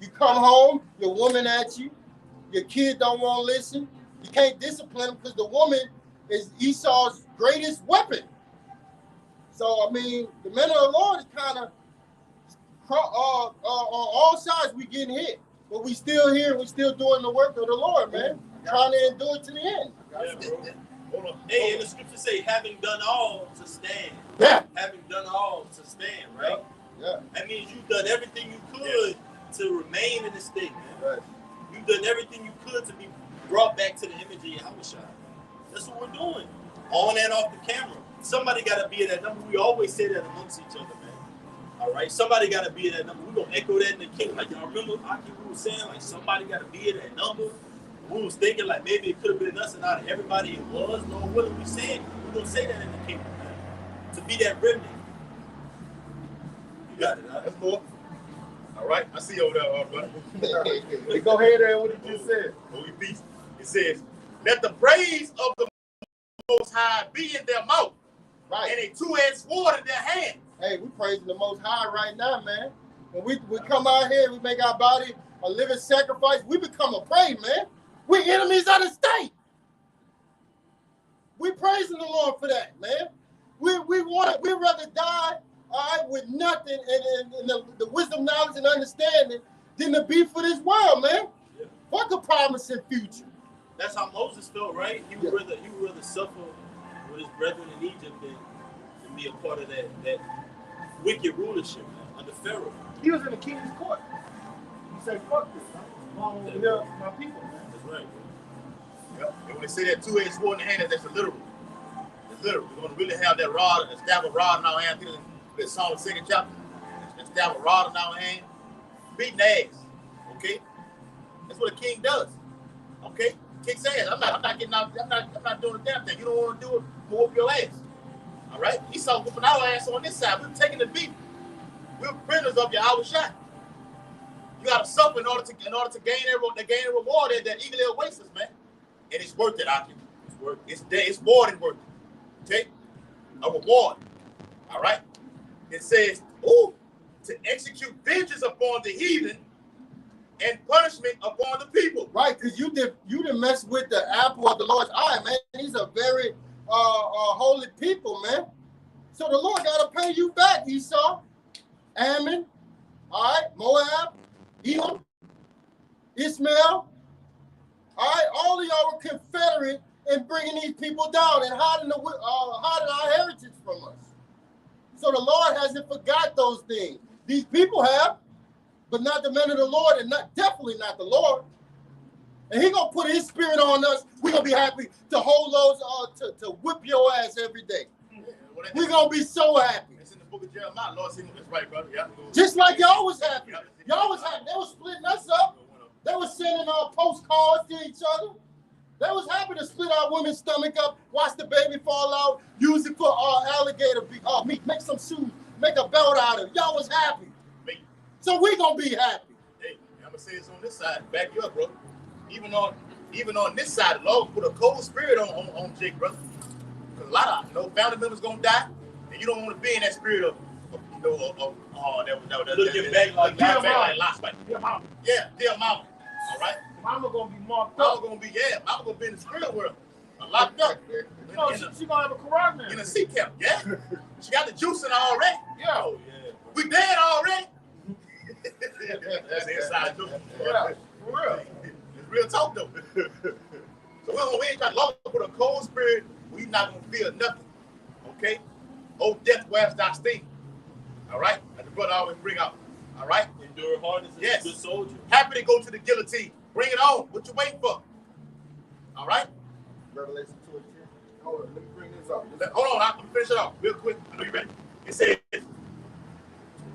You come home, your woman at you. Your kid don't want to listen. You can't discipline them because the woman is Esau's greatest weapon. So, I mean, the men of the Lord is kind of on all sides we getting hit. But we still here, we still doing the work of the Lord, man. Trying to endure it to the end. Yeah, bro. Hold on. Hey, and the scripture say, having done all to stand. Yeah. Having done all to stand, right? Yeah. That means you've done everything you could to remain in this state, man. Right. You've done everything you could to be brought back to the image of Yahushua. That's what we're doing. On and off the camera. Somebody got to be at that number. We always say that amongst each other, man. All right, somebody got to be at that number. We're gonna echo that in the kingdom. Like y'all remember, Aki, we was saying like somebody got to be at that number. We was thinking like maybe it could have been us and not everybody it was. No, what are we saying? We're gonna say that in the kingdom, man. To be that remnant. You got it, huh? That's more. All right, I see you over there, brother. Go ahead and what you just said. Holy peace. It says, "Let the praise of the Most High be in their mouth, Right. and a two-edged sword in their hand." Hey, we praising the Most High right now, man. When we come out here, we make our body a living sacrifice. We become a prey, man. We're enemies of the state. We praising the Lord for that, man. We'd rather die, all right, with nothing and the wisdom, knowledge, and understanding than to be for this world, man. Yeah. Fuck a promising future. That's how Moses felt, right? He would rather suffer with his brethren in Egypt than be a part of that wicked rulership, man, under Pharaoh. He was in the king's court. He said, "Fuck this, man. I'm over here, my people, man." That's right. Yep. And when they say that two-edged sword in the hand, that's a literal. It's literal. We're going to really have that rod, a stab of rod in our hand. It's Psalm 2nd chapter. A stab of rod in our hand. Beating ass. Okay? That's what a king does. Okay? Kicks ass. I'm not getting out. I'm not doing a damn thing. You don't want to do it, we'll whoop your ass. All right? Esau whooping our ass on this side. We're taking the beat. We're prisoners of your hour shot. You got to suffer in order to gain a reward that eagerly awaits us, man. And it's worth it, Aki. It's worth it. It's more than worth it. Okay? A reward. All right? It says, to execute vengeance upon the heathen and punishment upon the people. Right, because you didn't mess with the apple of the Lord's eye, man. These are very holy people, man. So the Lord got to pay you back, Esau, Ammon, all right, Moab, Edom, Ishmael. All right, all of y'all were confederate in bringing these people down and hiding our heritage from us. So the Lord hasn't forgot those things. These people have, but not the men of the Lord, and definitely not the Lord. And He gonna put His spirit on us. We're gonna be happy to hold those to whip your ass every day. We're gonna be so happy. It's in the book of Jeremiah. Lord, see, that's right, brother. Yeah. Just like y'all was happy. Y'all was happy. They was splitting us up. They was sending postcards to each other. They was happy to split our women's stomach up, watch the baby fall out, use it for alligator meat, make some shoes, make a belt out of it. Y'all was happy. So we gonna be happy. Hey, I'm gonna say this on this side, back you up, bro. Even on this side, the Lord put a cold spirit on Jake, brother. Because a lot of family members gonna die, and you don't want to be in that spirit of looking back like last fight. Dear mama. Yeah, dear mama. All right. Mama gonna be marked up. Mama gonna be in the spirit world. Locked up. She gonna have a carotid in a sea camp. Yeah. She got the juice in her already. Yeah. Oh, yeah. We dead already. That's the inside joke. Yeah, for real. It's real talk though. So we ain't trying to put a cold spirit. We not gonna feel nothing. Okay? Oh, death, where's thy sting? All right? And the brother always bring out. All right? Endure hardness as a good soldier. Happy to go to the guillotine. Bring it on. What you waiting for? All right? Revelation 2:10. Hold on, let me bring this up. Hold on, I'm gonna finish it off real quick. I know you ready.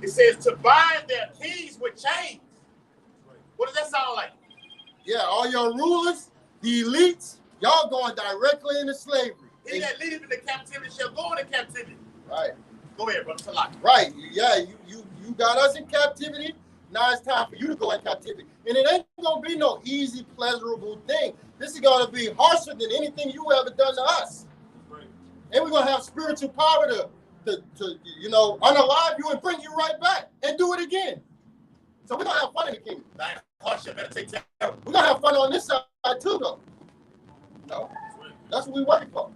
It says to bind their kings with chains. What does that sound like? Yeah, all your rulers, the elites, y'all going directly into slavery. He that leadeth into captivity shall go into captivity. Right. Go ahead, brother. Talk. Right. Yeah, you got us in captivity. Now it's time for you to go in captivity. And it ain't gonna be no easy, pleasurable thing. This is gonna be harsher than anything you ever done to us. Right. And we're gonna have spiritual power to unalive you and bring you right back and do it again. So we're gonna have fun in the kingdom. We're gonna have fun on this side too, though. No, that's what we're working for.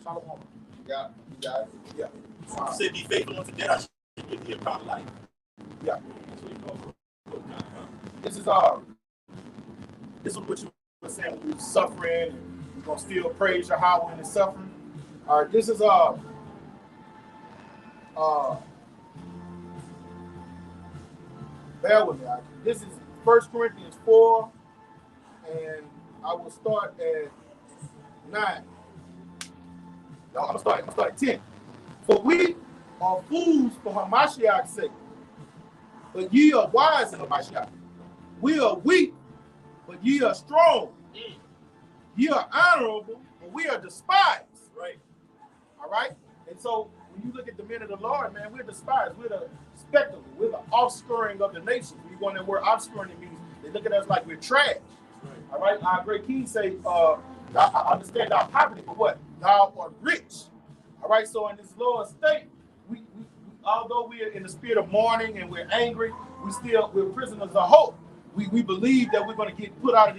Solomon. You got it. Yeah. Say be faithful unto death, I should give thee a crown of life. Yeah. That's what he called. This is what you were saying when you're suffering and you're gonna still praise your Yahweh in the suffering. All right, this is bear with me. This is 1 Corinthians 4, and I will start at 9. No, I'm gonna start at 10. For we are fools for Hamashiach's sake, but ye are wise in Hamashiach. We are weak, but ye are strong. Ye are honorable, but we are despised. Right. All right? And so when you look at the men of the Lord, man, we're despised. We're the spectacle. We're the offscouring of the nations. We go in that word offscouring, it means they look at us like we're trash. Right. All right? Our great king say, I understand our poverty, but what? Thou art rich. All right? So in this lower state, we although we are in the spirit of mourning and we're angry, we're prisoners of hope. We believe that we're going to get put out of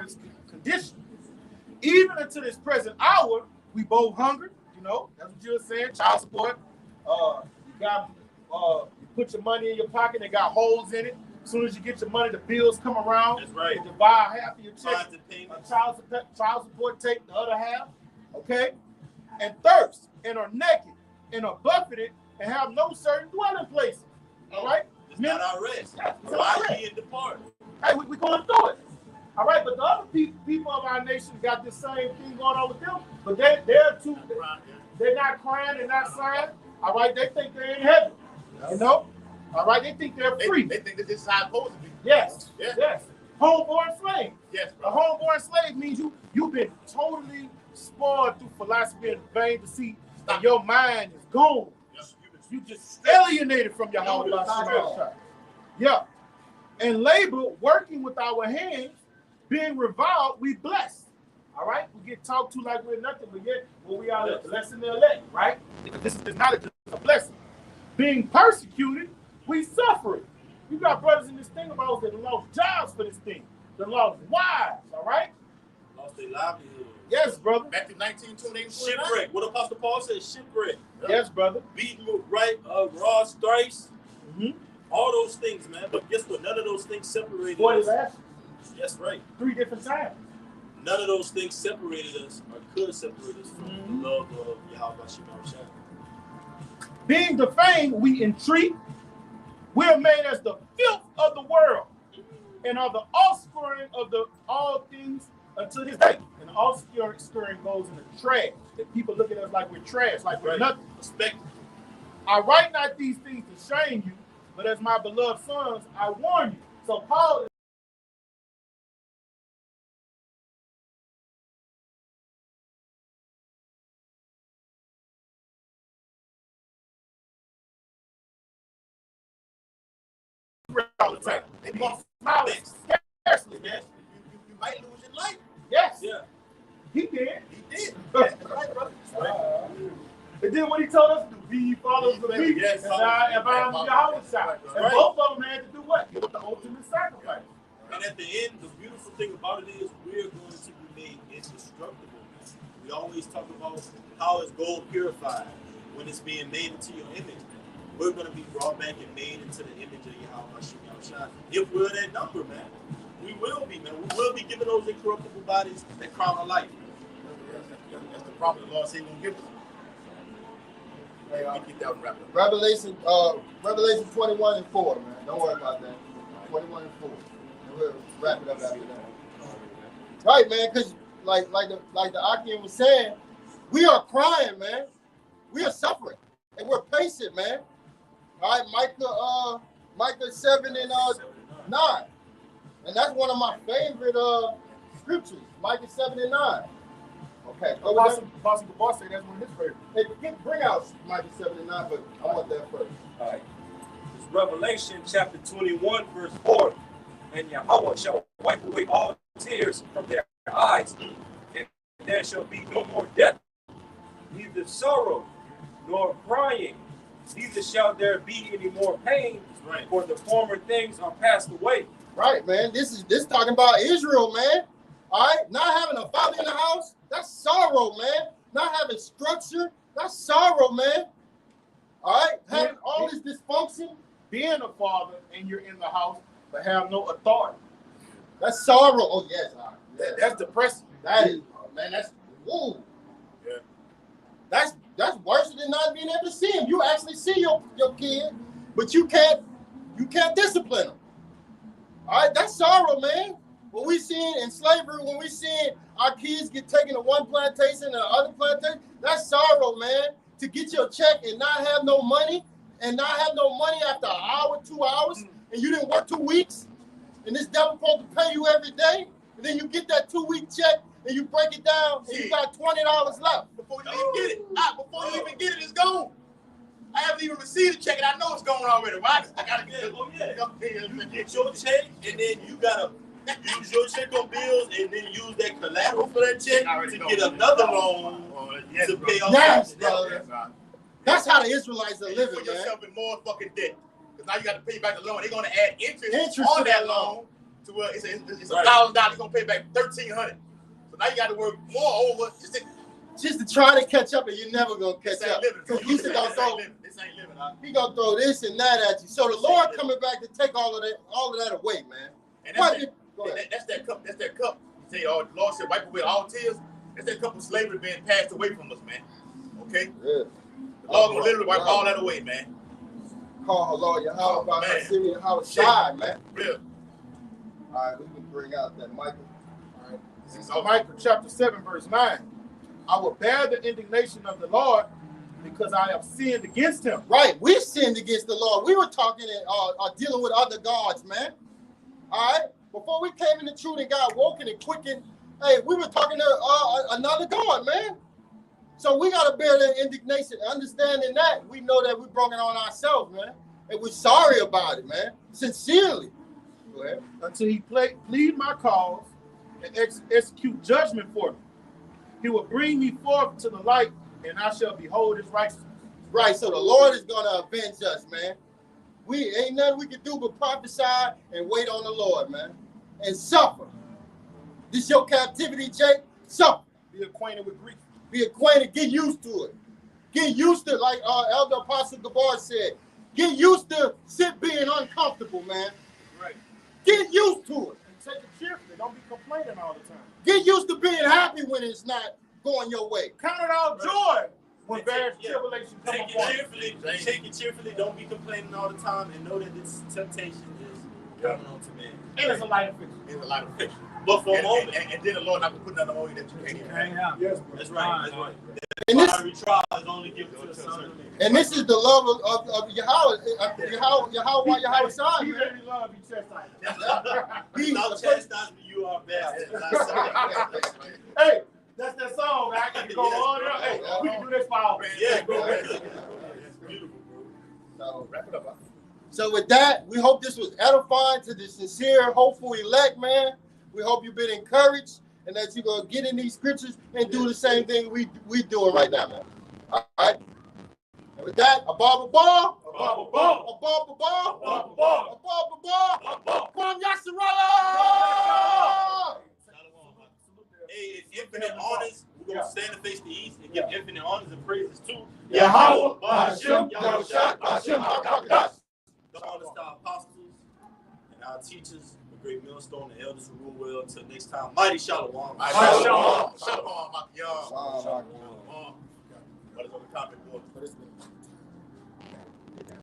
this condition. Even until this present hour, we both hungry. You know, that's what you were saying. Child support. You put your money in your pocket. They got holes in it. As soon as you get your money, the bills come around. That's right. They divide half of your check. Child support take the other half. Okay, and thirst and are naked and are buffeted and have no certain dwelling places. All right. It's not our rest. Why ye in depart? Hey, we going through it. All right, but the other people of our nation got this same thing going on with them, but they're not crying, they're not sighing. All right, they think they're in heaven. You know? All right, they think they're free. They think that this is how it's supposed to be. Yes. Yeah. Yes. Homeborn slave. Yes, A homeborn slave means you've been totally spoiled through philosophy and vain deceit, and your mind is gone. Yes. You just alienated from your house. Yeah. And labor, working with our hands, being reviled, we bless. All right? We get talked to like we're nothing, but yet when we are blessing the elect, right? This is not just a blessing. Being persecuted, we suffer it. You got brothers in this thing about us that lost jobs for this thing. That lost wives, all right? Lost their livelihood. Yes, brother. Back to 1928. Shipwreck. What Apostle Paul said, shipwreck. Yes, brother. Beaten with raw stripes. Mm-hmm. All those things, man. But guess what? None of those things separated 40 us. lashes. That's right. 3 different times. None of those things separated us or could separate us from the love of Yahweh Shemar. Being defamed, we entreat. We are made as the filth of the world and are the offscouring of all things until this day. And the offscouring goes in the trash. That people look at us like we're trash, like we're nothing. I write not these things to shame you, but as my beloved sons, I warn you. So Paul all the time. They want smiling scarcely. Yes. You might lose your life. Yes. Yeah. He did. He did. That's right, brother. And then when he told us to be followers of me, Yes. and I am Yahweh shot. And both of them had to do what? Give up the ultimate sacrifice. And at the end, the beautiful thing about it is we're going to be made indestructible. We always talk about how is gold purified when it's being made into your image. We're going to be brought back and made into the image of Yahweh. If we're that number, man, we will be, man. We will be given those incorruptible bodies that crown of life. That's the promise the Lord said He will give us. Hey, I'll get that one wrapped up. Revelation 21 and 4, man. Don't worry about that. 21 and 4. And we'll wrap it up after that. Right, man, because like the Akim was saying, we are crying, man. We are suffering. And we're patient, man. All right, Micah 7 and 9. And that's one of my favorite scriptures, Micah 7 and 9. Okay. Apostle Boss say that's one of his favorites. Hey, bring out Micah 7 and 9, but I want that first. All right. It's Revelation chapter 21, verse 4. And Yahweh shall wipe away all tears from their eyes, and there shall be no more death, neither sorrow nor crying, neither shall there be any more pain, for the former things are passed away. Right, man. This talking about Israel, man. All right, not having a father in the house, that's sorrow, man. Not having structure, that's sorrow, man. All right, having all this dysfunction, Being a father and you're in the house, but have no authority. that's sorrow. Oh yes, all right. That's depressing. That is, man. That's woo. Yeah. That's worse than not being able to see him. You actually see your kid, but you can't discipline them. All right, that's sorrow, man. When we see in slavery, when we see our kids get taken to one plantation and the other plantation, that's sorrow, man. to get your check and not have no money, and not have no money after an hour, 2 hours, and you didn't work 2 weeks, and this devil supposed to pay you every day, and then you get that 2-week check and you break it down and you got $20 left. Before you even get it, before you even get it, it's gone. I haven't even received the check and I know it's gone already. Why? I gotta get it. You get your check and then you gotta use your check on bills and then use that collateral for that check to get another loan to pay off. Yes, brother. That's how the Israelites are You living, put man. yourself in more fucking debt. Because now you got to pay back the loan. They're going to add interest to on that loan. To it's $1,000. You're going to pay back $1,300. So now you got to work more over just to try to catch up, and you're never gonna catch up. Because This ain't living. He gonna throw this and that at you. So the Lord coming back to take all of that away, man. And that's that cup. That's that cup. You say, oh, the Lord said, wipe away all tears. That's that cup of slavery being passed away from us, man. Okay? Yeah. The Lord will literally wipe all that away, man. Call Lord Yahweh about Syrian how shy, man. Real. All right, we can bring out that Michael. All right. So Micah chapter 7, verse 9. I will bear the indignation of the Lord because I have sinned against him. Right, we sinned against the Lord. We were talking and dealing with other gods, man. All right, before we came in the truth and got woken and quickened, hey, we were talking to another God, man. So we got to bear the indignation. Understanding that, we know that we brought it on ourselves, man. And we're sorry about it, man. Sincerely. Go ahead. Until he plead my cause and execute judgment for me. He will bring me forth to the light, and I shall behold his righteousness. Right, so the Lord is going to avenge us, man. We ain't nothing we can do but prophesy and wait on the Lord, man. And suffer. This your captivity, Jake? Suffer. Be acquainted with grief. Be acquainted. Get used to it. Get used to it, like Elder Apostle Gabar said. Get used to being uncomfortable, man. Right. Get used to it. And take it cheerfully. Don't be complaining all the time. Get used to being happy when it's not going your way. Count it all joy when various tribulations come Take upon it cheerfully. Don't be complaining all the time, and know that this temptation is coming on to man. And it's a light affliction. It's a lot of fiction. But for a moment, and then the Lord not going to put nothing on you that you can't even handle. Yes, bro. that's right. That's right. And this, Fiery trial is only given to the son of man. and this is the love of Yahweh. Yahweh Son, He man. really loves you chastising. Without chastisement, you are bastard. Hey, that's that song, man. I can go on there. Hey, we can do this for hours. Yeah, go ahead. Beautiful, bro. So wrap it up. So with that, we hope this was edifying to the sincere, hopeful elect, man. We hope you've been encouraged and that you're going to get in these scriptures and do the same thing we doing right now, man. All right? And with that, a ball. From Yasharala! Hey, it's infinite honors. We're going to stand and face the east and give infinite honors and praises to Yahweh, Hashem, Yahushua, Hashem, HaKadosh. the honors to our apostles and our teachers, the great millstone, the elders who rule well. Until next time, mighty shalom. Shalom. What is on the comment board?